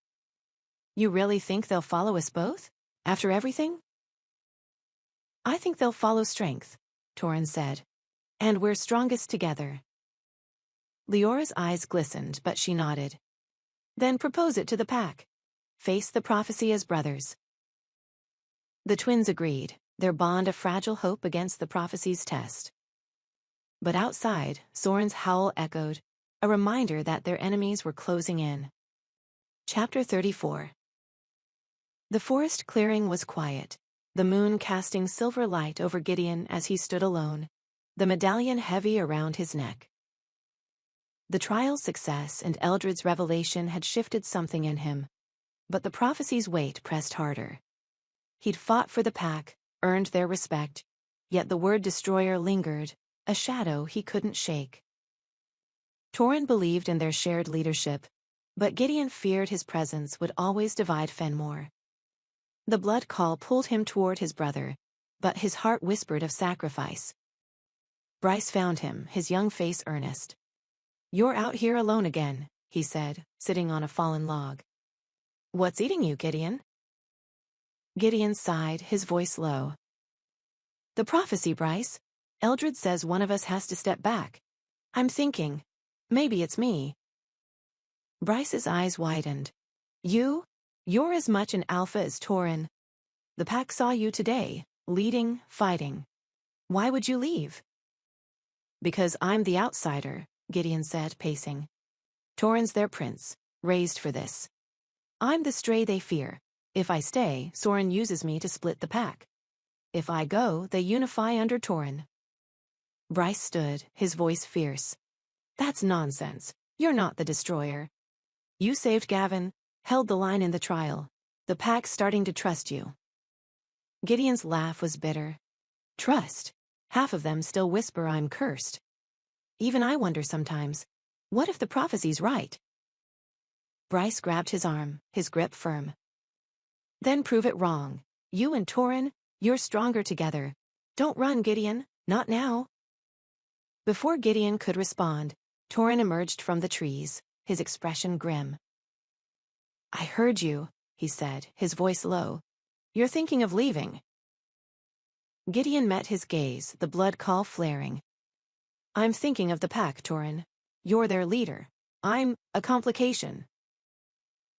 You really think they'll follow us both? After everything? I think they'll follow strength, Torin said. And we're strongest together. Leora's eyes glistened, but she nodded. Then propose it to the pack. Face the prophecy as brothers. The twins agreed, their bond a fragile hope against the prophecy's test. But outside, Soren's howl echoed, a reminder that their enemies were closing in. Chapter 34. The forest clearing was quiet, the moon casting silver light over Gideon as he stood alone, the medallion heavy around his neck. The trial's success and Eldred's revelation had shifted something in him, but the prophecy's weight pressed harder. He'd fought for the pack, earned their respect, yet the word destroyer lingered, a shadow he couldn't shake. Torin believed in their shared leadership, but Gideon feared his presence would always divide Fenmore. The blood call pulled him toward his brother, but his heart whispered of sacrifice. Bryce found him, his young face earnest. You're out here alone again, he said, sitting on a fallen log. What's eating you, Gideon? Gideon sighed, his voice low. The prophecy, Bryce. Eldred says one of us has to step back. I'm thinking, maybe it's me. Bryce's eyes widened. You're as much an alpha as Torin. The pack saw you today, leading, fighting. Why would you leave? Because I'm the outsider, Gideon said, pacing. Torin's their prince, raised for this. I'm the stray they fear. If I stay, Soren uses me to split the pack. If I go, they unify under Torin. Bryce stood, his voice fierce. That's nonsense. You're not the destroyer. You saved Gavin, held the line in the trial. The pack's starting to trust you. Gideon's laugh was bitter. Trust? Half of them still whisper I'm cursed. Even I wonder sometimes, what if the prophecy's right? Bryce grabbed his arm, his grip firm. Then prove it wrong. You and Torin, you're stronger together. Don't run, Gideon, not now. Before Gideon could respond, Torin emerged from the trees, his expression grim. I heard you, he said, his voice low. You're thinking of leaving. Gideon met his gaze, the blood call flaring. I'm thinking of the pack, Torin. You're their leader. I'm a complication.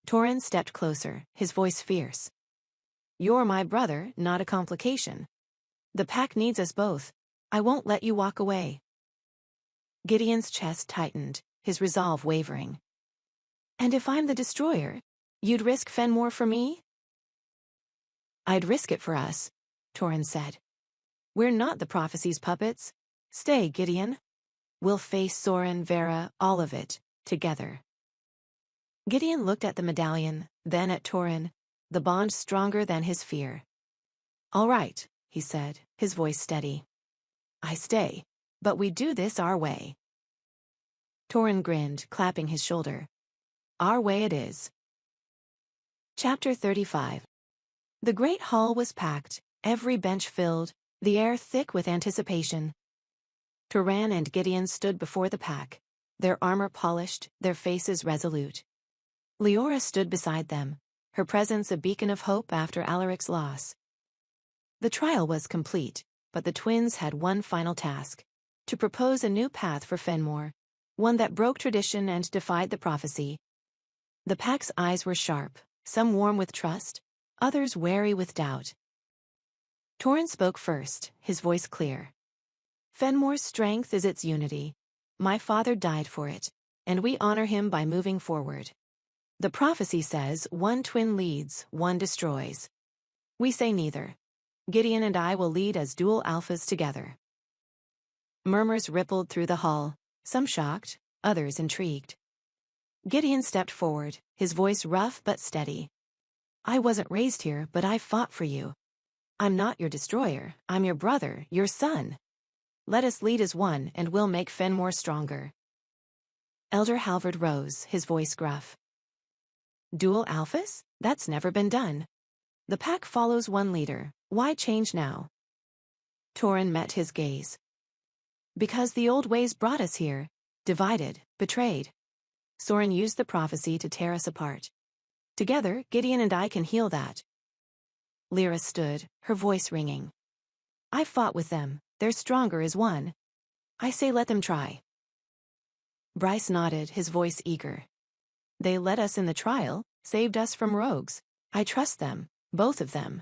Torin stepped closer, his voice fierce. You're my brother, not a complication. The pack needs us both. I won't let you walk away. Gideon's chest tightened, his resolve wavering. And if I'm the destroyer, you'd risk Fenmore for me? I'd risk it for us, Torin said. We're not the prophecy's puppets. Stay, Gideon. We'll face Soren, Vera, all of it, together. Gideon looked at the medallion, then at Torin, the bond stronger than his fear. All right, he said, his voice steady. I stay, but we do this our way. Torin grinned, clapping his shoulder. Our way it is. Chapter 35. The great hall was packed, every bench filled, the air thick with anticipation. Toran and Gideon stood before the pack, their armor polished, their faces resolute. Leora stood beside them, her presence a beacon of hope after Alaric's loss. The trial was complete, but the twins had one final task: to propose a new path for Fenmore, one that broke tradition and defied the prophecy. The pack's eyes were sharp, some warm with trust, others wary with doubt. Torin spoke first, his voice clear. Fenmore's strength is its unity. My father died for it, and we honor him by moving forward. The prophecy says one twin leads, one destroys. We say neither. Gideon and I will lead as dual alphas together. Murmurs rippled through the hall, some shocked, others intrigued. Gideon stepped forward, his voice rough but steady. I wasn't raised here, but I fought for you. I'm not your destroyer, I'm your brother, your son. Let us lead as one, and we'll make Fenmore stronger. Elder Halvard rose, his voice gruff. Dual alphas? That's never been done. The pack follows one leader, why change now? Torin met his gaze. Because the old ways brought us here, divided, betrayed. Soren used the prophecy to tear us apart. Together, Gideon and I can heal that. Lyra stood, her voice ringing. I fought with them, they're stronger as one. I say let them try. Bryce nodded, his voice eager. They led us in the trial, saved us from rogues. I trust them, both of them.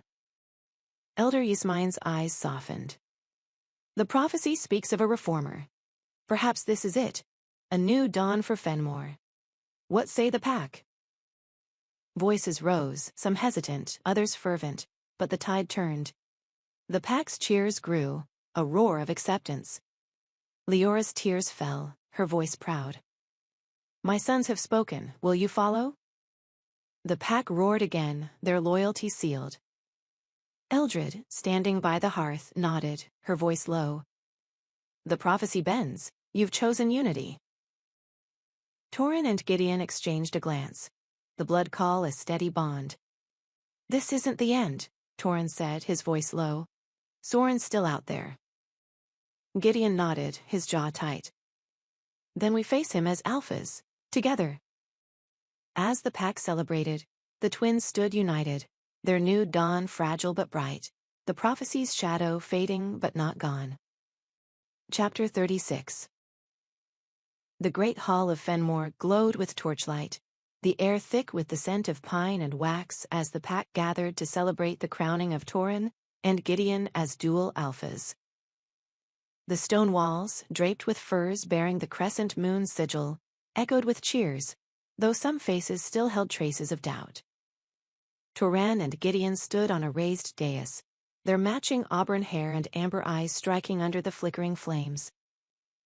Elder Ysmine's eyes softened. The prophecy speaks of a reformer. Perhaps this is it, a new dawn for Fenmore. What say the pack? Voices rose, some hesitant, others fervent, but the tide turned. The pack's cheers grew, a roar of acceptance. Leora's tears fell, her voice proud. My sons have spoken, will you follow? The pack roared again, their loyalty sealed. Eldred, standing by the hearth, nodded, her voice low. The prophecy bends, you've chosen unity. Torin and Gideon exchanged a glance, the blood call a steady bond. This isn't the end, Torin said, his voice low. Soren's still out there. Gideon nodded, his jaw tight. Then we face him as alphas, together. As the pack celebrated, the twins stood united, their new dawn fragile but bright, the prophecy's shadow fading but not gone. Chapter 36. The great hall of Fenmore glowed with torchlight, the air thick with the scent of pine and wax as the pack gathered to celebrate the crowning of Torin and Gideon as dual alphas. The stone walls, draped with furs bearing the crescent moon sigil, echoed with cheers, though some faces still held traces of doubt. Toran and Gideon stood on a raised dais, their matching auburn hair and amber eyes striking under the flickering flames.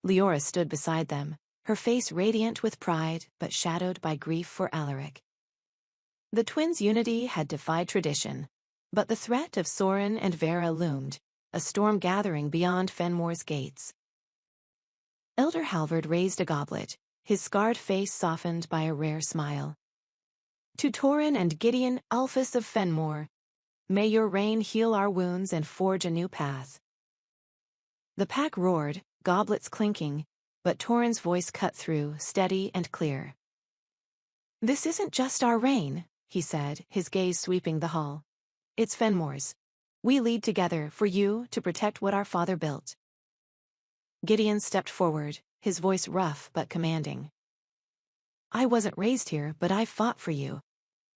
Leora stood beside them, her face radiant with pride but shadowed by grief for Alaric. The twins' unity had defied tradition, but the threat of Soren and Vera loomed, a storm gathering beyond Fenmore's gates. Elder Halvard raised a goblet, his scarred face softened by a rare smile. To Torin and Gideon, alphas of Fenmore, may your reign heal our wounds and forge a new path. The pack roared, goblets clinking, but Torin's voice cut through, steady and clear. This isn't just our reign, he said, his gaze sweeping the hall. It's Fenmore's. We lead together for you to protect what our father built. Gideon stepped forward, his voice rough but commanding. I wasn't raised here, but I fought for you.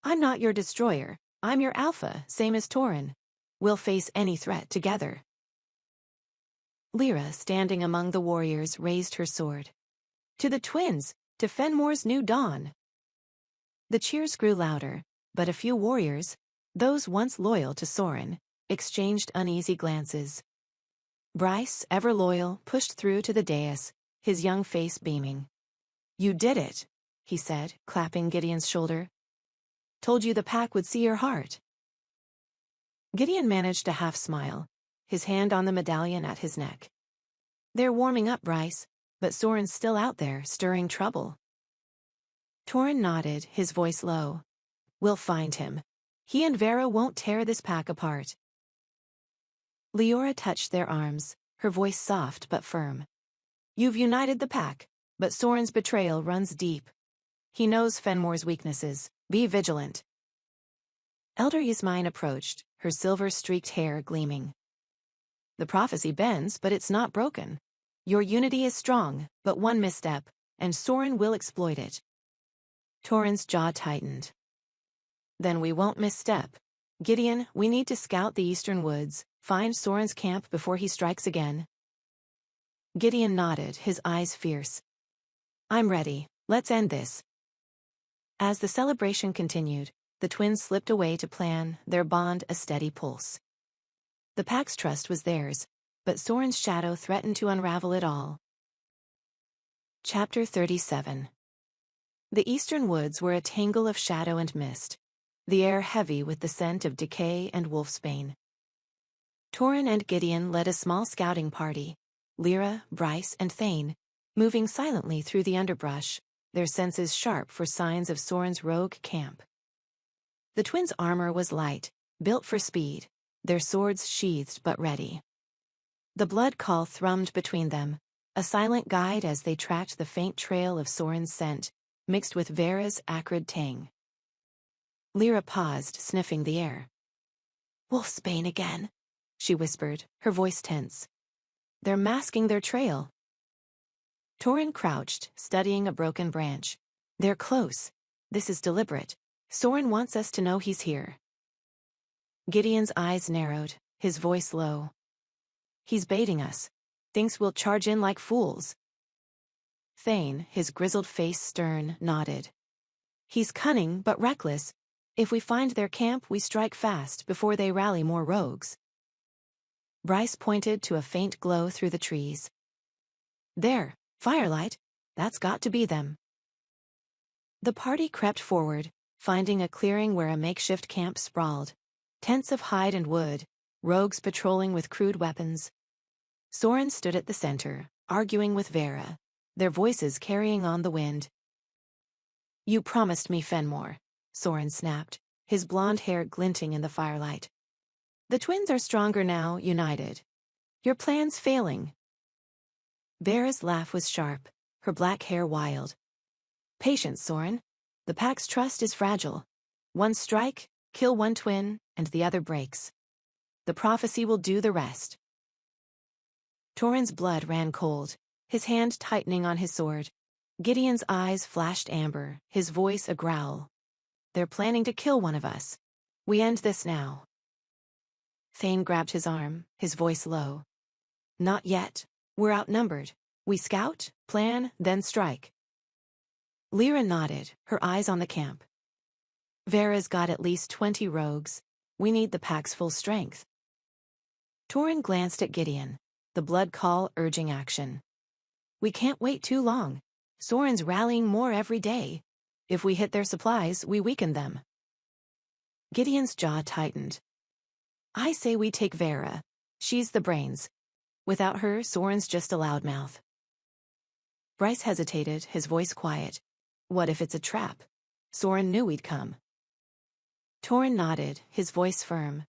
I'm not your destroyer, I'm your alpha, same as Torin. We'll face any threat together. Lyra, standing among the warriors, raised her sword. To the twins, to Fenmore's new dawn! The cheers grew louder, but a few warriors, those once loyal to Soren, exchanged uneasy glances. Bryce, ever loyal, pushed through to the dais, his young face beaming. "You did it," he said, clapping Gideon's shoulder. "Told you the pack would see your heart." Gideon managed a half-smile, his hand on the medallion at his neck. "They're warming up, Bryce, but Soren's still out there, stirring trouble." Torin nodded, his voice low. "We'll find him. He and Vera won't tear this pack apart." Leora touched their arms, her voice soft but firm. "You've united the pack, but Soren's betrayal runs deep. He knows Fenmore's weaknesses. Be vigilant." Elder Yasmine approached, her silver-streaked hair gleaming. "The prophecy bends, but it's not broken. Your unity is strong, but one misstep, and Soren will exploit it." Torin's jaw tightened. "Then we won't misstep. Gideon, we need to scout the eastern woods, find Soren's camp before he strikes again." Gideon nodded, his eyes fierce. "I'm ready. Let's end this." As the celebration continued, the twins slipped away to plan, their bond a steady pulse. The pack's trust was theirs, but Soren's shadow threatened to unravel it all. Chapter 37. The eastern woods were a tangle of shadow and mist, the air heavy with the scent of decay and wolfsbane. Torin and Gideon led a small scouting party, Lyra, Bryce, and Thane, moving silently through the underbrush, their senses sharp for signs of Soren's rogue camp. The twins' armor was light, built for speed, their swords sheathed but ready. The blood call thrummed between them, a silent guide as they tracked the faint trail of Soren's scent, mixed with Vera's acrid tang. Lyra paused, sniffing the air. "Wolfsbane again," she whispered, her voice tense. "They're masking their trail." Torin crouched, studying a broken branch. "They're close. This is deliberate. Soren wants us to know he's here." Gideon's eyes narrowed, his voice low. "He's baiting us. Thinks we'll charge in like fools." Thane, his grizzled face stern, nodded. "He's cunning but reckless. If we find their camp, we strike fast before they rally more rogues." Bryce pointed to a faint glow through the trees. "There, firelight. That's got to be them." The party crept forward, finding a clearing where a makeshift camp sprawled. Tents of hide and wood, rogues patrolling with crude weapons. Soren stood at the center, arguing with Vera, their voices carrying on the wind. "You promised me Fenmore," Soren snapped, his blonde hair glinting in the firelight. "The twins are stronger now, united. Your plan's failing." Vera's laugh was sharp, her black hair wild. "Patience, Soren. The pack's trust is fragile. One strike, kill one twin, and the other breaks. The prophecy will do the rest." Torin's blood ran cold, his hand tightening on his sword. Gideon's eyes flashed amber, his voice a growl. "They're planning to kill one of us. We end this now." Thane grabbed his arm, his voice low. "Not yet. We're outnumbered. We scout, plan, then strike." Lyra nodded, her eyes on the camp. "Vera's got at least 20 rogues. We need the pack's full strength." Torin glanced at Gideon, the blood call urging action. "We can't wait too long. Soren's rallying more every day. If we hit their supplies, we weaken them." Gideon's jaw tightened. "I say we take Vera. She's the brains. Without her, Soren's just a loudmouth." Bryce hesitated, his voice quiet. "What if it's a trap? Soren knew we'd come." Torin nodded, his voice firm.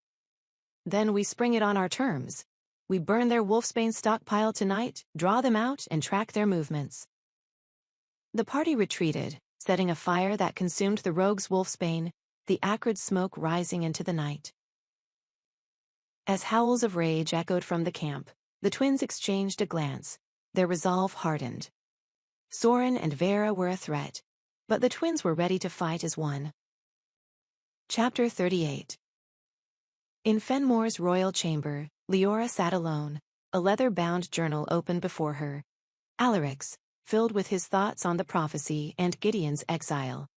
"Then we spring it on our terms. We burn their wolfsbane stockpile tonight, draw them out, and track their movements." The party retreated, setting a fire that consumed the rogue's wolfsbane, the acrid smoke rising into the night. As howls of rage echoed from the camp, the twins exchanged a glance, their resolve hardened. Soren and Vera were a threat, but the twins were ready to fight as one. Chapter 38. In Fenmore's royal chamber, Leora sat alone, A leather-bound journal opened before her. Alaric's, filled with his thoughts on the prophecy and Gideon's exile.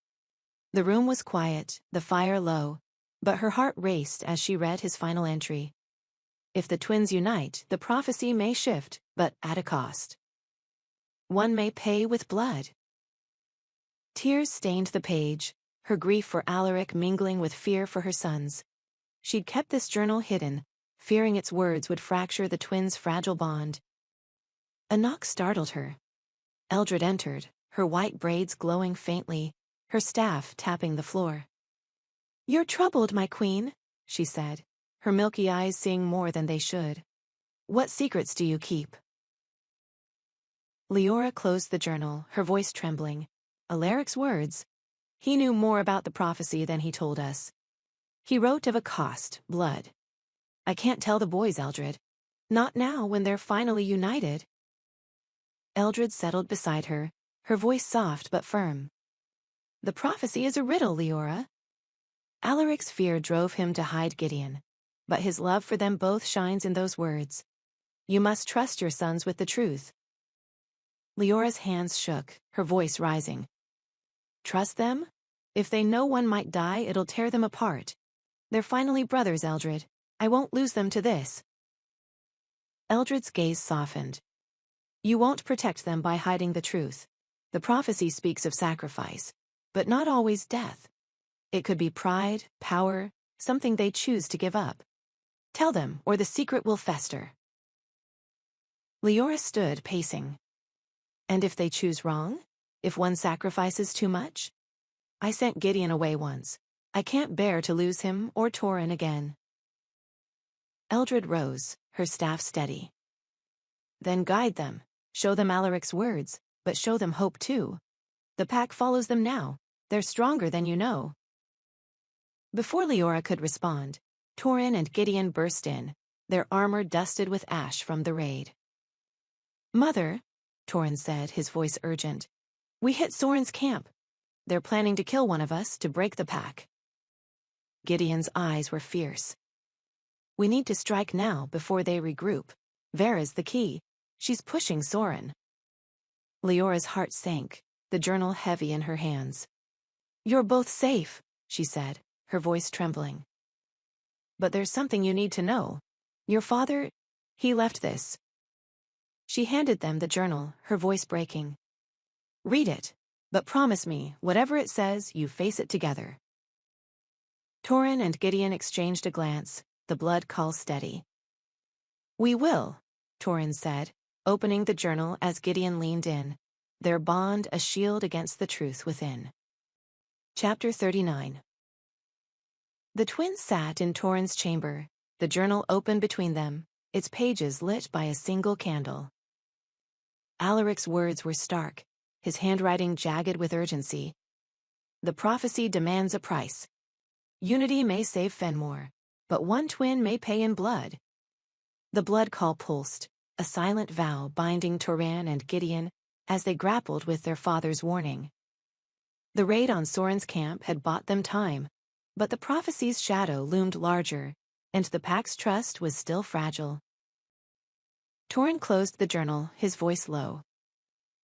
The room was quiet, the fire low, but her heart raced as she read his final entry. If the twins unite, the prophecy may shift, but at a cost. One may pay with blood. Tears stained the page, her grief for Alaric mingling with fear for her sons. She'd kept this journal hidden, fearing its words would fracture the twins' fragile bond. A knock startled her. Eldred entered, her white braids glowing faintly, her staff tapping the floor. "You're troubled, my queen," she said, her milky eyes seeing more than they should. "What secrets do you keep?" Leora closed the journal, her voice trembling. Alaric's words. He knew more about the prophecy than he told us. He wrote of a cost, blood. I can't tell the boys, Eldred. Not now, when they're finally united. Eldred settled beside her, her voice soft but firm. The prophecy is a riddle, Leora. Alaric's fear drove him to hide Gideon, but his love for them both shines in those words. You must trust your sons with the truth. Leora's hands shook, her voice rising. Trust them? If they know one might die, it'll tear them apart. They're finally brothers, Eldred. I won't lose them to this. Eldred's gaze softened. You won't protect them by hiding the truth. The prophecy speaks of sacrifice, but not always death. It could be pride, power, something they choose to give up. Tell them, or the secret will fester. Leora stood, pacing. And if they choose wrong? If one sacrifices too much? I sent Gideon away once. I can't bear to lose him or Torin again. Eldred rose, her staff steady. Then guide them. Show them Alaric's words, but show them hope too. The pack follows them now. They're stronger than you know. Before Leora could respond, Torin and Gideon burst in, their armor dusted with ash from the raid. Mother, Torin said, his voice urgent. We hit Soren's camp. They're planning to kill one of us to break the pack. Gideon's eyes were fierce. We need to strike now before they regroup. Vera's the key. She's pushing Soren. Leora's heart sank, the journal heavy in her hands. You're both safe, she said, her voice trembling. But there's something you need to know. Your father, he left this. She handed them the journal, her voice breaking. Read it, but promise me, whatever it says, you face it together. Torin and Gideon exchanged a glance, the blood call steady. We will, Torin said, opening the journal as Gideon leaned in, their bond a shield against the truth within. Chapter 39. The twins sat in Torin's chamber, the journal open between them, its pages lit by a single candle. Alaric's words were stark, his handwriting jagged with urgency. The prophecy demands a price. Unity may save Fenmore, but one twin may pay in blood. The blood call pulsed, a silent vow binding Torin and Gideon as they grappled with their father's warning. The raid on Soren's camp had bought them time, but the prophecy's shadow loomed larger, and the pack's trust was still fragile. Torin closed the journal, his voice low.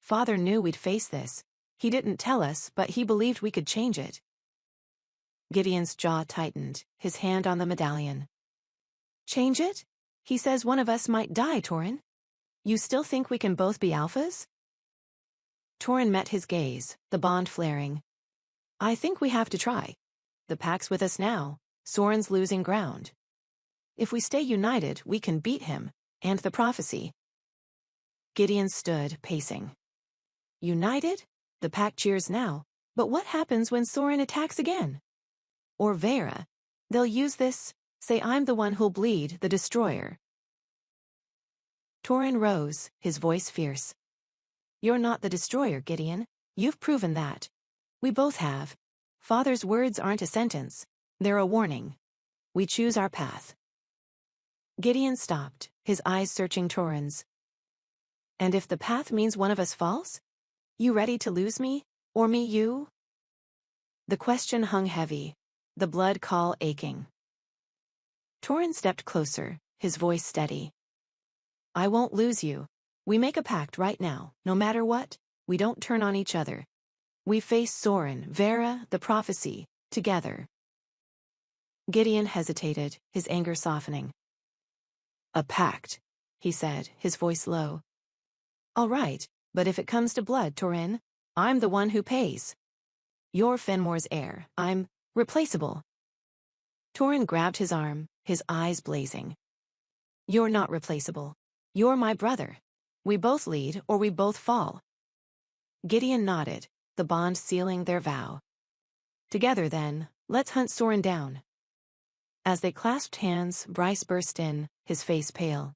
Father knew we'd face this. He didn't tell us, but he believed we could change it. Gideon's jaw tightened, his hand on the medallion. Change it? He says one of us might die, Torin. You still think we can both be alphas? Torin met his gaze, the bond flaring. I think we have to try. The pack's with us now. Soren's losing ground. If we stay united, we can beat him, and the prophecy. Gideon stood, pacing. United? The pack cheers now, but what happens when Soren attacks again? Or Vera? They'll use this, say I'm the one who'll bleed, the destroyer. Torin rose, his voice fierce. You're not the destroyer, Gideon. You've proven that. We both have. Father's words aren't a sentence. They're a warning. We choose our path. Gideon stopped, his eyes searching Torin's. And if the path means one of us falls? You ready to lose me? Or me you? The question hung heavy, the blood call aching. Torin stepped closer, his voice steady. I won't lose you. We make a pact right now, no matter what, we don't turn on each other. We face Soren, Vera, the prophecy, together. Gideon hesitated, his anger softening. A pact, he said, his voice low. All right, but if it comes to blood, Torin, I'm the one who pays. You're Fenmore's heir. I'm replaceable. Torin grabbed his arm, his eyes blazing. You're not replaceable. You're my brother. We both lead or we both fall. Gideon nodded, the bond sealing their vow. Together then, let's hunt Soren down. As they clasped hands, Bryce burst in, his face pale.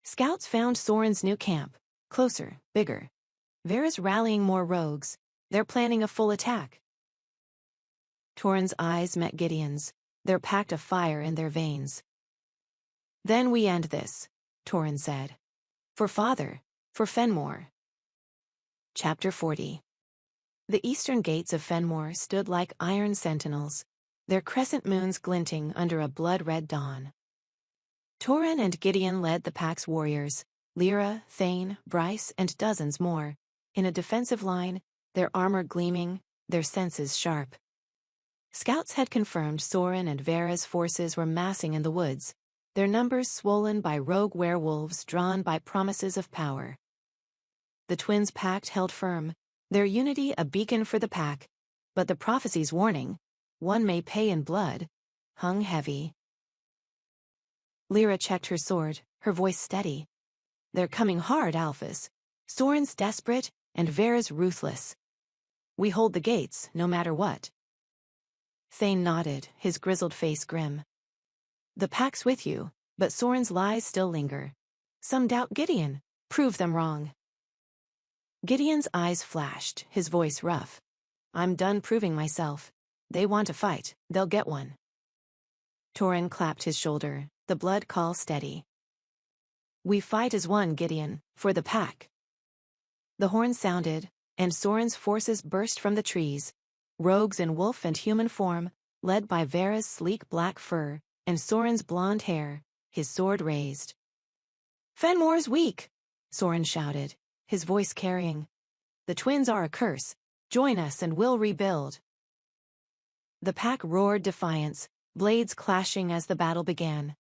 Scouts found Soren's new camp. Closer, bigger. Vera's rallying more rogues. They're planning a full attack. Torin's eyes met Gideon's, their pact of fire in their veins. Then we end this, Torin said. For father, for Fenmore. Chapter 40. The eastern gates of Fenmore stood like iron sentinels, their crescent moons glinting under a blood-red dawn. Torin and Gideon led the pack's warriors, Lyra, Thane, Bryce, and dozens more, in a defensive line, their armor gleaming, their senses sharp. Scouts had confirmed Soren and Vera's forces were massing in the woods, their numbers swollen by rogue werewolves drawn by promises of power. The twins' pact held firm, their unity a beacon for the pack, but the prophecy's warning, one may pay in blood, hung heavy. Lyra checked her sword, her voice steady. They're coming hard, Alphas. Soren's desperate, and Vera's ruthless. We hold the gates, no matter what. Thane nodded, his grizzled face grim. The pack's with you, but Soren's lies still linger. Some doubt Gideon. Prove them wrong. Gideon's eyes flashed, his voice rough. I'm done proving myself. They want a fight, they'll get one. Torin clapped his shoulder, the blood call steady. We fight as one, Gideon, for the pack. The horn sounded, and Soren's forces burst from the trees, rogues in wolf and human form, led by Vera's sleek black fur, and Soren's blonde hair, his sword raised. Fenmore's weak, Soren shouted, his voice carrying. The twins are a curse. Join us and we'll rebuild. The pack roared defiance, blades clashing as the battle began.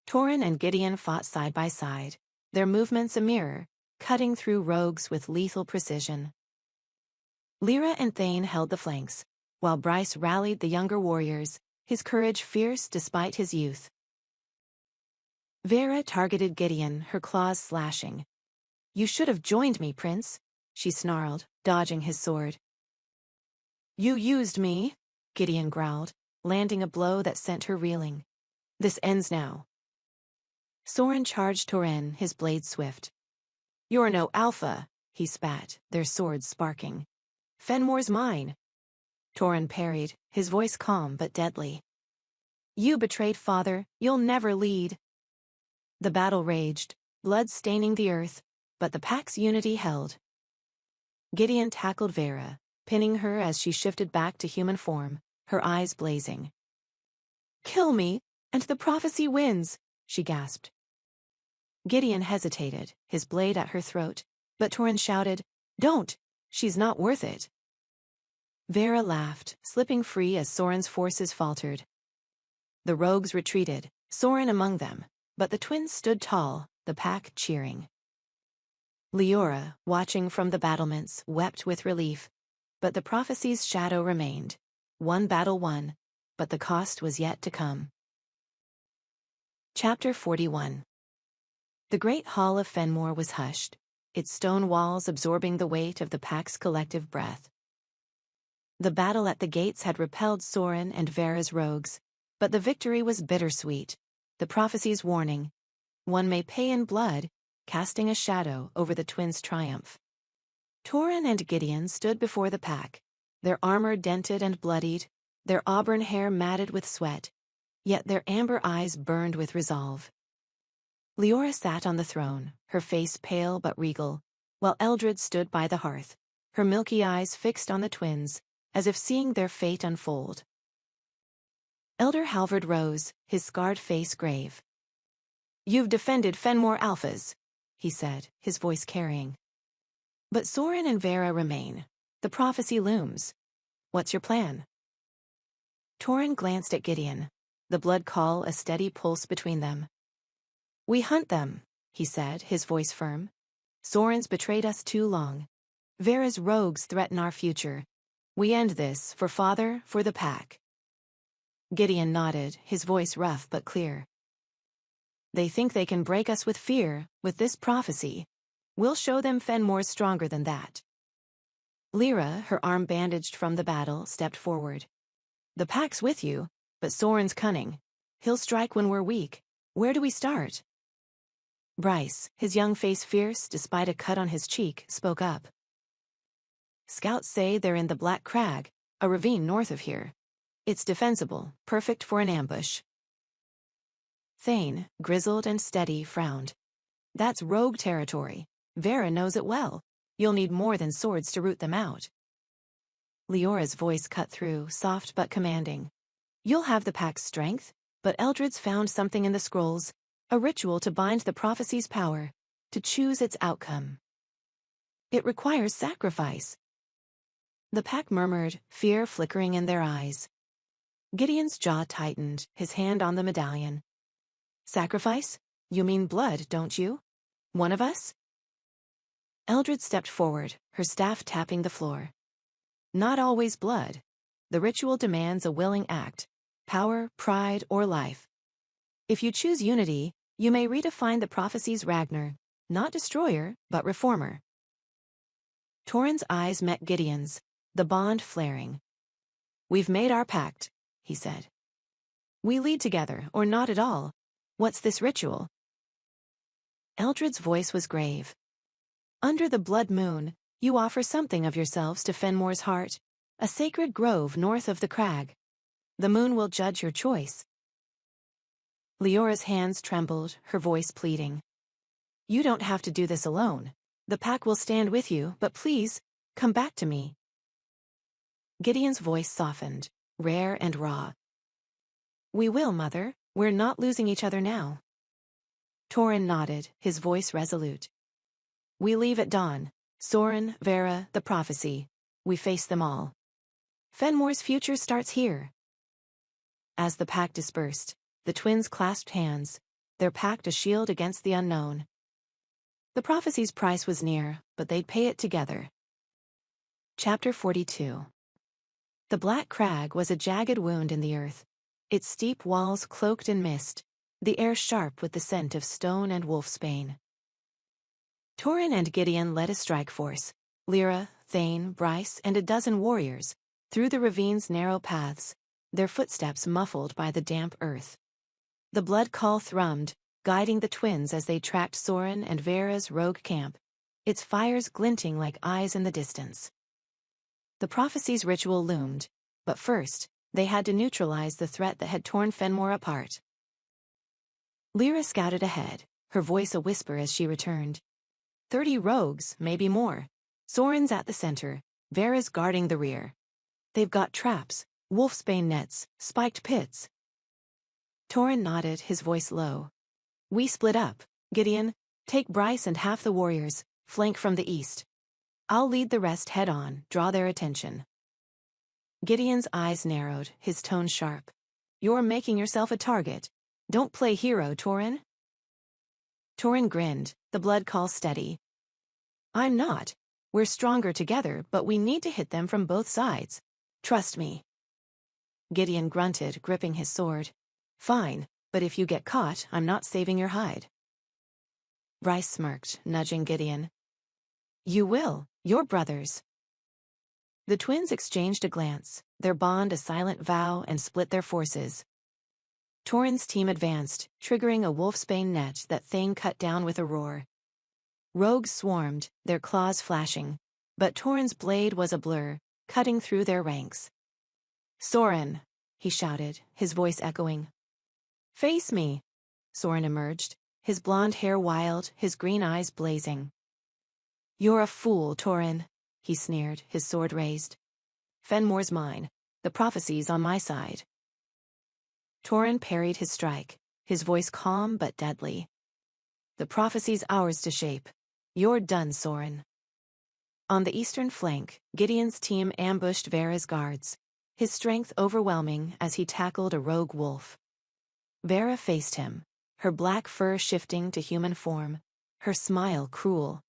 Torin and Gideon fought side by side, their movements a mirror, cutting through rogues with lethal precision. Lyra and Thane held the flanks, while Bryce rallied the younger warriors, his courage fierce despite his youth. Vera targeted Gideon, her claws slashing. You should have joined me, Prince, she snarled, dodging his sword. You used me, Gideon growled, landing a blow that sent her reeling. This ends now. Soren charged Torin, his blade swift. You're no alpha, he spat, their swords sparking. Fenmore's mine. Torin parried, his voice calm but deadly. You betrayed father, you'll never lead. The battle raged, blood staining the earth, but the pack's unity held. Gideon tackled Vera, pinning her as she shifted back to human form, her eyes blazing. Kill me, and the prophecy wins, she gasped. Gideon hesitated, his blade at her throat, but Torin shouted, Don't! She's not worth it. Vera laughed, slipping free as Soren's forces faltered. The rogues retreated, Soren among them, but the twins stood tall, the pack cheering. Leora, watching from the battlements, wept with relief, but the prophecy's shadow remained. One battle won, but the cost was yet to come. Chapter 41. The great hall of Fenmore was hushed, its stone walls absorbing the weight of the pack's collective breath. The battle at the gates had repelled Soren and Vera's rogues, but the victory was bittersweet, the prophecy's warning. One may pay in blood, casting a shadow over the twins' triumph. Torin and Gideon stood before the pack, their armor dented and bloodied, their auburn hair matted with sweat, yet their amber eyes burned with resolve. Leora sat on the throne, her face pale but regal, while Eldred stood by the hearth, her milky eyes fixed on the twins, as if seeing their fate unfold. Elder Halvard rose, his scarred face grave. You've defended Fenmore Alphas, he said, his voice carrying. But Soren and Vera remain. The prophecy looms. What's your plan? Torin glanced at Gideon, the blood call a steady pulse between them. We hunt them, he said, his voice firm. Soren's betrayed us too long. Vera's rogues threaten our future. We end this, for Father, for the pack. Gideon nodded, his voice rough but clear. They think they can break us with fear, with this prophecy. We'll show them Fenmore's stronger than that. Lyra, her arm bandaged from the battle, stepped forward. The pack's with you, but Soren's cunning. He'll strike when we're weak. Where do we start? Bryce, his young face fierce despite a cut on his cheek, spoke up. Scouts say they're in the Black Crag, a ravine north of here. It's defensible, perfect for an ambush. Thane, grizzled and steady, frowned. That's rogue territory. Vera knows it well. You'll need more than swords to root them out. Leora's voice cut through, soft but commanding. You'll have the pack's strength, but Eldred's found something in the scrolls, a ritual to bind the prophecy's power, to choose its outcome. It requires sacrifice. The pack murmured, fear flickering in their eyes. Gideon's jaw tightened, his hand on the medallion. Sacrifice? You mean blood, don't you? One of us? Eldred stepped forward, her staff tapping the floor. Not always blood. The ritual demands a willing act, power, pride, or life. If you choose unity, you may redefine the prophecy's Ragnar, not destroyer, but reformer. Torin's eyes met Gideon's, the bond flaring. We've made our pact, he said. We lead together, or not at all. What's this ritual? Eldred's voice was grave. Under the blood moon, you offer something of yourselves to Fenmore's heart, a sacred grove north of the crag. The moon will judge your choice. Leora's hands trembled, her voice pleading. You don't have to do this alone. The pack will stand with you, but please, come back to me. Gideon's voice softened, rare and raw. We will, Mother. We're not losing each other now. Torin nodded, his voice resolute. We leave at dawn. Soren, Vera, the prophecy. We face them all. Fenmore's future starts here. As the pack dispersed, the twins clasped hands, their pact a shield against the unknown. The prophecy's price was near, but they'd pay it together. Chapter 42. The Black Crag was a jagged wound in the earth, its steep walls cloaked in mist, the air sharp with the scent of stone and wolfsbane. Torin and Gideon led a strike force, Lyra, Thane, Bryce, and a dozen warriors, through the ravine's narrow paths, their footsteps muffled by the damp earth. The blood call thrummed, guiding the twins as they tracked Soren and Vera's rogue camp, its fires glinting like eyes in the distance. The prophecy's ritual loomed, but first, they had to neutralize the threat that had torn Fenmore apart. Lyra scouted ahead, her voice a whisper as she returned. 30 rogues, maybe more. Soren's at the center, Vera's guarding the rear. They've got traps, wolfsbane nets, spiked pits. Torin nodded, his voice low. We split up. Gideon, take Bryce and half the warriors, flank from the east. I'll lead the rest head-on, draw their attention. Gideon's eyes narrowed, his tone sharp. You're making yourself a target. Don't play hero, Torin. Torin grinned, the blood call steady. I'm not. We're stronger together, but we need to hit them from both sides. Trust me. Gideon grunted, gripping his sword. Fine, but if you get caught, I'm not saving your hide. Bryce smirked, nudging Gideon. You will, you're brothers. The twins exchanged a glance, their bond a silent vow, and split their forces. Torin's team advanced, triggering a wolfsbane net that Thane cut down with a roar. Rogues swarmed, their claws flashing, but Torin's blade was a blur, cutting through their ranks. Soren, he shouted, his voice echoing. Face me. Soren emerged, his blonde hair wild, his green eyes blazing. You're a fool, Torin, he sneered, his sword raised. Fenmore's mine. The prophecy's on my side. Torin parried his strike, his voice calm but deadly. "The prophecy's ours to shape. You're done, Soren." On the eastern flank, Gideon's team ambushed Vera's guards, his strength overwhelming as he tackled a rogue wolf. Vera faced him, her black fur shifting to human form, her smile cruel.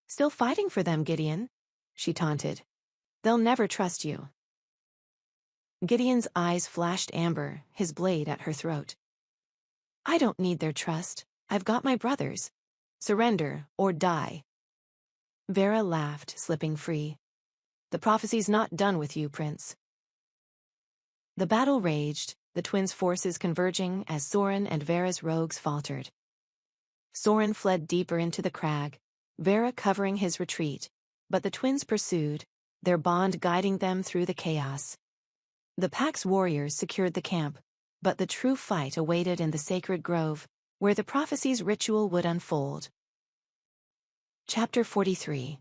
"Still fighting for them, Gideon?" she taunted. "They'll never trust you." Gideon's eyes flashed amber, his blade at her throat. "I don't need their trust. I've got my brothers. Surrender or die." Vera laughed, slipping free. "The prophecy's not done with you, Prince." The battle raged, the twins' forces converging as Soren and Vera's rogues faltered. Soren fled deeper into the crag, Vera covering his retreat, but the twins pursued, their bond guiding them through the chaos. The pack's warriors secured the camp, but the true fight awaited in the sacred grove, where the prophecy's ritual would unfold. Chapter 43.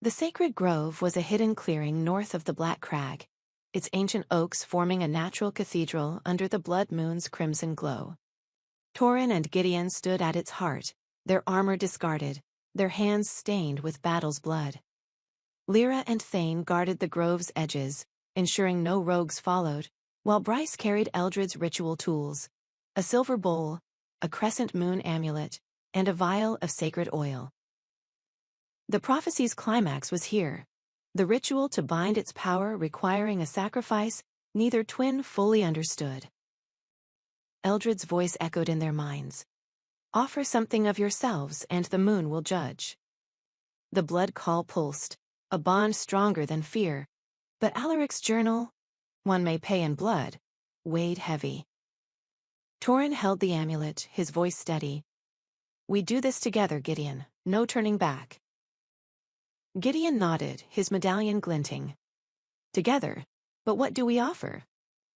The sacred grove was a hidden clearing north of the Black Crag, its ancient oaks forming a natural cathedral under the blood moon's crimson glow. Torin and Gideon stood at its heart, their armor discarded, their hands stained with battle's blood. Lyra and Thane guarded the grove's edges, ensuring no rogues followed, while Bryce carried Eldred's ritual tools, a silver bowl, a crescent moon amulet, and a vial of sacred oil. The prophecy's climax was here, the ritual to bind its power requiring a sacrifice neither twin fully understood. Eldred's voice echoed in their minds. "Offer something of yourselves and the moon will judge." The blood call pulsed, a bond stronger than fear, but Alaric's journal, "One may pay in blood," weighed heavy. Torin held the amulet, his voice steady. "We do this together, Gideon, no turning back." Gideon nodded, his medallion glinting. "Together, but what do we offer?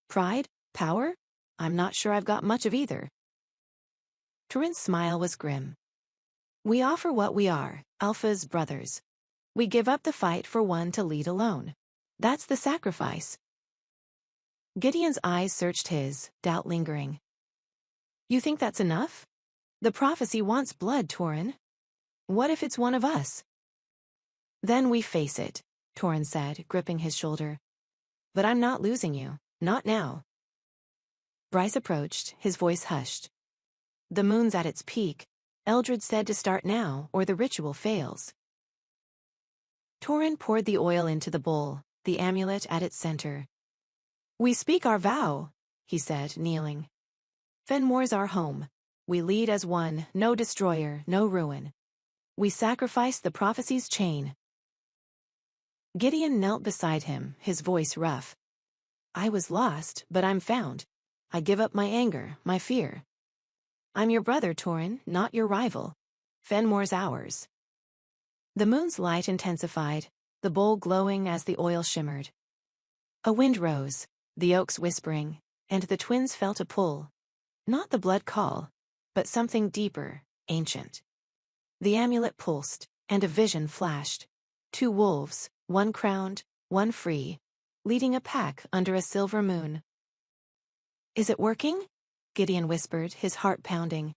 Pride? Power? I'm not sure I've got much of either." Torin's smile was grim. "We offer what we are, Alpha's brothers. We give up the fight for one to lead alone. That's the sacrifice." Gideon's eyes searched his, doubt lingering. "You think that's enough? The prophecy wants blood, Torin. What if it's one of us?" "Then we face it," Torin said, gripping his shoulder. "But I'm not losing you, not now." Bryce approached, his voice hushed. "The moon's at its peak. Eldred said to start now, or the ritual fails." Torin poured the oil into the bowl, the amulet at its center. "We speak our vow," he said, kneeling. "Fenmore's our home. We lead as one, no destroyer, no ruin. We sacrifice the prophecy's chain." Gideon knelt beside him, his voice rough. "I was lost, but I'm found. I give up my anger, my fear. I'm your brother, Torin, not your rival. Fenmore's ours." The moon's light intensified, the bowl glowing as the oil shimmered. A wind rose, the oaks whispering, and the twins felt a pull. Not the blood call, but something deeper, ancient. The amulet pulsed, and a vision flashed. Two wolves, one crowned, one free, leading a pack under a silver moon. "Is it working?" Gideon whispered, his heart pounding.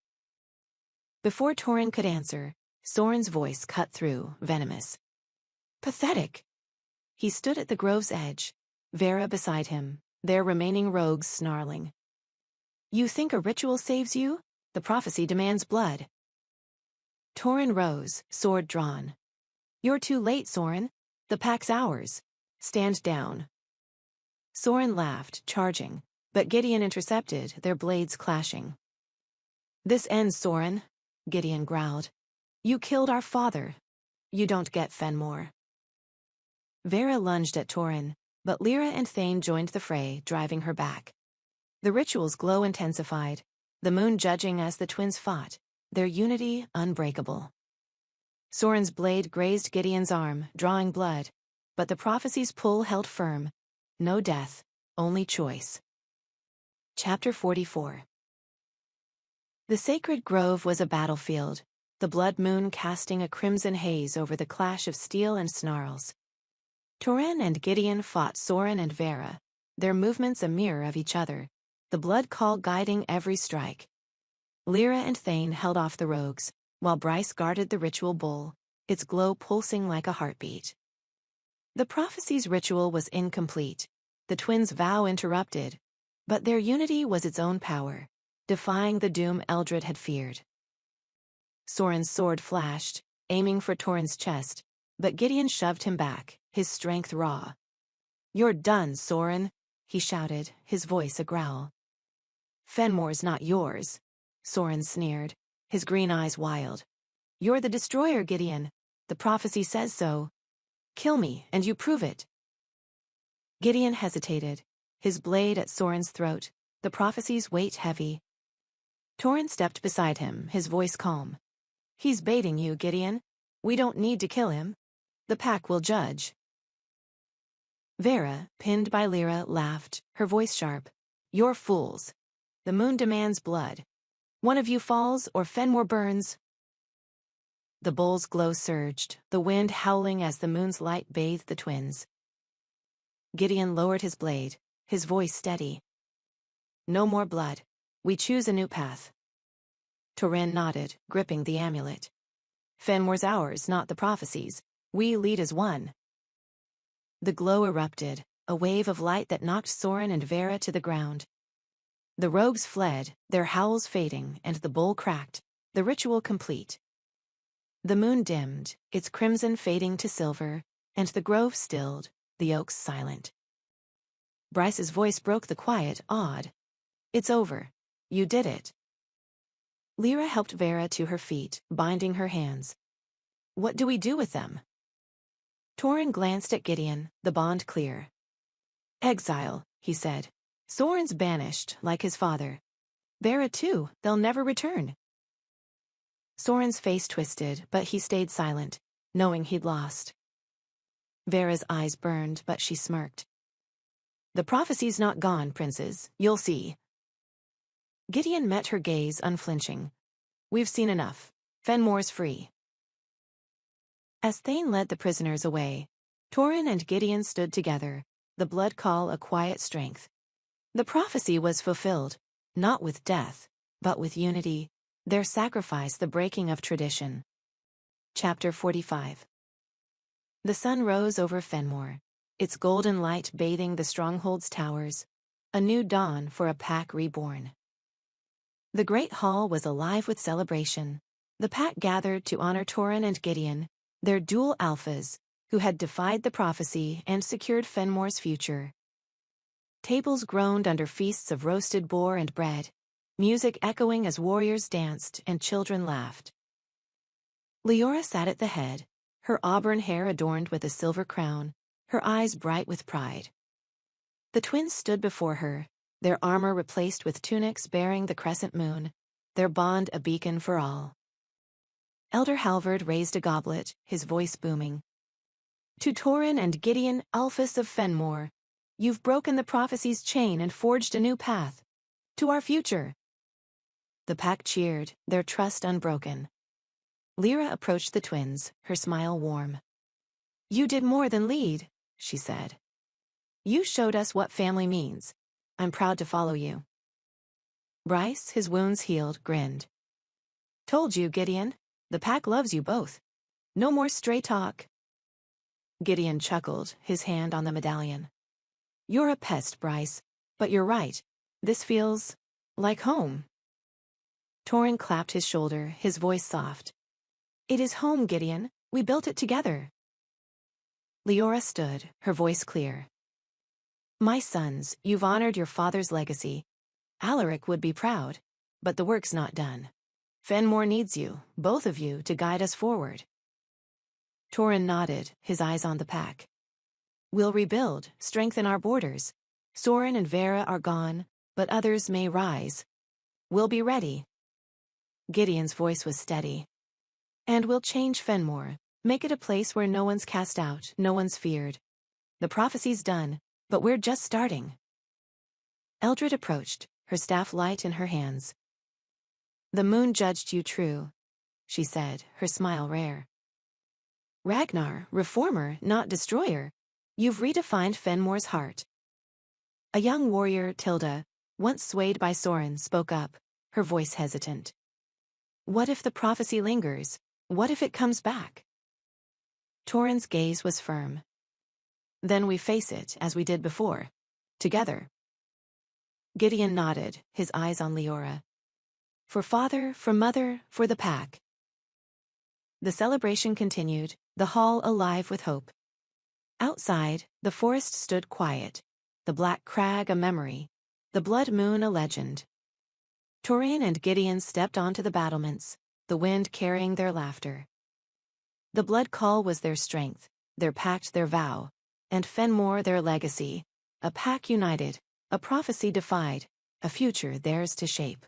Before Torin could answer, Soren's voice cut through, venomous. "Pathetic." He stood at the grove's edge, Vera beside him, their remaining rogues snarling. "You think a ritual saves you? The prophecy demands blood." Torin rose, sword drawn. "You're too late, Soren. The pack's ours. Stand down." Soren laughed, charging, but Gideon intercepted, their blades clashing. "This ends, Soren," Gideon growled. "You killed our father. You don't get Fenmore." Vera lunged at Torin, but Lyra and Thane joined the fray, driving her back. The ritual's glow intensified, the moon judging as the twins fought, their unity unbreakable. Soren's blade grazed Gideon's arm, drawing blood, but the prophecy's pull held firm. No death, only choice. Chapter 44. The sacred grove was a battlefield, the blood moon casting a crimson haze over the clash of steel and snarls. Torin and Gideon fought Soren and Vera, their movements a mirror of each other, the blood call guiding every strike. Lyra and Thane held off the rogues, while Bryce guarded the ritual bowl, its glow pulsing like a heartbeat. The prophecy's ritual was incomplete, the twins' vow interrupted, but their unity was its own power, defying the doom Eldred had feared. Soren's sword flashed, aiming for Torrhen's chest, but Gideon shoved him back, his strength raw. "You're done, Soren," he shouted, his voice a growl. "Fenmore's not yours," Soren sneered, his green eyes wild. "You're the destroyer, Gideon. The prophecy says so. Kill me, and you prove it." Gideon hesitated, his blade at Soren's throat, the prophecy's weight heavy. Torrhen stepped beside him, his voice calm. "He's baiting you, Gideon. We don't need to kill him. The pack will judge." Vera, pinned by Lyra, laughed, her voice sharp. "You're fools. The moon demands blood. One of you falls or Fenmore burns." The bowl's glow surged, the wind howling as the moon's light bathed the twins. Gideon lowered his blade, his voice steady. "No more blood. We choose a new path." Torrhen nodded, gripping the amulet. "Fenmore's ours, not the prophecy's. We lead as one." The glow erupted, a wave of light that knocked Soren and Vera to the ground. The rogues fled, their howls fading, and the bowl cracked, the ritual complete. The moon dimmed, its crimson fading to silver, and the grove stilled, the oaks silent. Bryce's voice broke the quiet, awed. "It's over. You did it." Lyra helped Vera to her feet, binding her hands. "What do we do with them?" Torrhen glanced at Gideon, the bond clear. "Exile," he said. "Soren's banished, like his father. Vera too, they'll never return." Soren's face twisted, but he stayed silent, knowing he'd lost. Vera's eyes burned, but she smirked. "The prophecy's not gone, princes, you'll see." Gideon met her gaze unflinching. "We've seen enough. Fenmore's free." As Thane led the prisoners away, Torrhen and Gideon stood together, the blood call a quiet strength. The prophecy was fulfilled, not with death, but with unity, their sacrifice the breaking of tradition. Chapter 45. The sun rose over Fenmore, its golden light bathing the stronghold's towers, a new dawn for a pack reborn. The great hall was alive with celebration. The pack gathered to honor Torrhen and Gideon, their dual alphas, who had defied the prophecy and secured Fenmore's future. Tables groaned under feasts of roasted boar and bread, music echoing as warriors danced and children laughed. Leora sat at the head, her auburn hair adorned with a silver crown, her eyes bright with pride. The twins stood before her, their armor replaced with tunics bearing the crescent moon, their bond a beacon for all. Elder Halvard raised a goblet, his voice booming. "To Torrhen and Gideon, Alphas of Fenmore, you've broken the prophecy's chain and forged a new path. To our future." The pack cheered, their trust unbroken. Lyra approached the twins, her smile warm. "You did more than lead," she said. "You showed us what family means. I'm proud to follow you." Bryce, his wounds healed, grinned. "Told you, Gideon. The pack loves you both. No more stray talk." Gideon chuckled, his hand on the medallion. "You're a pest, Bryce, but you're right. This feels like home." Torrhen clapped his shoulder, his voice soft. "It is home, Gideon. We built it together." Leora stood, her voice clear. "My sons, you've honored your father's legacy. Alaric would be proud, but the work's not done. Fenmore needs you, both of you, to guide us forward." Torrhen nodded, his eyes on the pack. "We'll rebuild, strengthen our borders. Soren and Vera are gone, but others may rise. We'll be ready." Gideon's voice was steady. "And we'll change Fenmore, make it a place where no one's cast out, no one's feared. The prophecy's done, but we're just starting." Eldred approached, her staff light in her hands. "The moon judged you true," she said, her smile rare. "Ragnar, reformer, not destroyer. You've redefined Fenmore's heart." A young warrior, Tilda, once swayed by Soren, spoke up, her voice hesitant. What if the prophecy lingers? What if it comes back? Torin's gaze was firm. Then we face it, as we did before. Together. Gideon nodded, his eyes on Leora. For father, for mother, for the pack. The celebration continued, the hall alive with hope. Outside, the forest stood quiet, the black crag a memory, the blood moon a legend. Torin and Gideon stepped onto the battlements, the wind carrying their laughter. The blood call was their strength, their pact their vow, and Fenmore their legacy, a pack united, a prophecy defied, a future theirs to shape.